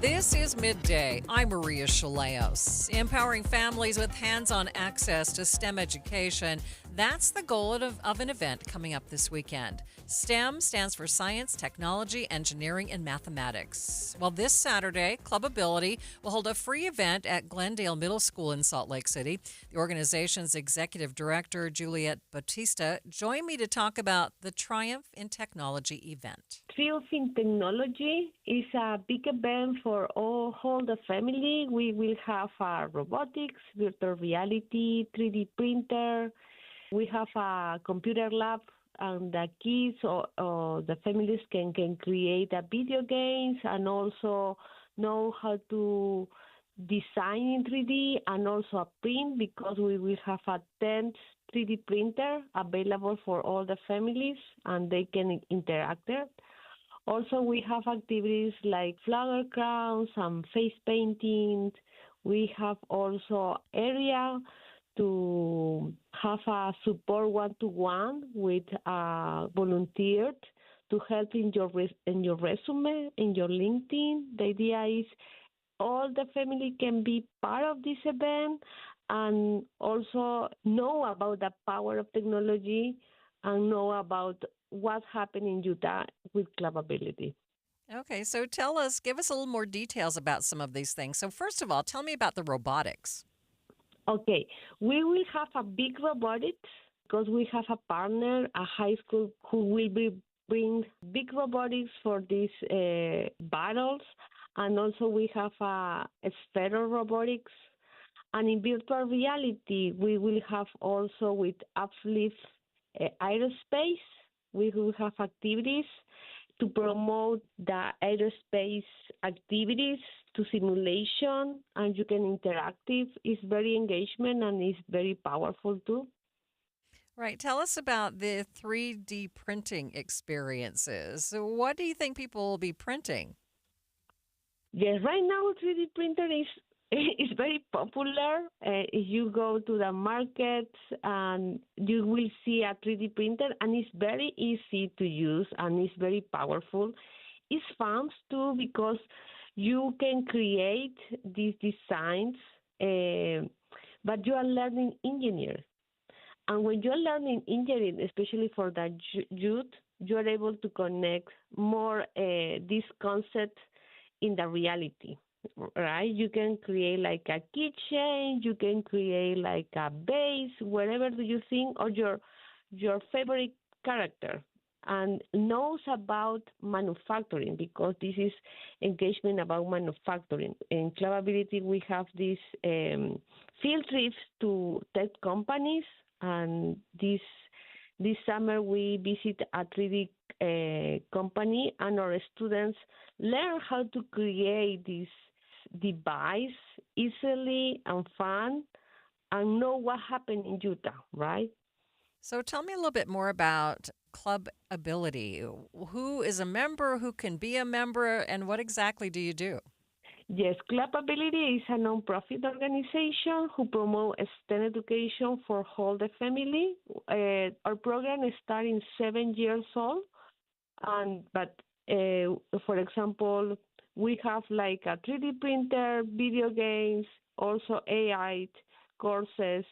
This is Midday. I'm Maria Shilaos. Empowering families with hands-on access to STEM education. That's the goal of an event coming up this weekend. STEM stands for Science, Technology, Engineering, and Mathematics. Well, this Saturday, Club Ability will hold a free event at Glendale Middle School in Salt Lake City. The organization's executive director, Juliet Bautista, joined me to talk about the Triumph in Technology event. Triumph in Technology is a big event for all the family. We will have robotics, virtual reality, 3D printer. We have a computer lab, and the kids or the families can create a video games and also know how to design in 3D and also a print, because we will have a 10th 3D printer available for all the families and they can interact there. Also, we have activities like flower crowns and face painting. We have also area to have a support one-to-one with volunteers to help in your resume, in your LinkedIn. The idea is all the family can be part of this event and also know about the power of technology and know about what happened in Utah with Club Ability. Okay, so give us a little more details about some of these things. So first of all, tell me about the robotics. Okay, we will have a big robotics because we have a partner, a high school, who will bring big robotics for these battles. And also we have a spheral robotics. And in virtual reality, we will have also with Uplift Aerospace, we will have activities to promote the aerospace activities to simulation, and you can interactive. It's very engagement and it's very powerful too. Right. Tell us about the 3D printing experiences. So what do you think people will be printing? Yes, right now 3D printer is very popular. If you go to the markets and you will see a 3D printer, and it's very easy to use and it's very powerful. It's fun too because you can create these designs, but you are learning engineering. And when you are learning engineering, especially for the youth, you are able to connect more this concept in the reality, right? You can create like a keychain, you can create like a base, wherever do you think, or your favorite character, and knows about manufacturing, because this is engagement about manufacturing. In Club Ability, we have these field trips to tech companies, and this summer we visit a 3D company, and our students learn how to create this device easily and fun and know what happened in Utah, right? So tell me a little bit more about Club Ability. Who is a member, who can be a member, and what exactly do you do? Yes, Club Ability is a nonprofit organization who promotes STEM education for all the family. Our program is starting 7 years old, but for example, we have like a 3D printer, video games, also AI courses,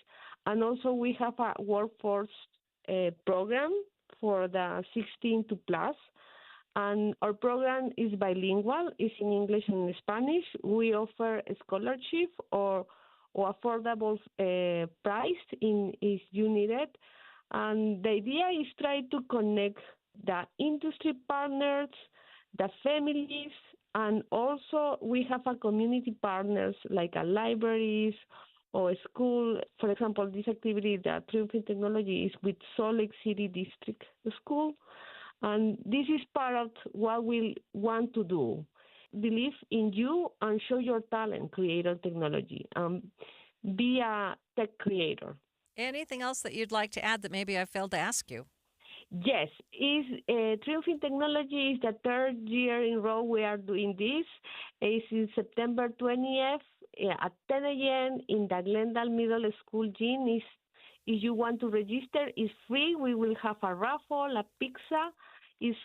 and also we have a workforce program for the 16 to plus. And our program is bilingual, it's in English and Spanish. We offer a scholarship or or affordable price if you need it. And the idea is try to connect the industry partners, the families, and also we have a community partners like a libraries or a school. For example, this activity, the Triumph in Technology, is with Salt Lake City District School. And this is part of what we want to do. Believe in you and show your talent, creator technology. Be a tech creator. Anything else that you'd like to add that maybe I failed to ask you? Yes, Triumph in Technology is the third year in a row we are doing this. It's in September 20th at 10 a.m. in the Glendale Middle School gym. If you want to register, it's free. We will have a raffle, a pizza. It's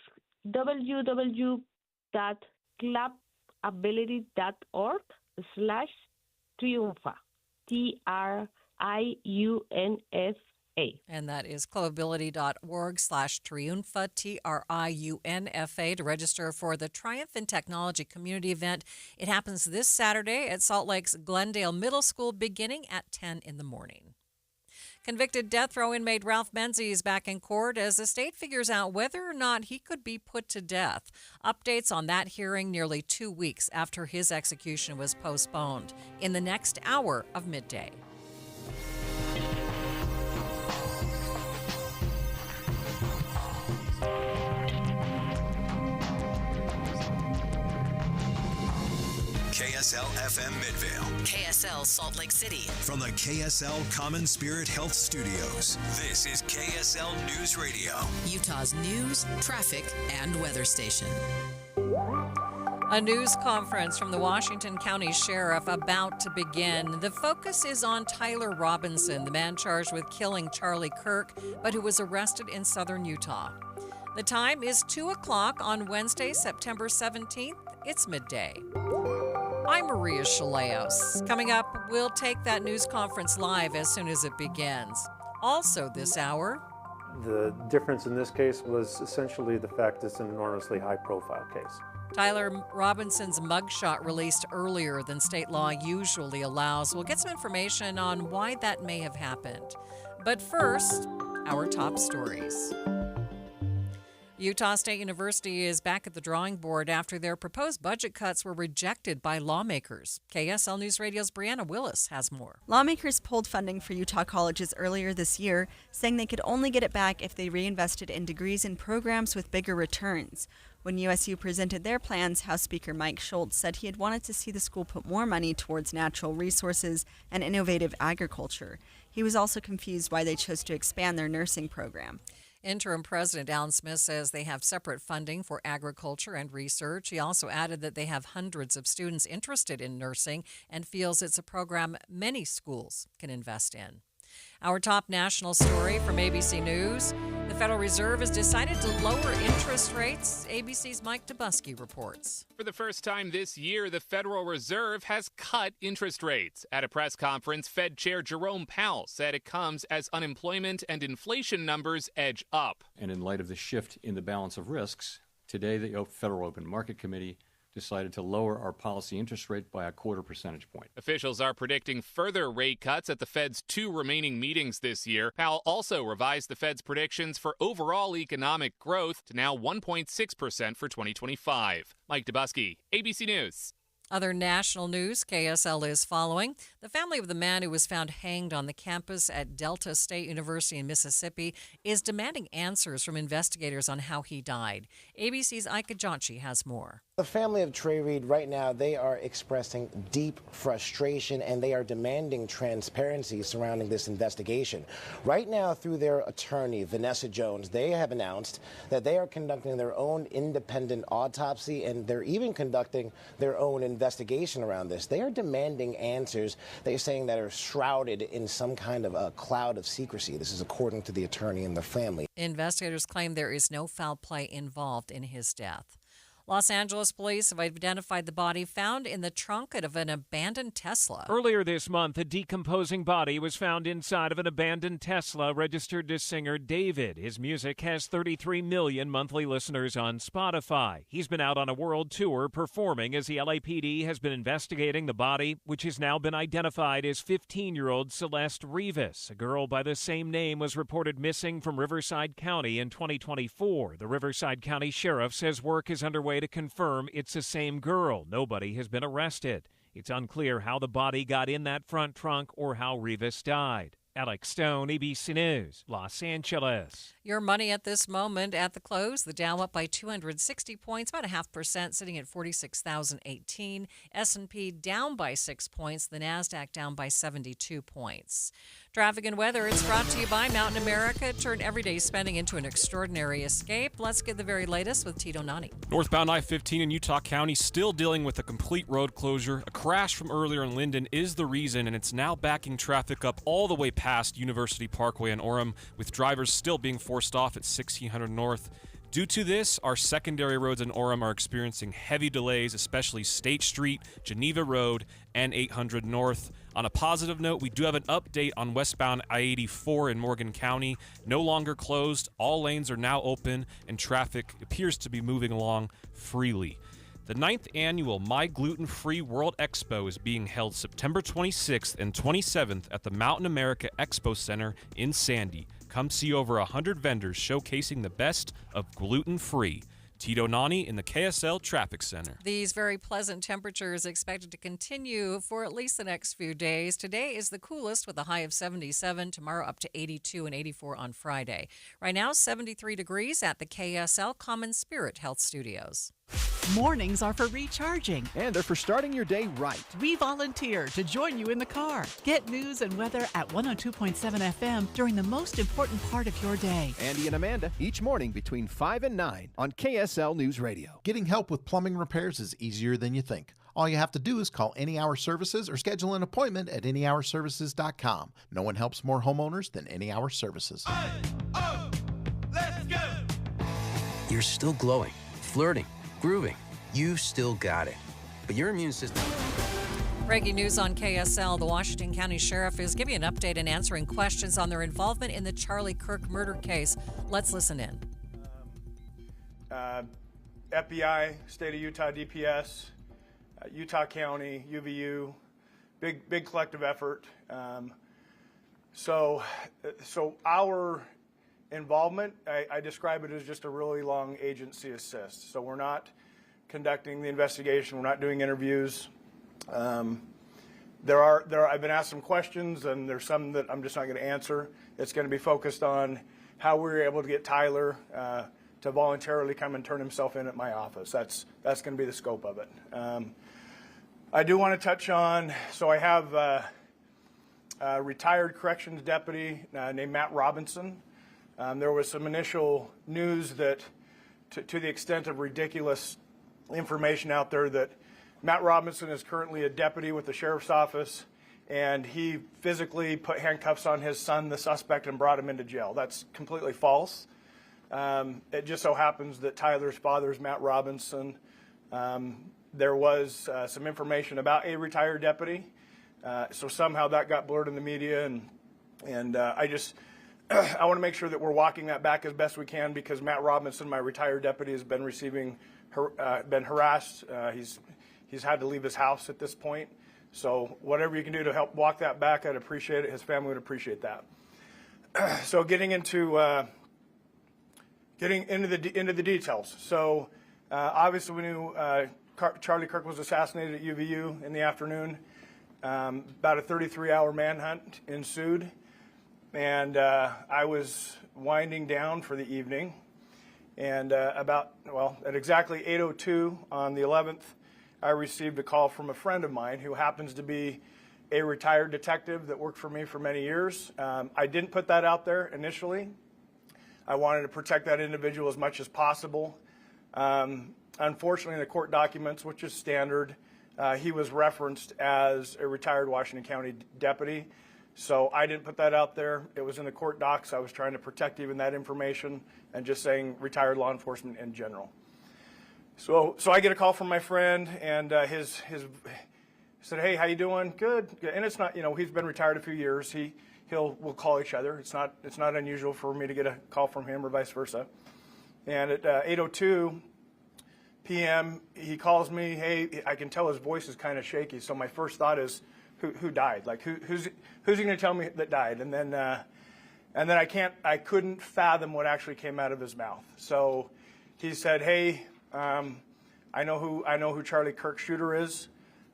www.clubability.org/Triunfa. TRIUNFA. And that is clubability.org/Triunfa, TRIUNFA, to register for the Triumph in Technology community event. It happens this Saturday at Salt Lake's Glendale Middle School beginning at 10 in the morning. Convicted death row inmate Ralph Menzies is back in court as the state figures out whether or not he could be put to death. Updates on that hearing nearly 2 weeks after his execution was postponed in the next hour of Midday. KSL FM Midvale. KSL Salt Lake City. From the KSL Common Spirit Health Studios, this is KSL News Radio. Utah's news, traffic, and weather station. A news conference from the Washington County Sheriff about to begin. The focus is on Tyler Robinson, the man charged with killing Charlie Kirk, but who was arrested in southern Utah. The time is 2 o'clock on Wednesday, September 17th. It's midday. I'm Maria Shilaos. Coming up, we'll take that news conference live as soon as it begins. Also this hour, the difference in this case was essentially the fact it's an enormously high-profile case. Tyler Robinson's mugshot released earlier than state law usually allows. We'll get some information on why that may have happened. But first, our top stories. Utah State University is back at the drawing board after their proposed budget cuts were rejected by lawmakers. KSL News Radio's Brianna Willis has more. Lawmakers pulled funding for Utah colleges earlier this year, saying they could only get it back if they reinvested in degrees and programs with bigger returns. When USU presented their plans, House Speaker Mike Schultz said he had wanted to see the school put more money towards natural resources and innovative agriculture. He was also confused why they chose to expand their nursing program. Interim President Alan Smith says they have separate funding for agriculture and research. He also added that they have hundreds of students interested in nursing and feels it's a program many schools can invest in. Our top national story from ABC News. The Federal Reserve has decided to lower interest rates. ABC's Mike Dubusky reports. For the first time this year, the Federal Reserve has cut interest rates. At a press conference, Fed Chair Jerome Powell said it comes as unemployment and inflation numbers edge up. And in light of the shift in the balance of risks, today the Federal Open Market Committee decided to lower our policy interest rate by 0.25 percentage point. Officials are predicting further rate cuts at the Fed's 2 remaining meetings this year. Powell also revised the Fed's predictions for overall economic growth to now 1.6% for 2025. Mike Dubusky, ABC News. Other national news KSL is following. The family of the man who was found hanged on the campus at Delta State University in Mississippi is demanding answers from investigators on how he died. ABC's Ika Janchi has more. The family of Trey Reed right now, they are expressing deep frustration and they are demanding transparency surrounding this investigation. Right now, through their attorney, Vanessa Jones, they have announced that they are conducting their own independent autopsy and they're even conducting their own investigation around this. They are demanding answers, they're saying, that are shrouded in some kind of a cloud of secrecy. This is according to the attorney and the family. Investigators claim there is no foul play involved in his death. Los Angeles police have identified the body found in the trunk of an abandoned Tesla. Earlier this month, a decomposing body was found inside of an abandoned Tesla registered to singer David. His music has 33 million monthly listeners on Spotify. He's been out on a world tour performing as the LAPD has been investigating the body, which has now been identified as 15-year-old Celeste Rivas. A girl by the same name was reported missing from Riverside County in 2024. The Riverside County Sheriff says work is underway to confirm it's the same girl. Nobody has been arrested. It's unclear how the body got in that front trunk or how Rivas died. Alex Stone, ABC News, Los Angeles. Your money at this moment at the close. The Dow up by 260 points, about 0.5%, sitting at 46,018. S&P down by 6 points. The Nasdaq down by 72 points. Traffic and weather, it's brought to you by Mountain America. Turn everyday spending into an extraordinary escape. Let's get the very latest with Tito Nani. Northbound I-15 in Utah County still dealing with a complete road closure. A crash from earlier in Linden is the reason, and it's now backing traffic up all the way past University Parkway in Orem, with drivers still being forced off at 1600 North. Due to this, our secondary roads in Orem are experiencing heavy delays, especially State Street, Geneva Road, and 800 North. On a positive note, we do have an update on westbound I-84 in Morgan County. No longer closed, all lanes are now open, and traffic appears to be moving along freely. The 9th annual My Gluten Free World Expo is being held September 26th and 27th at the Mountain America Expo Center in Sandy. Come see over 100 vendors showcasing the best of gluten-free. Tito Nani in the KSL Traffic Center. These very pleasant temperatures expected to continue for at least the next few days. Today is the coolest with a high of 77. Tomorrow up to 82 and 84 on Friday. Right now, 73 degrees at the KSL Common Spirit Health Studios. Mornings are for recharging. And they're for starting your day right. We volunteer to join you in the car. Get news and weather at 102.7 FM during the most important part of your day. Andy and Amanda, each morning between 5 and 9 on KSL News Radio. Getting help with plumbing repairs is easier than you think. All you have to do is call Any Hour Services or schedule an appointment at anyhourservices.com. No one helps more homeowners than Any Hour Services. Let's go! You're still glowing, flirting, grooving. You still got it. But your immune system... Breaking news on KSL. The Washington County Sheriff is giving an update and answering questions on their involvement in the Charlie Kirk murder case. Let's listen in. FBI, State of Utah DPS, Utah County, UVU, big collective effort. So our involvement, I describe it as just a really long agency assist. So we're not conducting the investigation. We're not doing interviews. I've been asked some questions, and there's some that I'm just not going to answer. It's going to be focused on how we were able to get Tyler to voluntarily come and turn himself in at my office. That's going to be the scope of it. I do want to touch on, so I have a retired corrections deputy named Matt Robinson. There was some initial news that, to the extent of ridiculous information out there, that Matt Robinson is currently a deputy with the sheriff's office, and he physically put handcuffs on his son, the suspect, and brought him into jail. That's completely false. It just so happens that Tyler's father is Matt Robinson. There was some information about a retired deputy, so somehow that got blurred in the media, and I want to make sure that we're walking that back as best we can, because Matt Robinson, my retired deputy, has been been harassed. He's had to leave his house at this point. So whatever you can do to help walk that back, I'd appreciate it. His family would appreciate that. So getting into the details. So obviously we knew Charlie Kirk was assassinated at UVU in the afternoon. About a 33-hour manhunt ensued. And I was winding down for the evening. And at exactly 8:02 on the 11th, I received a call from a friend of mine who happens to be a retired detective that worked for me for many years. I didn't put that out there initially. I wanted to protect that individual as much as possible. Unfortunately, in the court documents, which is standard, he was referenced as a retired Washington County deputy. So I didn't put that out there. It was in the court docs. I was trying to protect even that information and just saying retired law enforcement in general. So I get a call from my friend, and his said, "Hey, how you doing?" Good. And it's not, he's been retired a few years. We'll call each other. It's not unusual for me to get a call from him or vice versa. And at 8:02 p.m., he calls me. Hey, I can tell his voice is kind of shaky. So my first thought is, who died? Like who's he going to tell me that died? And then I couldn't fathom what actually came out of his mouth. So he said, "Hey, I know who Charlie Kirk's shooter is.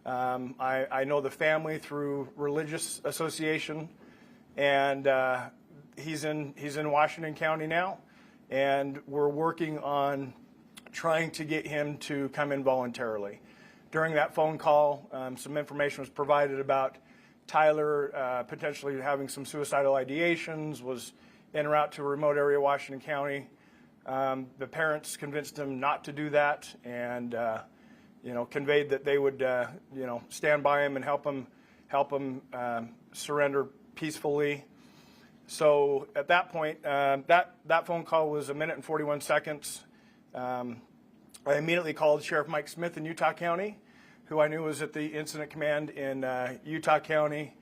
I know the family through religious association, and he's in Washington County now, and we're working on trying to get him to come in voluntarily." During that phone call, some information was provided about Tyler potentially having some suicidal ideations, was en route to a remote area of Washington County. The parents convinced him not to do that, and conveyed that they would stand by him and help him surrender peacefully. So at that point, that phone call was 1 minute and 41 seconds. I immediately called Sheriff Mike Smith in Utah County, who I knew was at the incident command in Utah County.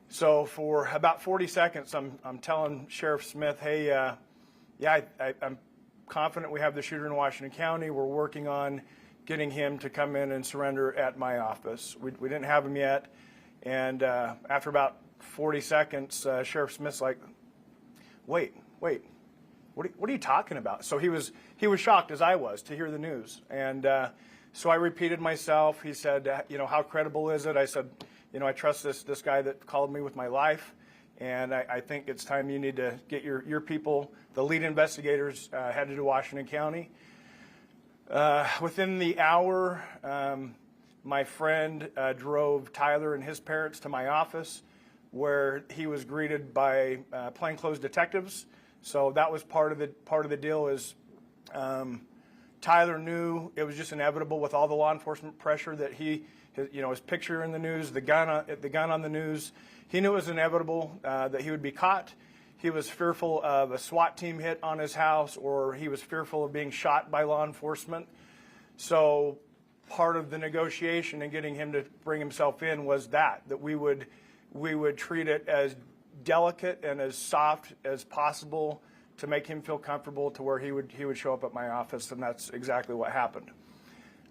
So for about 40 seconds, I'm telling Sheriff Smith, "Hey, I'm confident we have the shooter in Washington County. We're working on getting him to come in and surrender at my office." We didn't have him yet, and after about 40 seconds, Sheriff Smith's like, wait, what are you talking about? So he was shocked, as I was, to hear the news. And so I repeated myself. He said, "How credible is it?" I said, "I trust this guy that called me with my life, and I think it's time you need to get your people, the lead investigators, headed to Washington County." Within the hour, my friend drove Tyler and his parents to my office, where he was greeted by plainclothes detectives. So that was part of the deal. Is Tyler knew it was just inevitable with all the law enforcement pressure that his picture in the news, the gun on the news. He knew it was inevitable that he would be caught. He was fearful of a SWAT team hit on his house, or he was fearful of being shot by law enforcement. So part of the negotiation and getting him to bring himself in was that we would treat it as delicate and as soft as possible to make him feel comfortable to where he would show up at my office, and that's exactly what happened.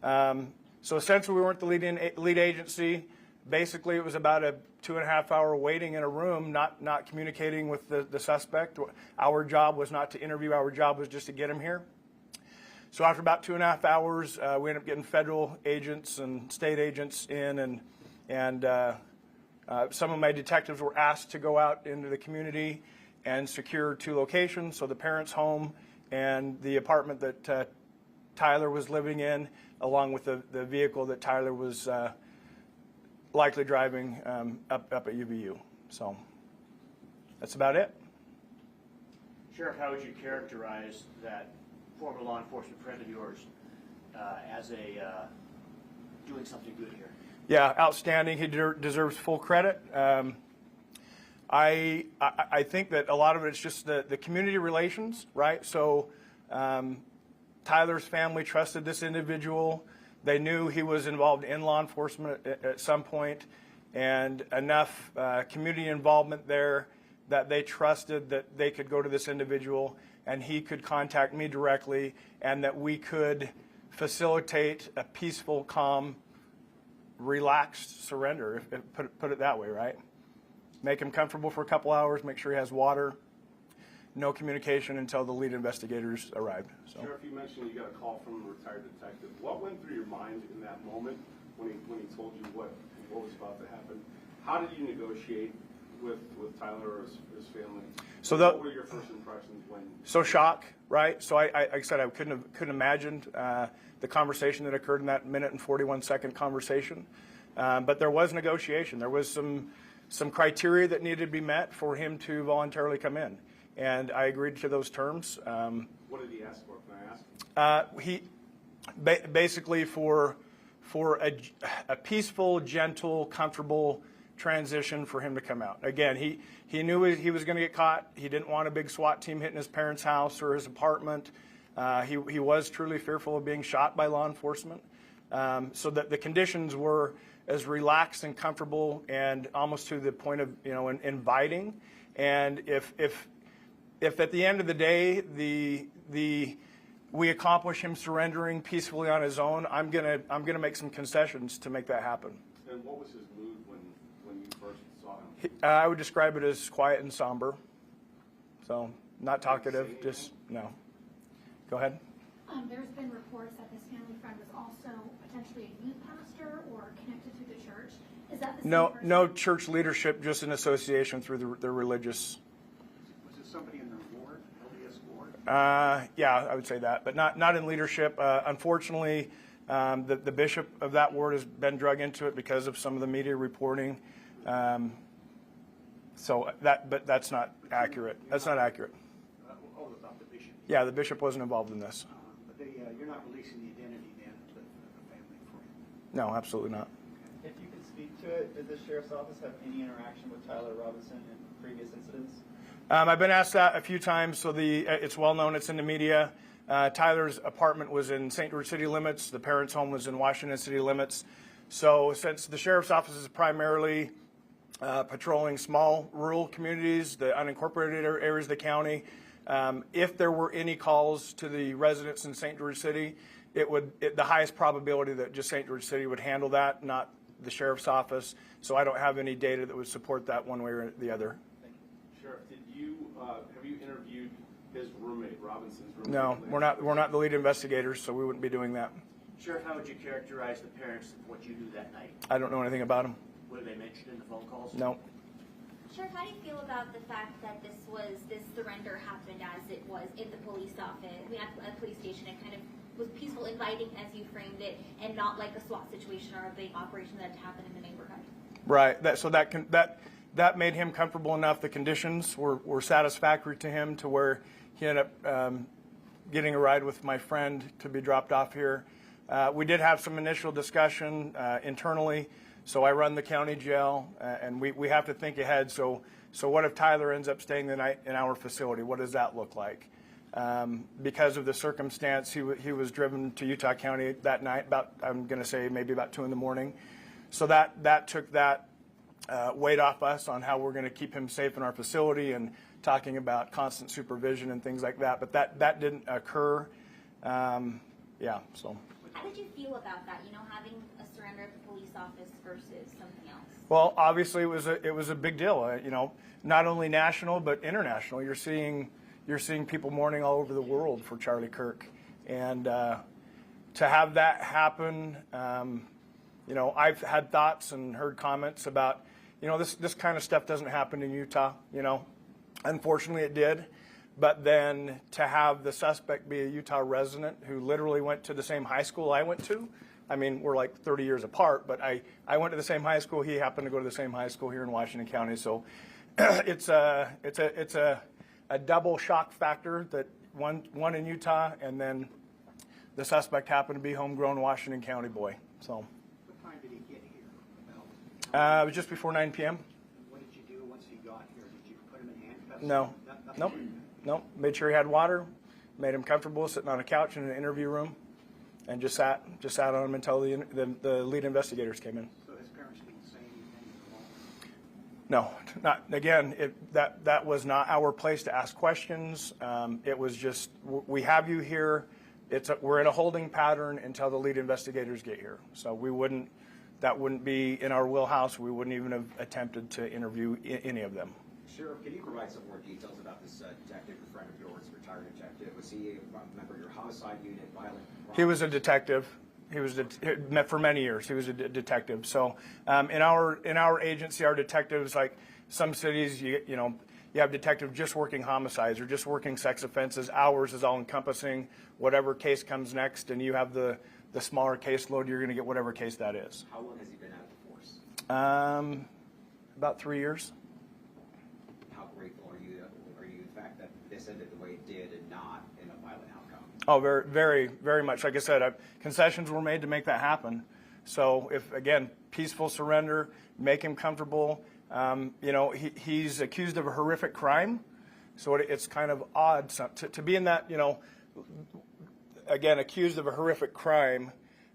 So essentially, we weren't the lead agency. Basically, it was about a 2.5 hour waiting in a room, not communicating with the suspect. Our job was not to interview. Our job was just to get him here. So after about 2.5 hours, we ended up getting federal agents and state agents in, and some of my detectives were asked to go out into the community and secure 2 locations, so the parents' home and the apartment that Tyler was living in, along with the vehicle that Tyler was likely driving up at UVU. So that's about it. Sheriff, how would you characterize that former law enforcement friend of yours as doing something good here? Yeah, outstanding. He deserves full credit. I think that a lot of it's just the community relations, right? So Tyler's family trusted this individual. They knew he was involved in law enforcement at some point, and enough community involvement there that they trusted that they could go to this individual and he could contact me directly, and that we could facilitate a peaceful, calm, relaxed surrender, put it that way, right? Make him comfortable for a couple hours, make sure he has water, no communication until the lead investigators arrived. So. Sheriff, you mentioned you got a call from a retired detective. What went through your mind in that moment when he told you what was about to happen? How did you negotiate with Tyler or his family? So what were your first impressions when? So shock, right? So like I said, I couldn't imagine the conversation that occurred in that 1 minute and 41 second conversation. But there was negotiation. There was some criteria that needed to be met for him to voluntarily come in, and I agreed to those terms. What did he ask for? Can I ask? He basically for a peaceful, gentle, comfortable transition for him to come out. Again, he knew he was going to get caught. He didn't want a big SWAT team hitting his parents' house or his apartment. He was truly fearful of being shot by law enforcement. So that the conditions were as relaxed and comfortable and almost to the point of, inviting. And if at the end of the day we accomplish him surrendering peacefully on his own, I'm gonna make some concessions to make that happen. And what was his mood when you first saw him? I would describe it as quiet and somber. So not talkative, just no. Go ahead. There's been reports that this family friend was also potentially a youth pastor or connected to the church. Is that the same person? No church leadership, just an association through the religious. Was it somebody in the board, LDS board? Yeah, I would say that, but not in leadership. Unfortunately, the bishop of that ward has been drug into it because of some of the media reporting. But that's not accurate. That's not accurate. About the bishop. Yeah, the bishop wasn't involved in this. But you're not releasing the identity then of the family friend? No, absolutely not. If you could speak to it, did the sheriff's office have any interaction with Tyler Robinson in previous incidents? I've been asked that a few times, so it's well known, it's in the media. Tyler's apartment was in St. George city limits. The parents' home was in Washington city limits. So since the sheriff's office is primarily patrolling small rural communities, the unincorporated areas of the county, if there were any calls to the residents in St. George City, the highest probability that just St. George City would handle that, not the sheriff's office. So I don't have any data that would support that one way or the other. Thank you. Sheriff, have you interviewed his roommate, Robinson's roommate? No, we're not the lead investigators, so we wouldn't be doing that. Sheriff, how would you characterize the parents of what you knew that night? I don't know anything about them. Were they mentioned in the phone calls? No. Sheriff, how do you feel about the fact that this surrender happened as it was in the police office, at the police station? It kind of was peaceful, inviting, as you framed it, and not like a SWAT situation or a big operation that had happened in the neighborhood. Right. That made him comfortable enough. The conditions were satisfactory to him to where he ended up getting a ride with my friend to be dropped off here. We did have some initial discussion internally. So I run the county jail, and we have to think ahead. So what if Tyler ends up staying the night in our facility? What does that look like? Because of the circumstance, he was driven to Utah County that night, I'm going to say maybe about 2 in. So that took that weight off us on how we're going to keep him safe in our facility and talking about constant supervision and things like that. But that didn't occur. So. How did you feel about that? Having a surrender at the police office versus something else? Well, obviously it was a big deal. Not only national but international. You're seeing people mourning all over the world for Charlie Kirk, and to have that happen, I've had thoughts and heard comments about, this kind of stuff doesn't happen in Utah. Unfortunately, it did. But then to have the suspect be a Utah resident who literally went to the same high school I went to, we're like 30 years apart, but I went to the same high school. He happened to go to the same high school here in Washington County. So it's a double shock factor that one in Utah, and then the suspect happened to be homegrown Washington County boy. So. What time did he get here? It was just before 9 p.m. What did you do once he got here? Did you put him in handcuffs? No. Nope. Made sure he had water, made him comfortable sitting on a couch in an interview room, and just sat on him until the lead investigators came in. So his parents didn't say anything? No, not again. That was not our place to ask questions. It was just, we have you here. We're in a holding pattern until the lead investigators get here. So that wouldn't be in our wheelhouse. We wouldn't even have attempted to interview any of them. Sheriff, can you provide some more details about this detective, a friend of yours, retired detective? Was he a member of your homicide unit, violent crime? He was a detective. He was for many years. He was a detective. So in our agency, our detectives, like some cities, you have detectives just working homicides or just working sex offenses. Ours is all encompassing. Whatever case comes next, and you have the smaller caseload, you're going to get whatever case that is. How long has he been out of the force? About 3 years. How grateful are you the fact that this ended the way it did and not in a violent outcome? Oh, very, very, very much. Like I said, concessions were made to make that happen. So if, again, peaceful surrender, make him comfortable. He's accused of a horrific crime. So it's kind of odd to be in that, again, accused of a horrific crime,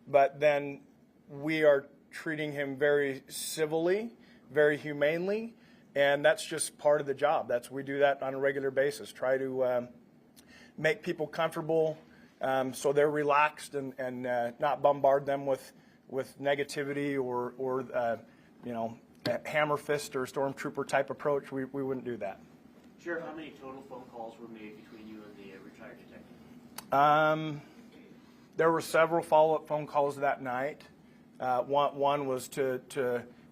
but then we are treating him very civilly, very humanely, and that's just part of the job. We do that on a regular basis, try to make people comfortable so they're relaxed and not bombard them with negativity or you know, a hammer fist or stormtrooper type approach. We wouldn't do that. Sheriff, how many total phone calls were made between you and the retired detective? There were several follow-up phone calls that night. One was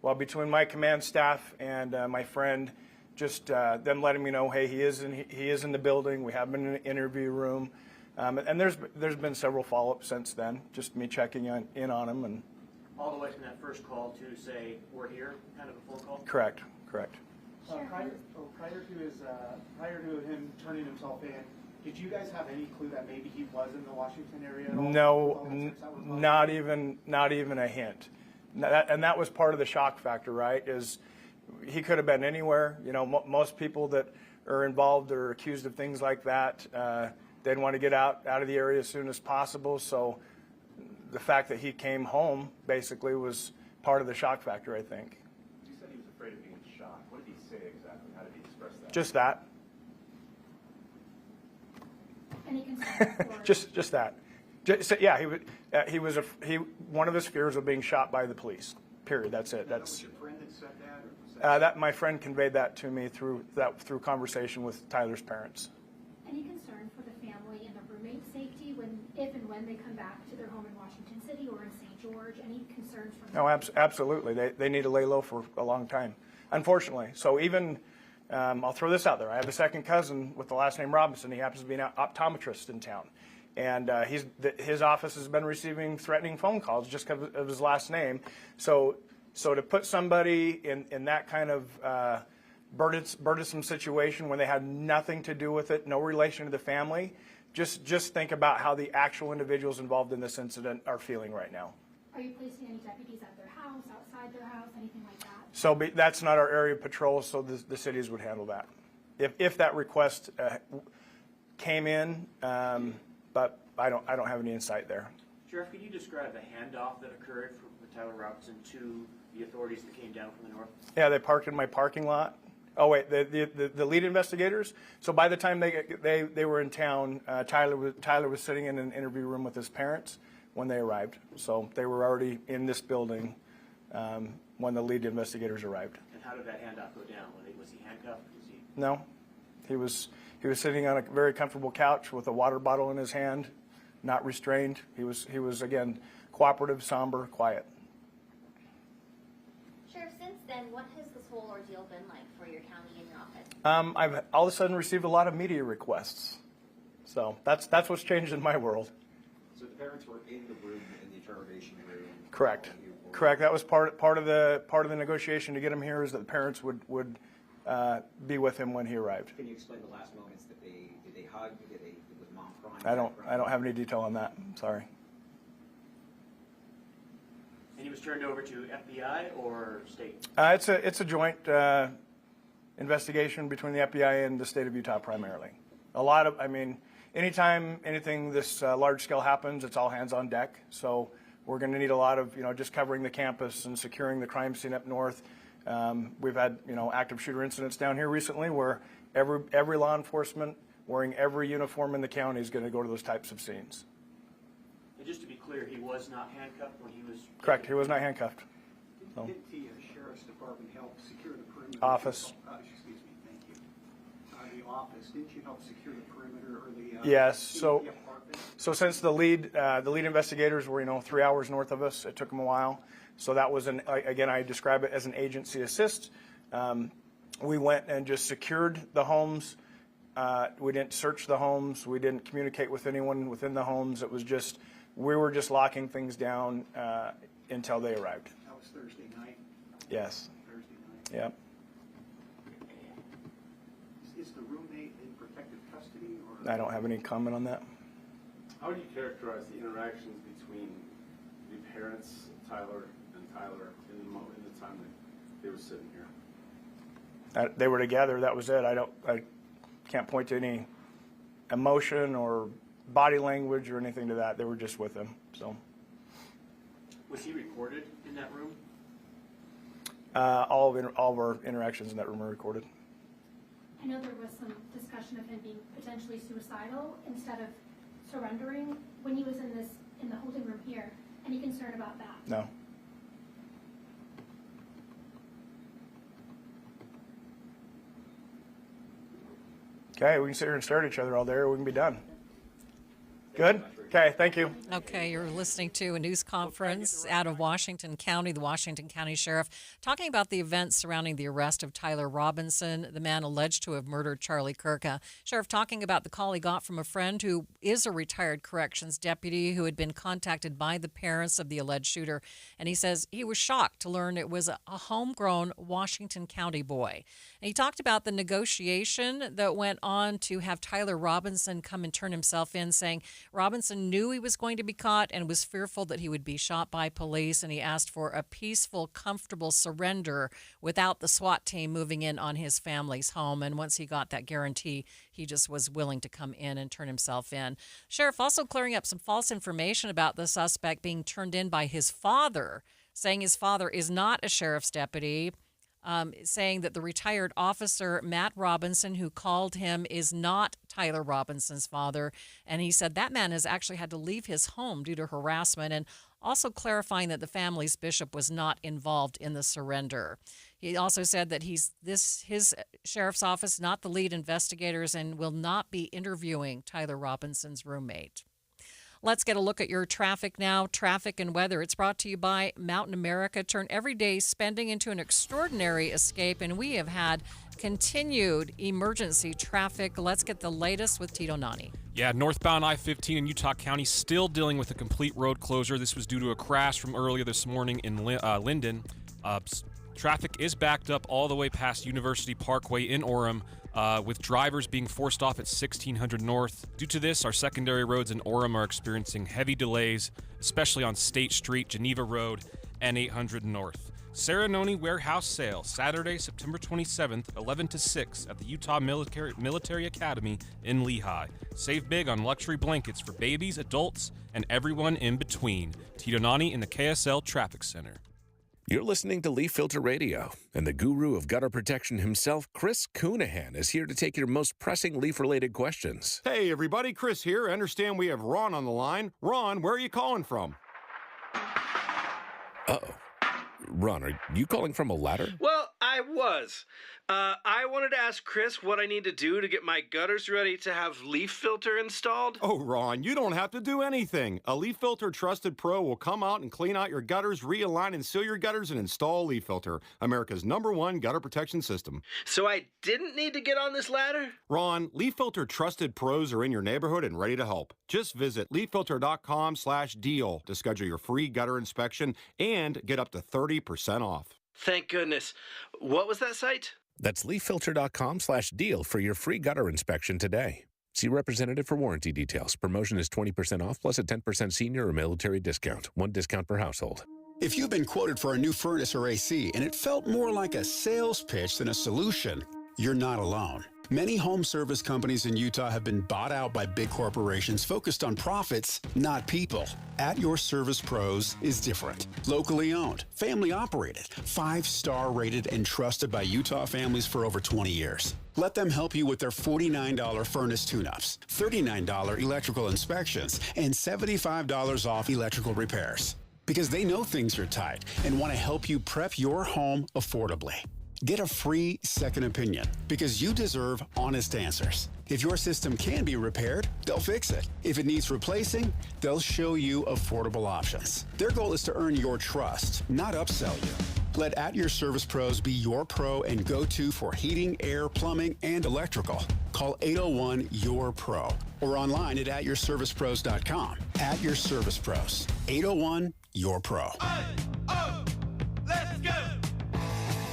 well, between my command staff and my friend, just them letting me know, hey, he is in the building. We have him in an interview room, and there's been several follow-ups since then. Just me checking in on him, and all the way from that first call to say we're here, kind of a phone call. Correct. Prior to him turning himself in, did you guys have any clue that maybe he was in the Washington area at all? No, not even a hint. And that was part of the shock factor, right? Is he could have been anywhere. You know, most people that are involved or accused of things like that, they'd want to get out of the area as soon as possible. So the fact that he came home basically was part of the shock factor, I think. You said he was afraid of being shot. What did he say exactly? How did he express that? Just that. Any concerns? just that. One of his fears of being shot by the police. Period. That's it. Was your friend that said that, or was that? That my friend conveyed that to me through conversation with Tyler's parents. Any concern for the family and the roommate safety if and when they come back to their home in Washington City or in St. George? Any concerns from them? No, absolutely. They need to lay low for a long time, unfortunately. So even I'll throw this out there. I have a second cousin with the last name Robinson. He happens to be an optometrist in town. And his office has been receiving threatening phone calls just because of his last name. So to put somebody in that kind of burdensome situation when they had nothing to do with it, no relation to the family, just think about how the actual individuals involved in this incident are feeling right now. Are you placing any deputies at their house, outside their house, anything like that? So that's not our area of patrol, so the cities would handle that. If that request came in, but I don't have any insight there. Sheriff, can you describe the handoff that occurred from Tyler Robinson to the authorities that came down from the north? Yeah, they parked in my parking lot. Oh wait, the lead investigators. So by the time they were in town, Tyler was sitting in an interview room with his parents when they arrived. So they were already in this building when the lead investigators arrived. And how did that handoff go down? Was he handcuffed? No, he was sitting on a very comfortable couch with a water bottle in his hand, not restrained. He was again cooperative, somber, quiet. Sheriff, since then, what has this whole ordeal been like for your county and your office? I've all of a sudden received a lot of media requests. So that's what's changed in my world. So the parents were in the room, in the interrogation room. Correct. That was part of the negotiation to get him here, is that the parents would be with him when he arrived. Can you explain the last moments? Did they hug? Was mom crying? I don't have any detail on that. Sorry. And he was turned over to FBI or state? It's a joint investigation between the FBI and the state of Utah primarily. Anytime anything this large scale happens, it's all hands on deck. So we're going to need a lot of, just covering the campus and securing the crime scene up north. We've had, active shooter incidents down here recently where every law enforcement wearing every uniform in the county is going to go to those types of scenes. And just to be clear, he was not handcuffed when he was... Correct. He was not handcuffed. No. Did the Sheriff's Department help secure the perimeter? Office. Excuse me, thank you. The office, didn't you help secure the perimeter or the... Yes. So since the lead investigators were, 3 hours north of us, it took them a while. So that was again, I describe it as an agency assist. We went and just secured the homes. We didn't search the homes. We didn't communicate with anyone within the homes. It was just, we were just locking things down until they arrived. That was Thursday night? Yes. Thursday night? Yep. Is the roommate in protective custody? Or? I don't have any comment on that. How would you characterize the interactions between the parents, Tyler and Tyler, in the time that they were sitting here? They were together. That was it. I can't point to any emotion or body language or anything to that. They were just with him. So. Was he recorded in that room? All of our interactions in that room are recorded. I know there was some discussion of him being potentially suicidal instead of surrendering when he was in the holding room here. Any concern about that? No. Okay, we can sit here and stare at each other all day, or we can be done. Good? Okay, thank you. Okay, you're listening to a news conference out of Washington County, the Washington County Sheriff, talking about the events surrounding the arrest of Tyler Robinson, the man alleged to have murdered Charlie Kirk. Sheriff talking about the call he got from a friend who is a retired corrections deputy who had been contacted by the parents of the alleged shooter. And he says he was shocked to learn it was a homegrown Washington County boy. And he talked about the negotiation that went on to have Tyler Robinson come and turn himself in, saying Robinson knew he was going to be caught and was fearful that he would be shot by police, and he asked for a peaceful, comfortable surrender without the SWAT team moving in on his family's home. And once he got that guarantee, he just was willing to come in and turn himself in. Sheriff also clearing up some false information about the suspect being turned in by his father, saying his father is not a sheriff's deputy. Saying that the retired officer, Matt Robinson, who called him, is not Tyler Robinson's father. And he said that man has actually had to leave his home due to harassment, and also clarifying that the family's bishop was not involved in the surrender. He also said that his sheriff's office, not the lead investigators, and will not be interviewing Tyler Robinson's roommate. Let's get a look at your traffic now. Traffic and weather. It's brought to you by Mountain America. Turn everyday spending into an extraordinary escape, and we have had continued emergency traffic. Let's get the latest with Tito Nani. Yeah, northbound I-15 in Utah County still dealing with a complete road closure. This was due to a crash from earlier this morning in Linden. Traffic is backed up all the way past University Parkway in Orem, with drivers being forced off at 1600 North. Due to this, our secondary roads in Orem are experiencing heavy delays, especially on State Street, Geneva Road, and 800 North. Serenoni Warehouse Sale, Saturday, September 27th, 11 to 6 at the Utah Military Academy in Lehigh. Save big on luxury blankets for babies, adults, and everyone in between. Tito Nani in the KSL Traffic Center. You're listening to Leaf Filter Radio, and the guru of gutter protection himself, Chris Coonahan, is here to take your most pressing leaf-related questions. Hey, everybody, Chris here. I understand we have Ron on the line. Ron, where are you calling from? Uh-oh. Ron, are you calling from a ladder? Well, I was. I wanted to ask Chris what I need to do to get my gutters ready to have Leaf Filter installed. Oh, Ron, you don't have to do anything. A Leaf Filter Trusted Pro will come out and clean out your gutters, realign and seal your gutters, and install Leaf Filter, America's #1 gutter protection system. So I didn't need to get on this ladder? Ron, Leaf Filter Trusted Pros are in your neighborhood and ready to help. Just visit leaffilter.com/deal to schedule your free gutter inspection and get up to 30% off. Thank goodness. What was that site? That's leaffilter.com/deal for your free gutter inspection today. See representative for warranty details. Promotion is 20% off plus a 10% senior or military discount. One discount per household. If you've been quoted for a new furnace or AC and it felt more like a sales pitch than a solution, you're not alone. Many home service companies in Utah have been bought out by big corporations focused on profits, not people. At Your Service Pros is different. Locally owned, family operated, 5-star rated and trusted by Utah families for over 20 years. Let them help you with their $49 furnace tune-ups, $39 electrical inspections, and $75 off electrical repairs. Because they know things are tight and want to help you prep your home affordably. Get a free second opinion because you deserve honest answers. If your system can be repaired, they'll fix it. If it needs replacing, they'll show you affordable options. Their goal is to earn your trust, not upsell you. Let At Your Service Pros be your pro and go-to for heating, air, plumbing, and electrical. Call 801-YOUR-PRO or online at atyourservicepros.com. At Your Service Pros, 801-YOUR-PRO. Let's go!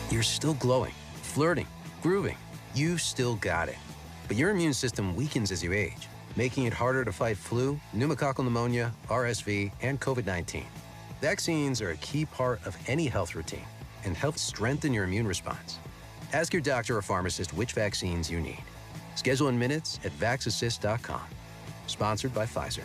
You're still glowing, flirting, grooving. You still got it. But your immune system weakens as you age, making it harder to fight flu, pneumococcal pneumonia, RSV, and COVID-19. Vaccines are a key part of any health routine and help strengthen your immune response. Ask your doctor or pharmacist which vaccines you need. Schedule in minutes at vaxassist.com. Sponsored by Pfizer.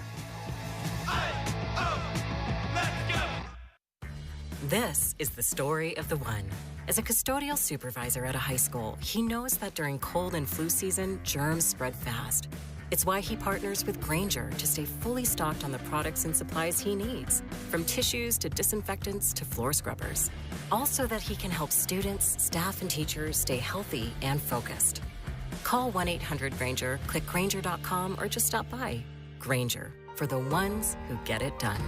This is the story of the one. As a custodial supervisor at a high school, he knows that during cold and flu season, germs spread fast. It's why he partners with Grainger to stay fully stocked on the products and supplies he needs, from tissues to disinfectants to floor scrubbers. Also that he can help students, staff, and teachers stay healthy and focused. Call 1-800-GRAINGER, click Grainger.com, or just stop by. Grainger, for the ones who get it done.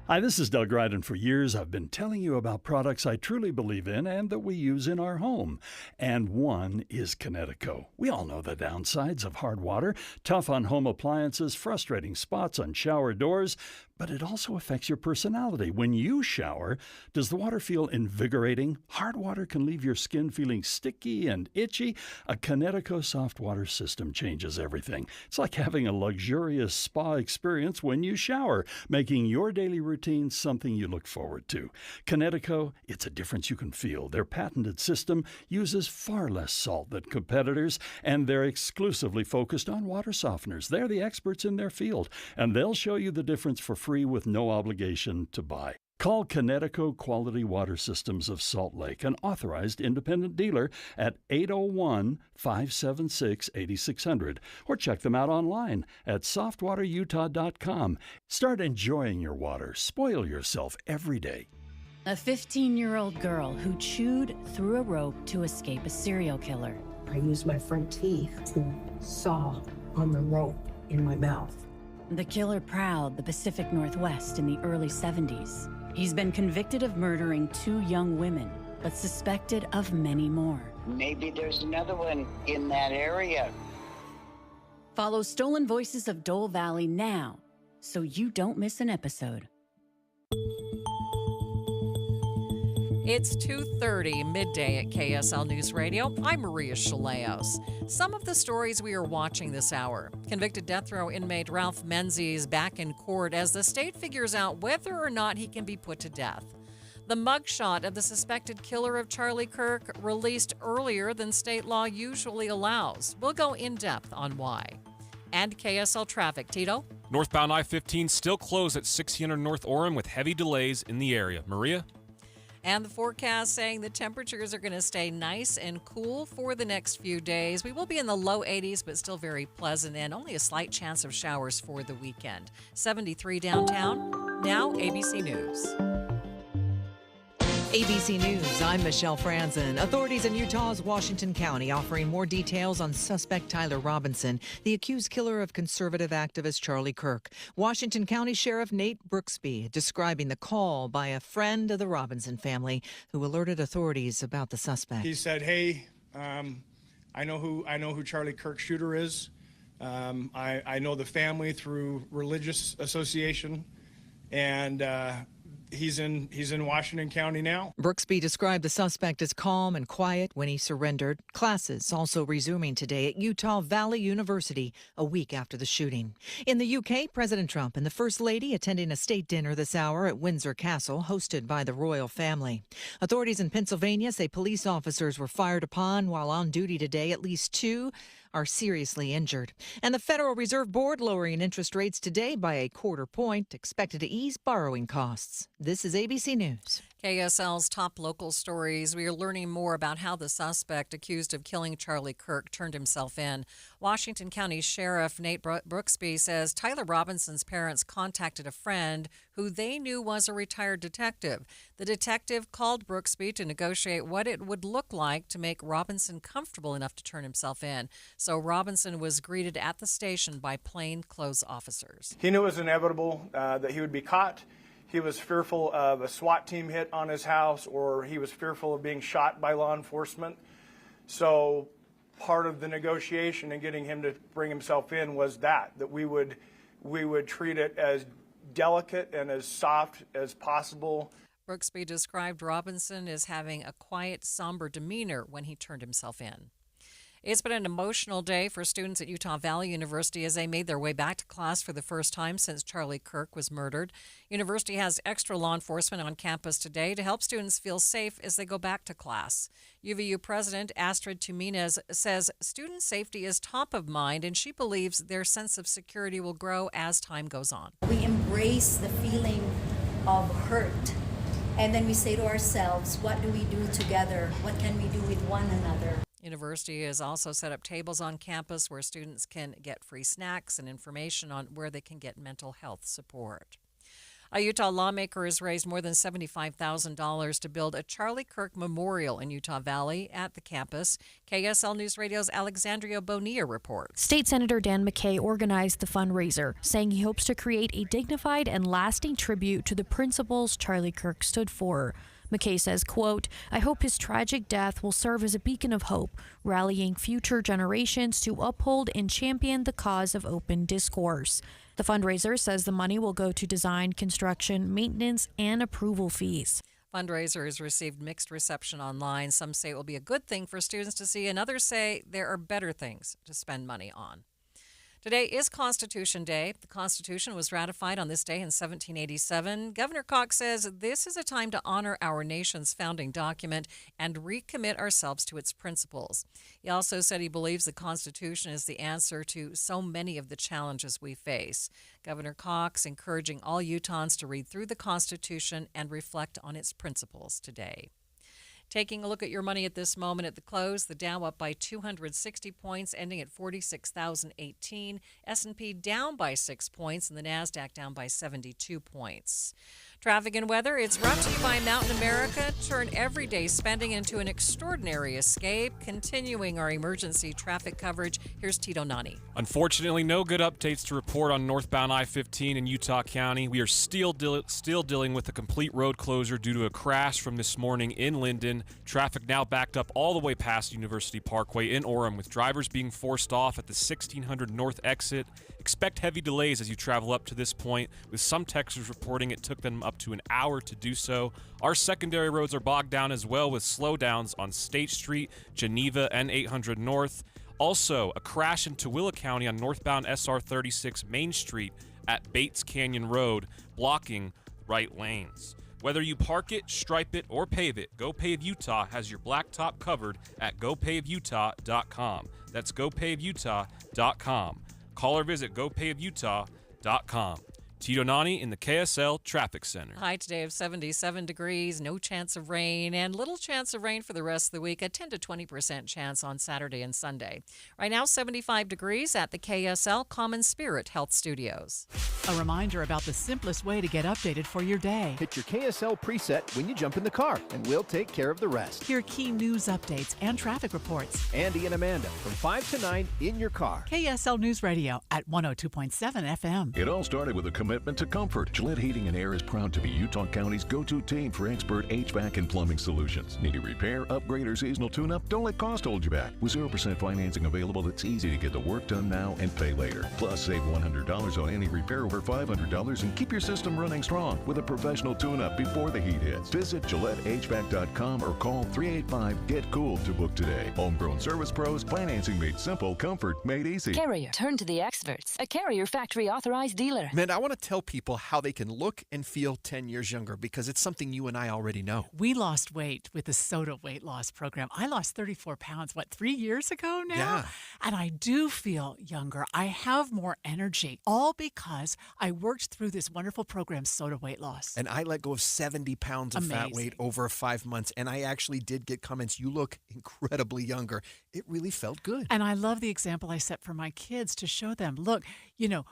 Hi, this is Doug Ryden. For years, I've been telling you about products I truly believe in and that we use in our home. And one is Kinetico. We all know the downsides of hard water, tough on home appliances, frustrating spots on shower doors, but it also affects your personality. When you shower, does the water feel invigorating? Hard water can leave your skin feeling sticky and itchy. A Kinetico soft water system changes everything. It's like having a luxurious spa experience when you shower, making your daily routine something you look forward to. Kinetico, it's a difference you can feel. Their patented system uses far less salt than competitors, and they're exclusively focused on water softeners. They're the experts in their field, and they'll show you the difference for free with no obligation to buy. Call Kinetico Quality Water Systems of Salt Lake, an authorized independent dealer, at 801-576-8600, or check them out online at softwaterutah.com. Start enjoying your water. Spoil yourself every day. A 15-year-old girl who chewed through a rope to escape a serial killer. I used my front teeth to saw on the rope in my mouth. The killer prowled the Pacific Northwest in the early 70s. He's been convicted of murdering 2 young women, but suspected of many more. Maybe there's another one in that area. Follow Stolen Voices of Dole Valley now, so you don't miss an episode. It's 2:30 midday at KSL News Radio. I'm Maria Shilaos. Some of the stories we are watching this hour. Convicted death row inmate Ralph Menzies back in court as the state figures out whether or not he can be put to death. The mugshot of the suspected killer of Charlie Kirk released earlier than state law usually allows. We'll go in depth on why. And KSL traffic. Tito? Northbound I-15 still closed at 1600 North Orem with heavy delays in the area. Maria? And the forecast saying the temperatures are going to stay nice and cool for the next few days. We will be in the low 80s, but still very pleasant, and only a slight chance of showers for the weekend. 73 downtown. Now, ABC News. ABC News, I'm Michelle Franzen. Authorities in Utah's Washington County offering more details on suspect Tyler Robinson, the accused killer of conservative activist Charlie Kirk. Washington County Sheriff Nate Brooksby describing the call by a friend of the Robinson family who alerted authorities about the suspect. He said, "Hey, I know who Charlie Kirk's shooter is. I know the family through religious association, and he's in Washington County now." Brooksby described the suspect as calm and quiet when he surrendered. Classes also resuming today at Utah Valley University a week after the shooting. In the UK, President Trump and the First Lady attending a state dinner this hour at Windsor Castle, hosted by the royal family. Authorities in Pennsylvania say police officers were fired upon while on duty today. At least 2 are seriously injured. And the Federal Reserve Board lowering interest rates today by a 1/4 point, expected to ease borrowing costs. This is ABC News. KSL's top local stories. We are learning more about how the suspect accused of killing Charlie Kirk turned himself in. Washington County Sheriff Nate Brooksby says Tyler Robinson's parents contacted a friend who they knew was a retired detective. The detective called Brooksby to negotiate what it would look like to make Robinson comfortable enough to turn himself in. So Robinson was greeted at the station by plainclothes officers. He knew it was inevitable that he would be caught. He was fearful of a SWAT team hit on his house, or he was fearful of being shot by law enforcement. So part of the negotiation and getting him to bring himself in was that we would treat it as delicate and as soft as possible. Brooksby described Robinson as having a quiet, somber demeanor when he turned himself in. It's been an emotional day for students at Utah Valley University as they made their way back to class for the first time since Charlie Kirk was murdered. University has extra law enforcement on campus today to help students feel safe as they go back to class. UVU President Astrid Tuminez says student safety is top of mind, and she believes their sense of security will grow as time goes on. We embrace the feeling of hurt, and then we say to ourselves, what do we do together? What can we do with one another? University has also set up tables on campus where students can get free snacks and information on where they can get mental health support. A Utah lawmaker has raised more than $75,000 to build a Charlie Kirk Memorial in Utah Valley at the campus. KSL News Radio's Alexandria Bonilla reports. State Senator Dan McKay organized the fundraiser, saying he hopes to create a dignified and lasting tribute to the principles Charlie Kirk stood for. McKay says, quote, I hope his tragic death will serve as a beacon of hope, rallying future generations to uphold and champion the cause of open discourse. The fundraiser says the money will go to design, construction, maintenance, and approval fees. Fundraiser has received mixed reception online. Some say it will be a good thing for students to see, and others say there are better things to spend money on. Today is Constitution Day. The Constitution was ratified on this day in 1787. Governor Cox says this is a time to honor our nation's founding document and recommit ourselves to its principles. He also said he believes the Constitution is the answer to so many of the challenges we face. Governor Cox encouraging all Utahns to read through the Constitution and reflect on its principles today. Taking a look at your money at this moment at the close, the Dow up by 260 points, ending at 46,018. S&P down by 6 points, and the Nasdaq down by 72 points. Traffic and weather, it's brought to you by Mountain America. Turn everyday spending into an extraordinary escape. Continuing our emergency traffic coverage, here's Tito Nani. Unfortunately, no good updates to report on northbound I-15 in Utah County. We are still dealing with a complete road closure due to a crash from this morning in Linden. Traffic now backed up all the way past University Parkway in Orem, with drivers being forced off at the 1600 North exit. Expect heavy delays as you travel up to this point, with some texters reporting it took them up to an hour to do so. Our secondary roads are bogged down as well, with slowdowns on State Street, Geneva, and 800 North. Also, a crash in Tooele County on northbound SR 36 Main Street at Bates Canyon Road, blocking right lanes. Whether you park it, stripe it, or pave it, GoPave Utah has your blacktop covered at GoPaveUtah.com. That's GoPaveUtah.com. Call or visit GoPaveUtah.com. Tito Nani in the KSL Traffic Center. High today of 77 degrees, no chance of rain, and little chance of rain for the rest of the week. A 10 to 20% chance on Saturday and Sunday. Right now, 75 degrees at the KSL Common Spirit Health Studios. A reminder about the simplest way to get updated for your day. Hit your KSL preset when you jump in the car, and we'll take care of the rest. Hear key news updates and traffic reports. Andy and Amanda from 5 to 9 in your car. KSL News Radio at 102.7 FM. It all started with a commitment to comfort. Gillette Heating and Air is proud to be Utah County's go-to team for expert HVAC and plumbing solutions. Need a repair, upgrade, or seasonal tune-up? Don't let cost hold you back. With 0% financing available, it's easy to get the work done now and pay later. Plus, save $100 on any repair over $500 and keep your system running strong with a professional tune-up before the heat hits. Visit GilletteHVAC.com or call 385-GET-COOL to book today. Homegrown service pros, financing made simple, comfort made easy. Carrier, turn to the experts. A Carrier factory authorized dealer. Man, I want to tell people how they can look and feel 10 years younger, because it's something you and I already know. We lost weight with the SOTA weight loss program. I lost 34 pounds, 3 years ago now? Yeah. And I do feel younger. I have more energy, all because I worked through this wonderful program, SOTA weight loss. And I let go of 70 pounds of fat weight over 5 months, and I actually did get comments, you look incredibly younger. It really felt good. And I love the example I set for my kids to show them, look,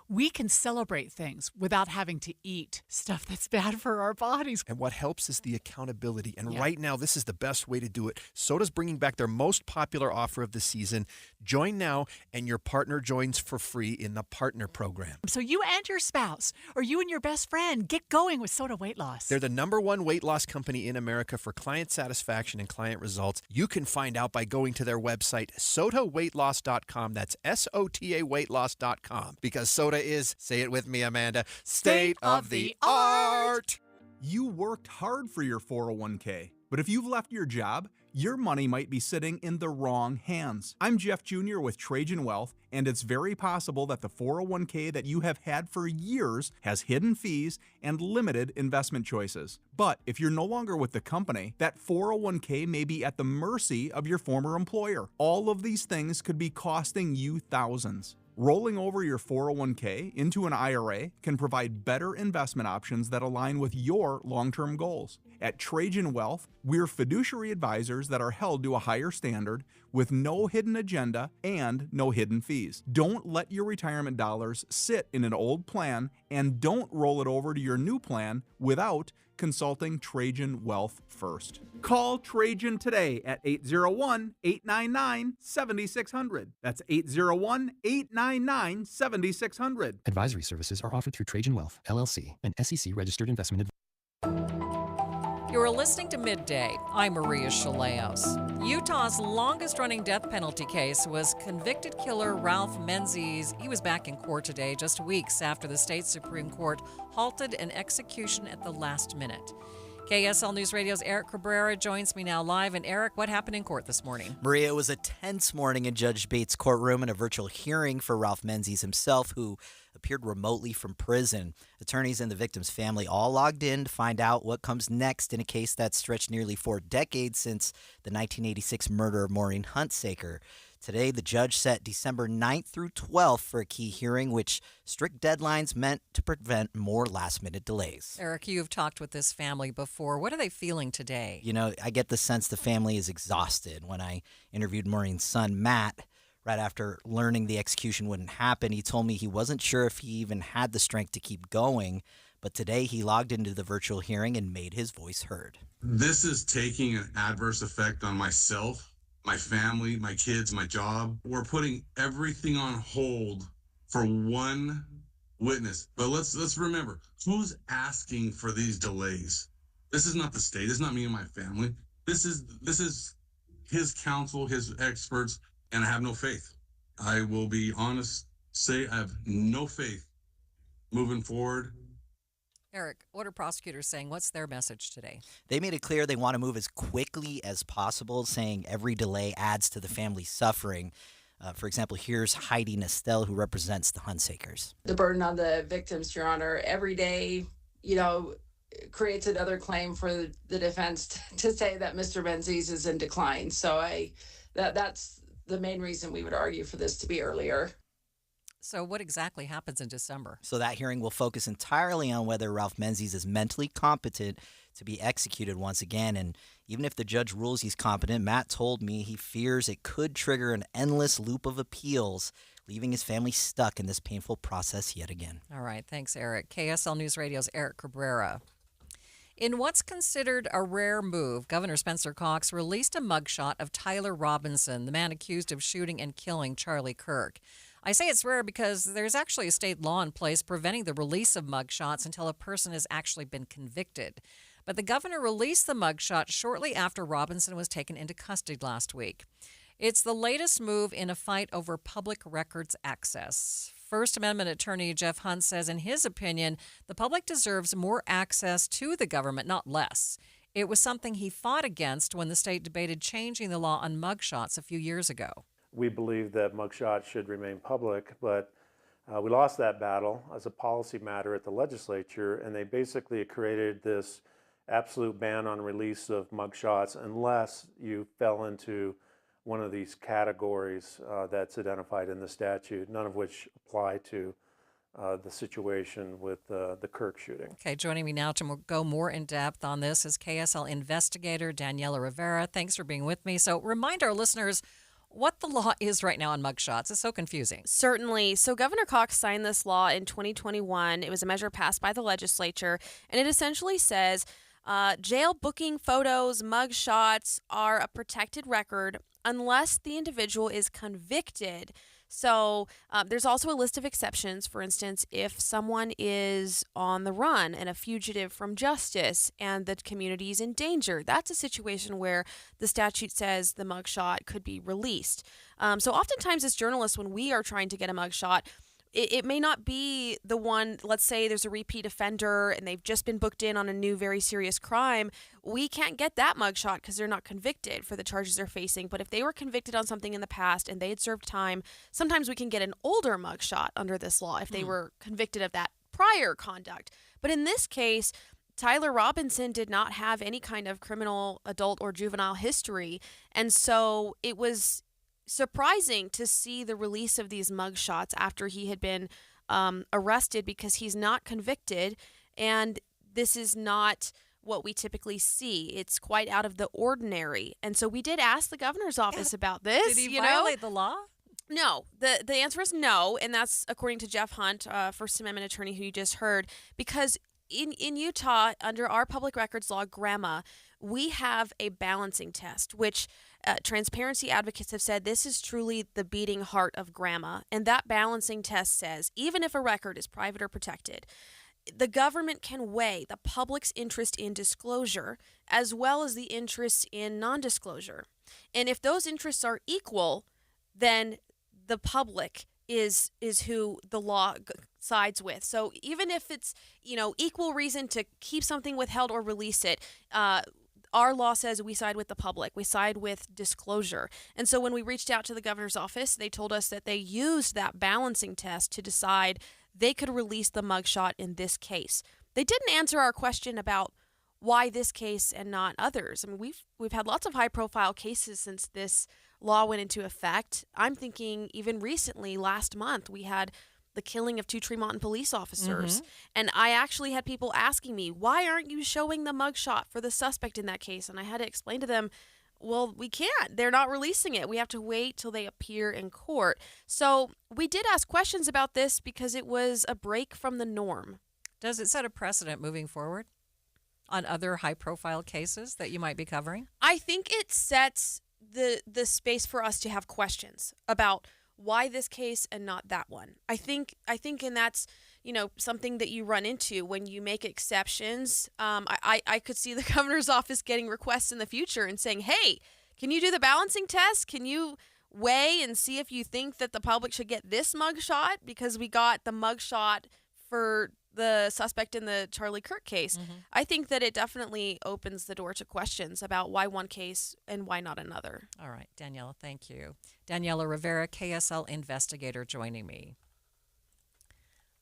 we can celebrate things without having to eat stuff that's bad for our bodies. And what helps is the accountability. And right now, this is the best way to do it. SOTA's bringing back their most popular offer of the season. Join now, and your partner joins for free in the partner program. So you and your spouse, or you and your best friend, get going with SOTA weight loss. They're the #1 weight loss company in America for client satisfaction and client results. You can find out by going to their website, SOTAweightloss.com. That's SOTA weightloss.com. Because SOTA is, say it with me, Amanda, state of the art. You worked hard for your 401k. But if you've left your job, your money might be sitting in the wrong hands. I'm Jeff Jr. with Trajan Wealth, and it's very possible that the 401k that you have had for years has hidden fees and limited investment choices. But if you're no longer with the company, that 401k may be at the mercy of your former employer. All of these things could be costing you thousands. Rolling over your 401k into an IRA can provide better investment options that align with your long-term goals. At Trajan Wealth, we're fiduciary advisors that are held to a higher standard with no hidden agenda and no hidden fees. Don't let your retirement dollars sit in an old plan, and don't roll it over to your new plan without consulting Trajan Wealth first. Call Trajan today at 801-899-7600. That's 801-899-7600. Advisory services are offered through Trajan Wealth, LLC, an SEC-registered investment advisor. You're listening to Midday. I'm Maria Shilaos. Utah's longest-running death penalty case was convicted killer Ralph Menzies. He was back in court today, just weeks after the state Supreme Court halted an execution at the last minute. KSL News Radio's Eric Cabrera joins me now live. And Eric, what happened in court this morning? Maria, it was a tense morning in Judge Bates' courtroom and a virtual hearing for Ralph Menzies himself, who appeared remotely from prison. Attorneys and the victim's family all logged in to find out what comes next in a case that stretched nearly 4 decades since the 1986 murder of Maureen Hunsaker. Today, the judge set December 9th through 12th for a key hearing, which strict deadlines meant to prevent more last-minute delays. Eric, you've talked with this family before. What are they feeling today? You know, I get the sense the family is exhausted. When I interviewed Maureen's son, Matt, right after learning the execution wouldn't happen, he told me he wasn't sure if he even had the strength to keep going. But today, he logged into the virtual hearing and made his voice heard. This is taking an adverse effect on myself, my family, my kids, my job. We're putting everything on hold for one witness. But let's remember, who's asking for these delays? This is not the state. This is not me and my family. This is his counsel, his experts, and I have no faith. I will be honest, say I have no faith moving forward. Eric, what are prosecutors saying? What's their message today? They made it clear they want to move as quickly as possible, saying every delay adds to the family's suffering. For example, here's Heidi Nestel, who represents the Hunsakers. The burden on the victims, Your Honor, every day, creates another claim for the defense to say that Mr. Menzies is in decline. So that's the main reason we would argue for this to be earlier. So what exactly happens in December? So that hearing will focus entirely on whether Ralph Menzies is mentally competent to be executed once again. And even if the judge rules he's competent, Matt told me he fears it could trigger an endless loop of appeals, leaving his family stuck in this painful process yet again. All right. Thanks, Eric. KSL News Radio's Eric Cabrera. In what's considered a rare move, Governor Spencer Cox released a mugshot of Tyler Robinson, the man accused of shooting and killing Charlie Kirk. I say it's rare because there's actually a state law in place preventing the release of mugshots until a person has actually been convicted. But the governor released the mugshot shortly after Robinson was taken into custody last week. It's the latest move in a fight over public records access. First Amendment attorney Jeff Hunt says, in his opinion, the public deserves more access to the government, not less. It was something he fought against when the state debated changing the law on mugshots a few years ago. We believe that mugshots should remain public, but we lost that battle as a policy matter at the legislature, and they basically created this absolute ban on release of mugshots unless you fell into one of these categories that's identified in the statute, none of which apply to the situation with the Kirk shooting. Okay, joining me now to go more in depth on this is KSL investigator Daniela Rivera. Thanks for being with me. So remind our listeners what the law is right now on mugshots. It's so confusing. Certainly. So Governor Cox signed this law in 2021. It was a measure passed by the legislature, and it essentially says jail booking photos, mugshots are a protected record unless the individual is convicted. So there's also a list of exceptions. For instance, if someone is on the run and a fugitive from justice and the community is in danger, that's a situation where the statute says the mugshot could be released. So oftentimes as journalists, when we are trying to get a mugshot, it may not be the one. Let's say there's a repeat offender and they've just been booked in on a new very serious crime. We can't get that mugshot because they're not convicted for the charges they're facing. But if they were convicted on something in the past and they had served time, sometimes we can get an older mugshot under this law if they were convicted of that prior conduct. But in this case, Tyler Robinson did not have any kind of criminal, adult, or juvenile history. And so it was surprising to see the release of these mugshots after he had been arrested, because he's not convicted, and this is not what we typically see. It's quite out of the ordinary. And so we did ask the governor's office about this. Did he violate the law? No. The answer is no, and that's according to Jeff Hunt, First Amendment attorney who you just heard, because in Utah, under our public records law, GRAMA, we have a balancing test, which transparency advocates have said this is truly the beating heart of GRAMA. And that balancing test says even if a record is private or protected, the government can weigh the public's interest in disclosure as well as the interest in non-disclosure. And if those interests are equal, then the public is who the law sides with. So even if it's, equal reason to keep something withheld or release it, our law says we side with the public. We side with disclosure. And so when we reached out to the governor's office, they told us that they used that balancing test to decide they could release the mugshot in this case. They didn't answer our question about why this case and not others. I mean, we've had lots of high-profile cases since this law went into effect. I'm thinking even recently, last month, we had the killing of 2 Tremonton police officers. Mm-hmm. And I actually had people asking me, why aren't you showing the mugshot for the suspect in that case? And I had to explain to them, well, we can't. They're not releasing it. We have to wait till they appear in court. So we did ask questions about this because it was a break from the norm. Does it set a precedent moving forward on other high-profile cases that you might be covering? I think it sets the space for us to have questions about why this case and not that one. I think, and that's, something that you run into when you make exceptions. I could see the governor's office getting requests in the future and saying, hey, can you do the balancing test? Can you weigh and see if you think that the public should get this mugshot? Because we got the mugshot for the suspect in the Charlie Kirk case. Mm-hmm. I think that it definitely opens the door to questions about why one case and why not another. All right, Daniela, thank you. Daniela Rivera, KSL investigator, joining me.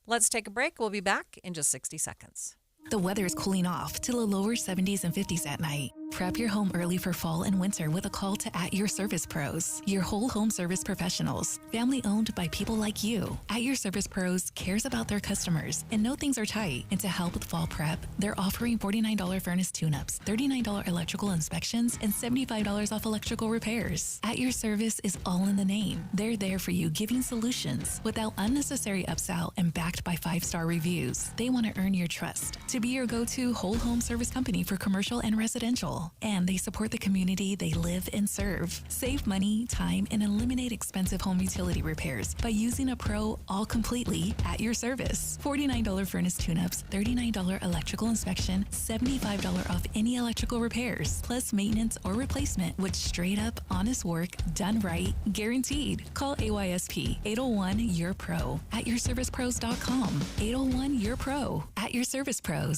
Let's take a break. We'll be back in just 60 seconds. The weather is cooling off to the lower 70s and 50s at night. Prep your home early for fall and winter with a call to At Your Service Pros, your whole home service professionals, family owned by people like you. At Your Service Pros cares about their customers and know things are tight. And to help with fall prep, they're offering $49 furnace tune-ups, $39 electrical inspections, and $75 off electrical repairs. At Your Service is all in the name. They're there for you, giving solutions without unnecessary upsell and backed by 5-star reviews. They want to earn your trust to be your go-to whole home service company for commercial and residential. And they support the community they live and serve. Save money, time, and eliminate expensive home utility repairs by using a pro all completely at your service. $49 furnace tune-ups, $39 electrical inspection, $75 off any electrical repairs, plus maintenance or replacement with straight up, honest work done right, guaranteed. Call AYSP 801-YOUR-PRO at yourservicepros.com. 801-YOUR-PRO at Your Service Pros.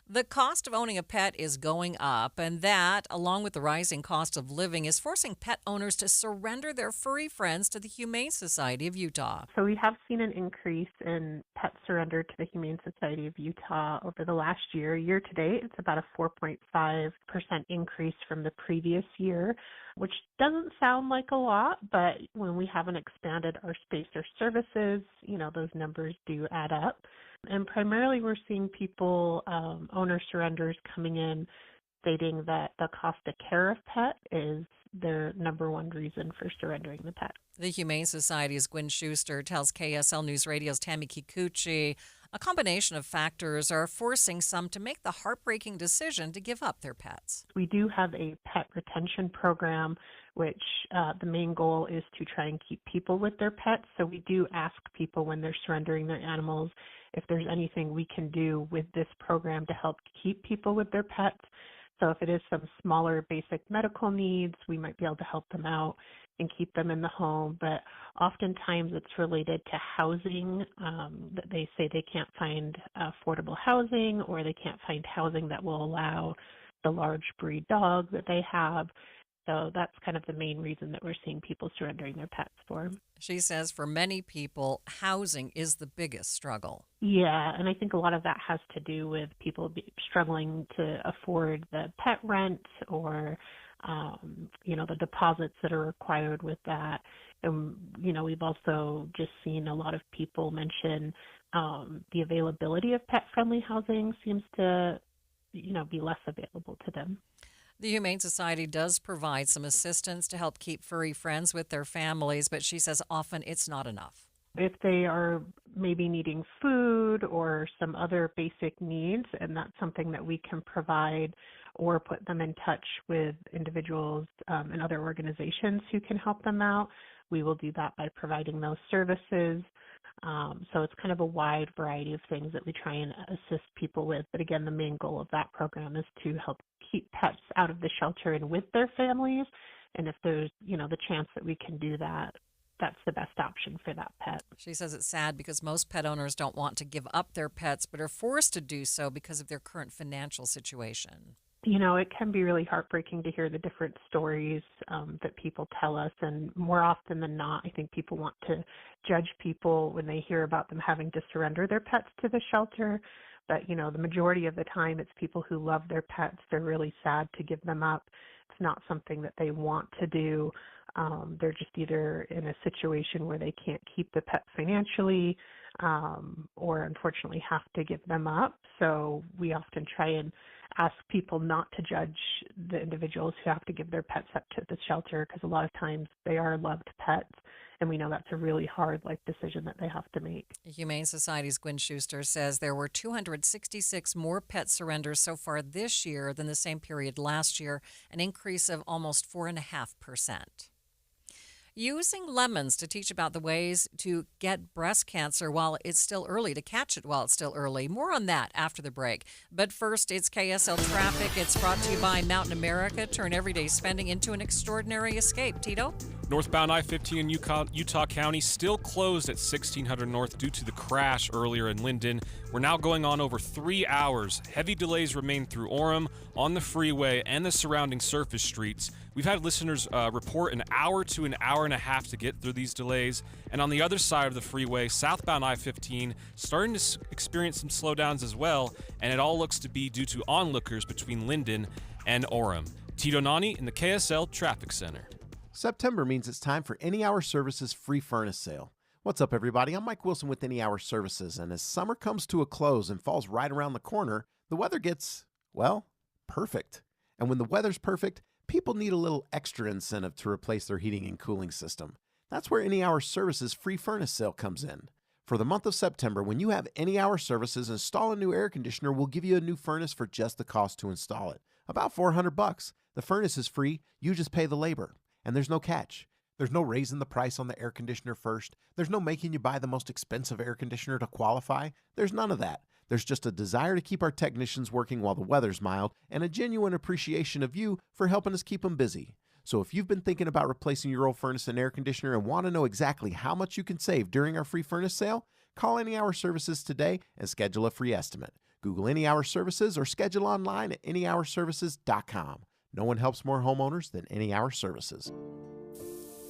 The cost of owning a pet is going up, and that, along with the rising cost of living, is forcing pet owners to surrender their furry friends to the Humane Society of Utah. So we have seen an increase in pet surrender to the Humane Society of Utah over the last year. Year to date, it's about a 4.5% increase from the previous year, which doesn't sound like a lot, but when we haven't expanded our space or services, those numbers do add up. And primarily we're seeing people, owner surrenders coming in stating that the cost of care of pet is their number one reason for surrendering the pet. The Humane Society's Gwen Schuster tells KSL News Radio's Tammy Kikuchi a combination of factors are forcing some to make the heartbreaking decision to give up their pets. We do have a pet retention program, which the main goal is to try and keep people with their pets. So we do ask people when they're surrendering their animals if there's anything we can do with this program to help keep people with their pets. So if it is some smaller basic medical needs, we might be able to help them out and keep them in the home. But oftentimes it's related to housing, that they say they can't find affordable housing, or they can't find housing that will allow the large breed dog that they have. So that's kind of the main reason that we're seeing people surrendering their pets for. She says for many people, housing is the biggest struggle. Yeah, and I think a lot of that has to do with people struggling to afford the pet rent, or the deposits that are required with that. And, we've also just seen a lot of people mention the availability of pet-friendly housing seems to, be less available to them. The Humane Society does provide some assistance to help keep furry friends with their families, but she says often it's not enough. If they are maybe needing food or some other basic needs, and that's something that we can provide, or put them in touch with individuals and other organizations who can help them out, we will do that by providing those services. So it's kind of a wide variety of things that we try and assist people with. But again, the main goal of that program is to help keep pets out of the shelter and with their families. And if there's, the chance that we can do that, that's the best option for that pet. She says it's sad because most pet owners don't want to give up their pets, but are forced to do so because of their current financial situation. It can be really heartbreaking to hear the different stories that people tell us. And more often than not, I think people want to judge people when they hear about them having to surrender their pets to the shelter. But, the majority of the time, it's people who love their pets. They're really sad to give them up. It's not something that they want to do. They're just either in a situation where they can't keep the pet financially, or unfortunately have to give them up. So we often try and ask people not to judge the individuals who have to give their pets up to the shelter, because a lot of times they are loved pets, and we know that's a really hard life decision that they have to make. Humane Society's Gwen Schuster says there were 266 more pet surrenders so far this year than the same period last year, an increase of almost 4.5%. Using lemons to teach about the ways to get breast cancer while it's still early, to catch it while it's still early. More on that after the break. But first, it's KSL Traffic. It's brought to you by Mountain America. Turn everyday spending into an extraordinary escape. Tito? Northbound I-15 in Utah County still closed at 1600 North due to the crash earlier in Linden. We're now going on over 3 hours. Heavy delays remain through Orem, on the freeway, and the surrounding surface streets. We've had listeners report an hour to an hour and a half to get through these delays. And on the other side of the freeway, southbound I-15, starting to experience some slowdowns as well, and it all looks to be due to onlookers between Linden and Orem. Tito Nani in the KSL Traffic Center. September means it's time for Any Hour Services free furnace sale. What's up, everybody? I'm Mike Wilson with Any Hour Services, and as summer comes to a close and falls right around the corner, the weather gets, well, perfect. And when the weather's perfect, people need a little extra incentive to replace their heating and cooling system. That's where Any Hour Services free furnace sale comes in. For the month of September, when you have Any Hour Services install a new air conditioner, we'll give you a new furnace for just the cost to install it. About $400. The furnace is free, you just pay the labor. And there's no catch. There's no raising the price on the air conditioner first. There's no making you buy the most expensive air conditioner to qualify. There's none of that. There's just a desire to keep our technicians working while the weather's mild, and a genuine appreciation of you for helping us keep them busy. So if you've been thinking about replacing your old furnace and air conditioner and want to know exactly how much you can save during our free furnace sale, call Any Hour Services today and schedule a free estimate. Google Any Hour Services or schedule online at anyhourservices.com. No one helps more homeowners than Any Hour Services.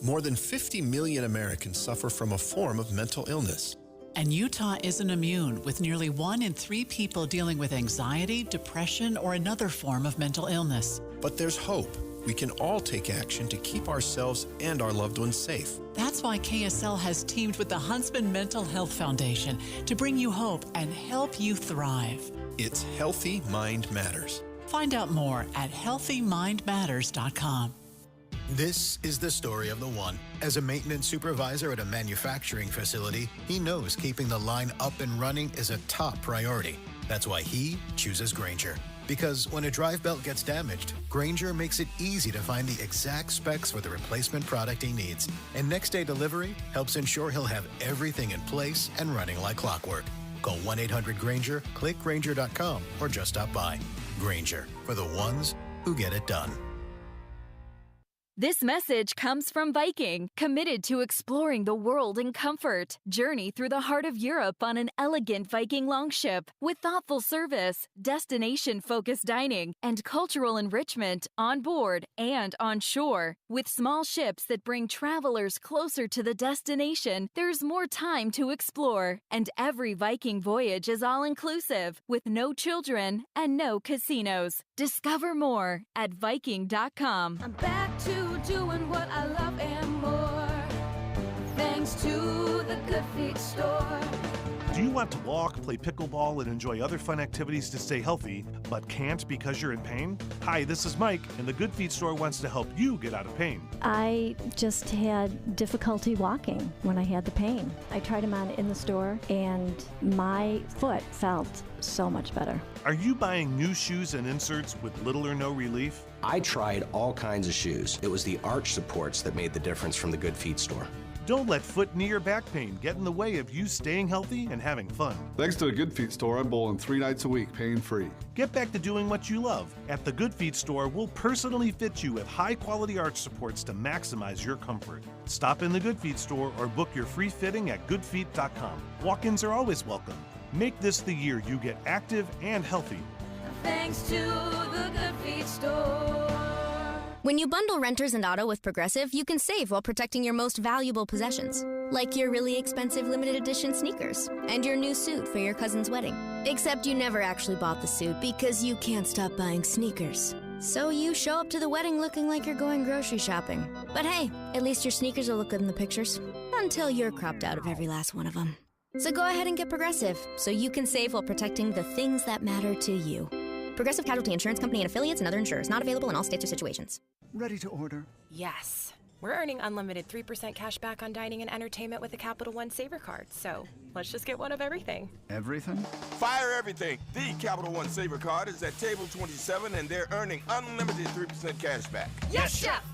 More than 50 million Americans suffer from a form of mental illness. And Utah isn't immune, with nearly 1 in 3 people dealing with anxiety, depression, or another form of mental illness. But there's hope. We can all take action to keep ourselves and our loved ones safe. That's why KSL has teamed with the Huntsman Mental Health Foundation to bring you hope and help you thrive. It's Healthy Mind Matters. Find out more at healthymindmatters.com. This is the story of the one. As a maintenance supervisor at a manufacturing facility, he knows keeping the line up and running is a top priority. That's why he chooses Grainger. Because when a drive belt gets damaged, Grainger makes it easy to find the exact specs for the replacement product he needs. And next day delivery helps ensure he'll have everything in place and running like clockwork. Call 1-800-GRAINGER, click Grainger.com, or just stop by. Grainger, for the ones who get it done. This message comes from Viking, committed to exploring the world in comfort. Journey through the heart of Europe on an elegant Viking longship with thoughtful service, destination-focused dining, and cultural enrichment on board and on shore. With small ships that bring travelers closer to the destination, there's more time to explore. And every Viking voyage is all-inclusive, with no children and no casinos. Discover more at Viking.com. I'm back to doing what I love and more, thanks to the Good Feet store. Do you want to walk, play pickleball, and enjoy other fun activities to stay healthy, but can't because you're in pain? Hi, this is Mike, and the Good Feet store wants to help you get out of pain. I just had difficulty walking when I had the pain. I tried them on in the store, and my foot felt so much better. Are you buying new shoes and inserts with little or no relief? I tried all kinds of shoes. It was the arch supports that made the difference from the Good Feet store. Don't let foot, knee, or back pain get in the way of you staying healthy and having fun. Thanks to the Good Feet store, I'm bowling 3 nights a week, pain-free. Get back to doing what you love. At the Good Feet store, we'll personally fit you with high-quality arch supports to maximize your comfort. Stop in the Good Feet store or book your free fitting at goodfeet.com. Walk-ins are always welcome. Make this the year you get active and healthy. Thanks to the Good Feet store. When you bundle renters and auto with Progressive, you can save while protecting your most valuable possessions, like your really expensive limited edition sneakers and your new suit for your cousin's wedding. Except you never actually bought the suit because you can't stop buying sneakers. So you show up to the wedding looking like you're going grocery shopping. But hey, at least your sneakers will look good in the pictures, until you're cropped out of every last one of them. So go ahead and get Progressive, so you can save while protecting the things that matter to you. Progressive Casualty Insurance Company and affiliates and other insurers. Not available in all states or situations. Ready to order? Yes. We're earning unlimited 3% cash back on dining and entertainment with a Capital One Saver card, so let's just get one of everything. Everything? Fire everything. The Capital One Saver card is at table 27, and they're earning unlimited 3% cash back. Yes, Chef!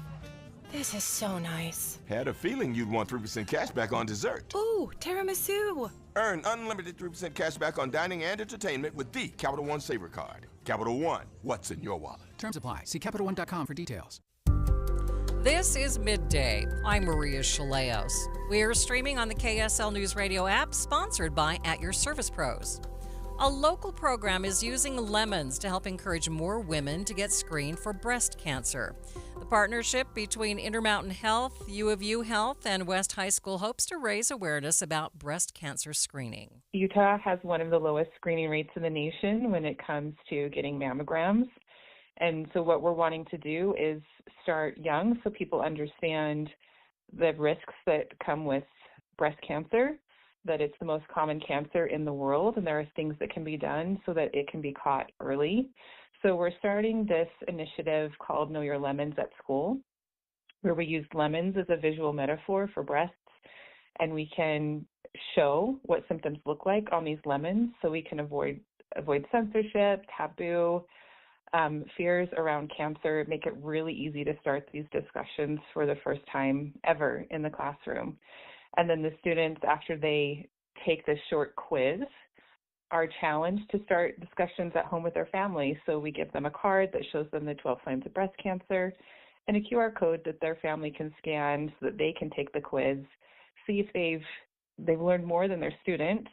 This is so nice. Had a feeling you'd want 3% cash back on dessert. Ooh, tiramisu. Earn unlimited 3% cash back on dining and entertainment with the Capital One Saver card. Capital One, what's in your wallet? Terms apply. See CapitalOne.com for details. This is Midday. I'm Maria Shilaos. We're streaming on the KSL News Radio app, sponsored by At Your Service Pros. A local program is using lemons to help encourage more women to get screened for breast cancer. The partnership between Intermountain Health, U of U Health, and West High School hopes to raise awareness about breast cancer screening. Utah has one of the lowest screening rates in the nation when it comes to getting mammograms. And so what we're wanting to do is start young so people understand the risks that come with breast cancer, that it's the most common cancer in the world, and there are things that can be done so that it can be caught early. So we're starting this initiative called Know Your Lemons at School, where we use lemons as a visual metaphor for breasts, and we can show what symptoms look like on these lemons so we can avoid censorship, taboo, fears around cancer, make it really easy to start these discussions for the first time ever in the classroom. And then the students, after they take this short quiz, are challenged to start discussions at home with their family. So we give them a card that shows them the 12 signs of breast cancer and a QR code that their family can scan so that they can take the quiz, see if they've learned more than their student,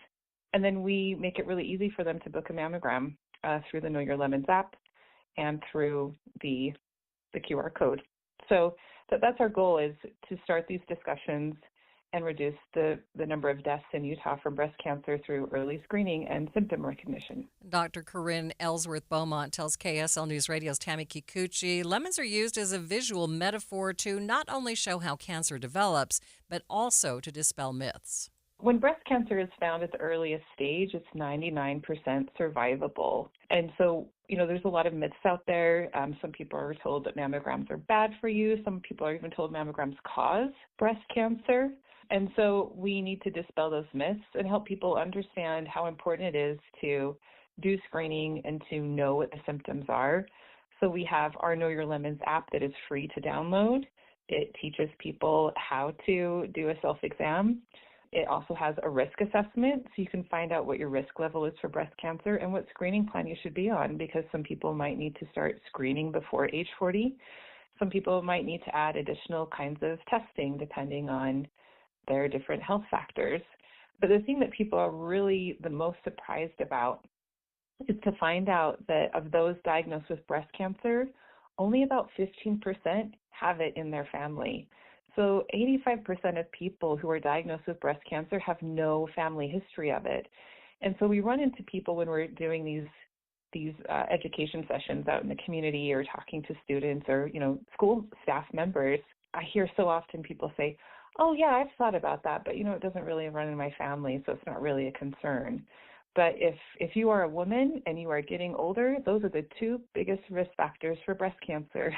and then we make it really easy for them to book a mammogram through the Know Your Lemons app and through the QR code. So that's our goal, is to start these discussions and reduce the number of deaths in Utah from breast cancer through early screening and symptom recognition. Dr. Corinne Ellsworth-Beaumont tells KSL News Radio's Tammy Kikuchi lemons are used as a visual metaphor to not only show how cancer develops, but also to dispel myths. When breast cancer is found at the earliest stage, it's 99% survivable. And so, there's a lot of myths out there. Some people are told that mammograms are bad for you. Some people are even told mammograms cause breast cancer. And so we need to dispel those myths and help people understand how important it is to do screening and to know what the symptoms are. So we have our Know Your Lemons app that is free to download. It teaches people how to do a self-exam. It also has a risk assessment, so you can find out what your risk level is for breast cancer and what screening plan you should be on, because some people might need to start screening before age 40. Some people might need to add additional kinds of testing depending on their different health factors. But the thing that people are really the most surprised about is to find out that of those diagnosed with breast cancer, only about 15% have it in their family. So 85% of people who are diagnosed with breast cancer have no family history of it. And so we run into people when we're doing these education sessions out in the community or talking to students or, school staff members. I hear so often people say, oh, yeah, I've thought about that, but, it doesn't really run in my family, so it's not really a concern. But if you are a woman and you are getting older, those are the two biggest risk factors for breast cancer.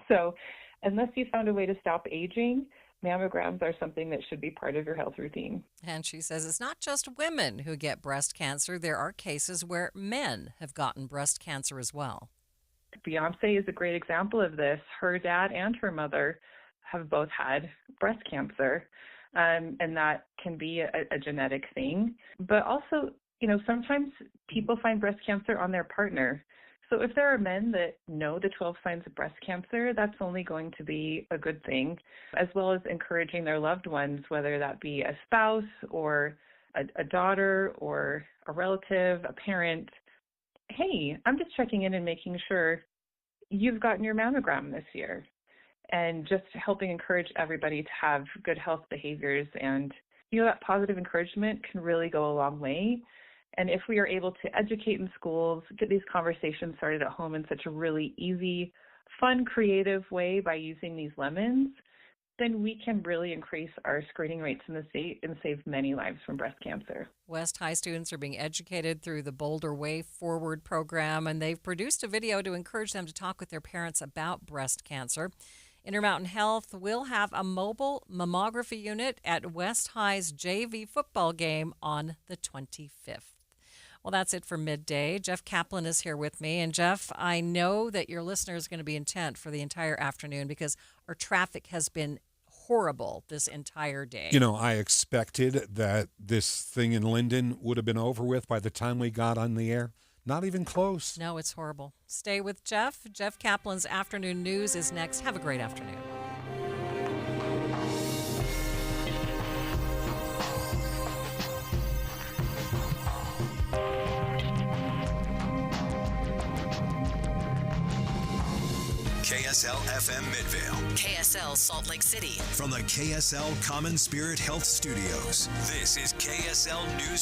So unless you found a way to stop aging, mammograms are something that should be part of your health routine. And she says it's not just women who get breast cancer. There are cases where men have gotten breast cancer as well. Beyonce is a great example of this. Her dad and her mother have both had breast cancer, and that can be a genetic thing. But also, sometimes people find breast cancer on their partner. So if there are men that know the 12 signs of breast cancer, that's only going to be a good thing, as well as encouraging their loved ones, whether that be a spouse or a daughter or a relative, a parent. Hey, I'm just checking in and making sure you've gotten your mammogram this year, and just helping encourage everybody to have good health behaviors. And, that positive encouragement can really go a long way. And if we are able to educate in schools, get these conversations started at home in such a really easy, fun, creative way by using these lemons, then we can really increase our screening rates in the state and save many lives from breast cancer. West High students are being educated through the Boulder Way Forward program, and they've produced a video to encourage them to talk with their parents about breast cancer. Intermountain Health will have a mobile mammography unit at West High's JV football game on the 25th. Well, that's it for Midday. Jeff Kaplan is here with me. And Jeff, I know that your listener is going to be intent for the entire afternoon because our traffic has been horrible this entire day. I expected that this thing in Linden would have been over with by the time we got on the air. Not even close. No, it's horrible. Stay with Jeff. Jeff Kaplan's Afternoon News is next. Have a great afternoon. KSL FM Midvale. KSL Salt Lake City. From the KSL Common Spirit Health Studios, this is KSL News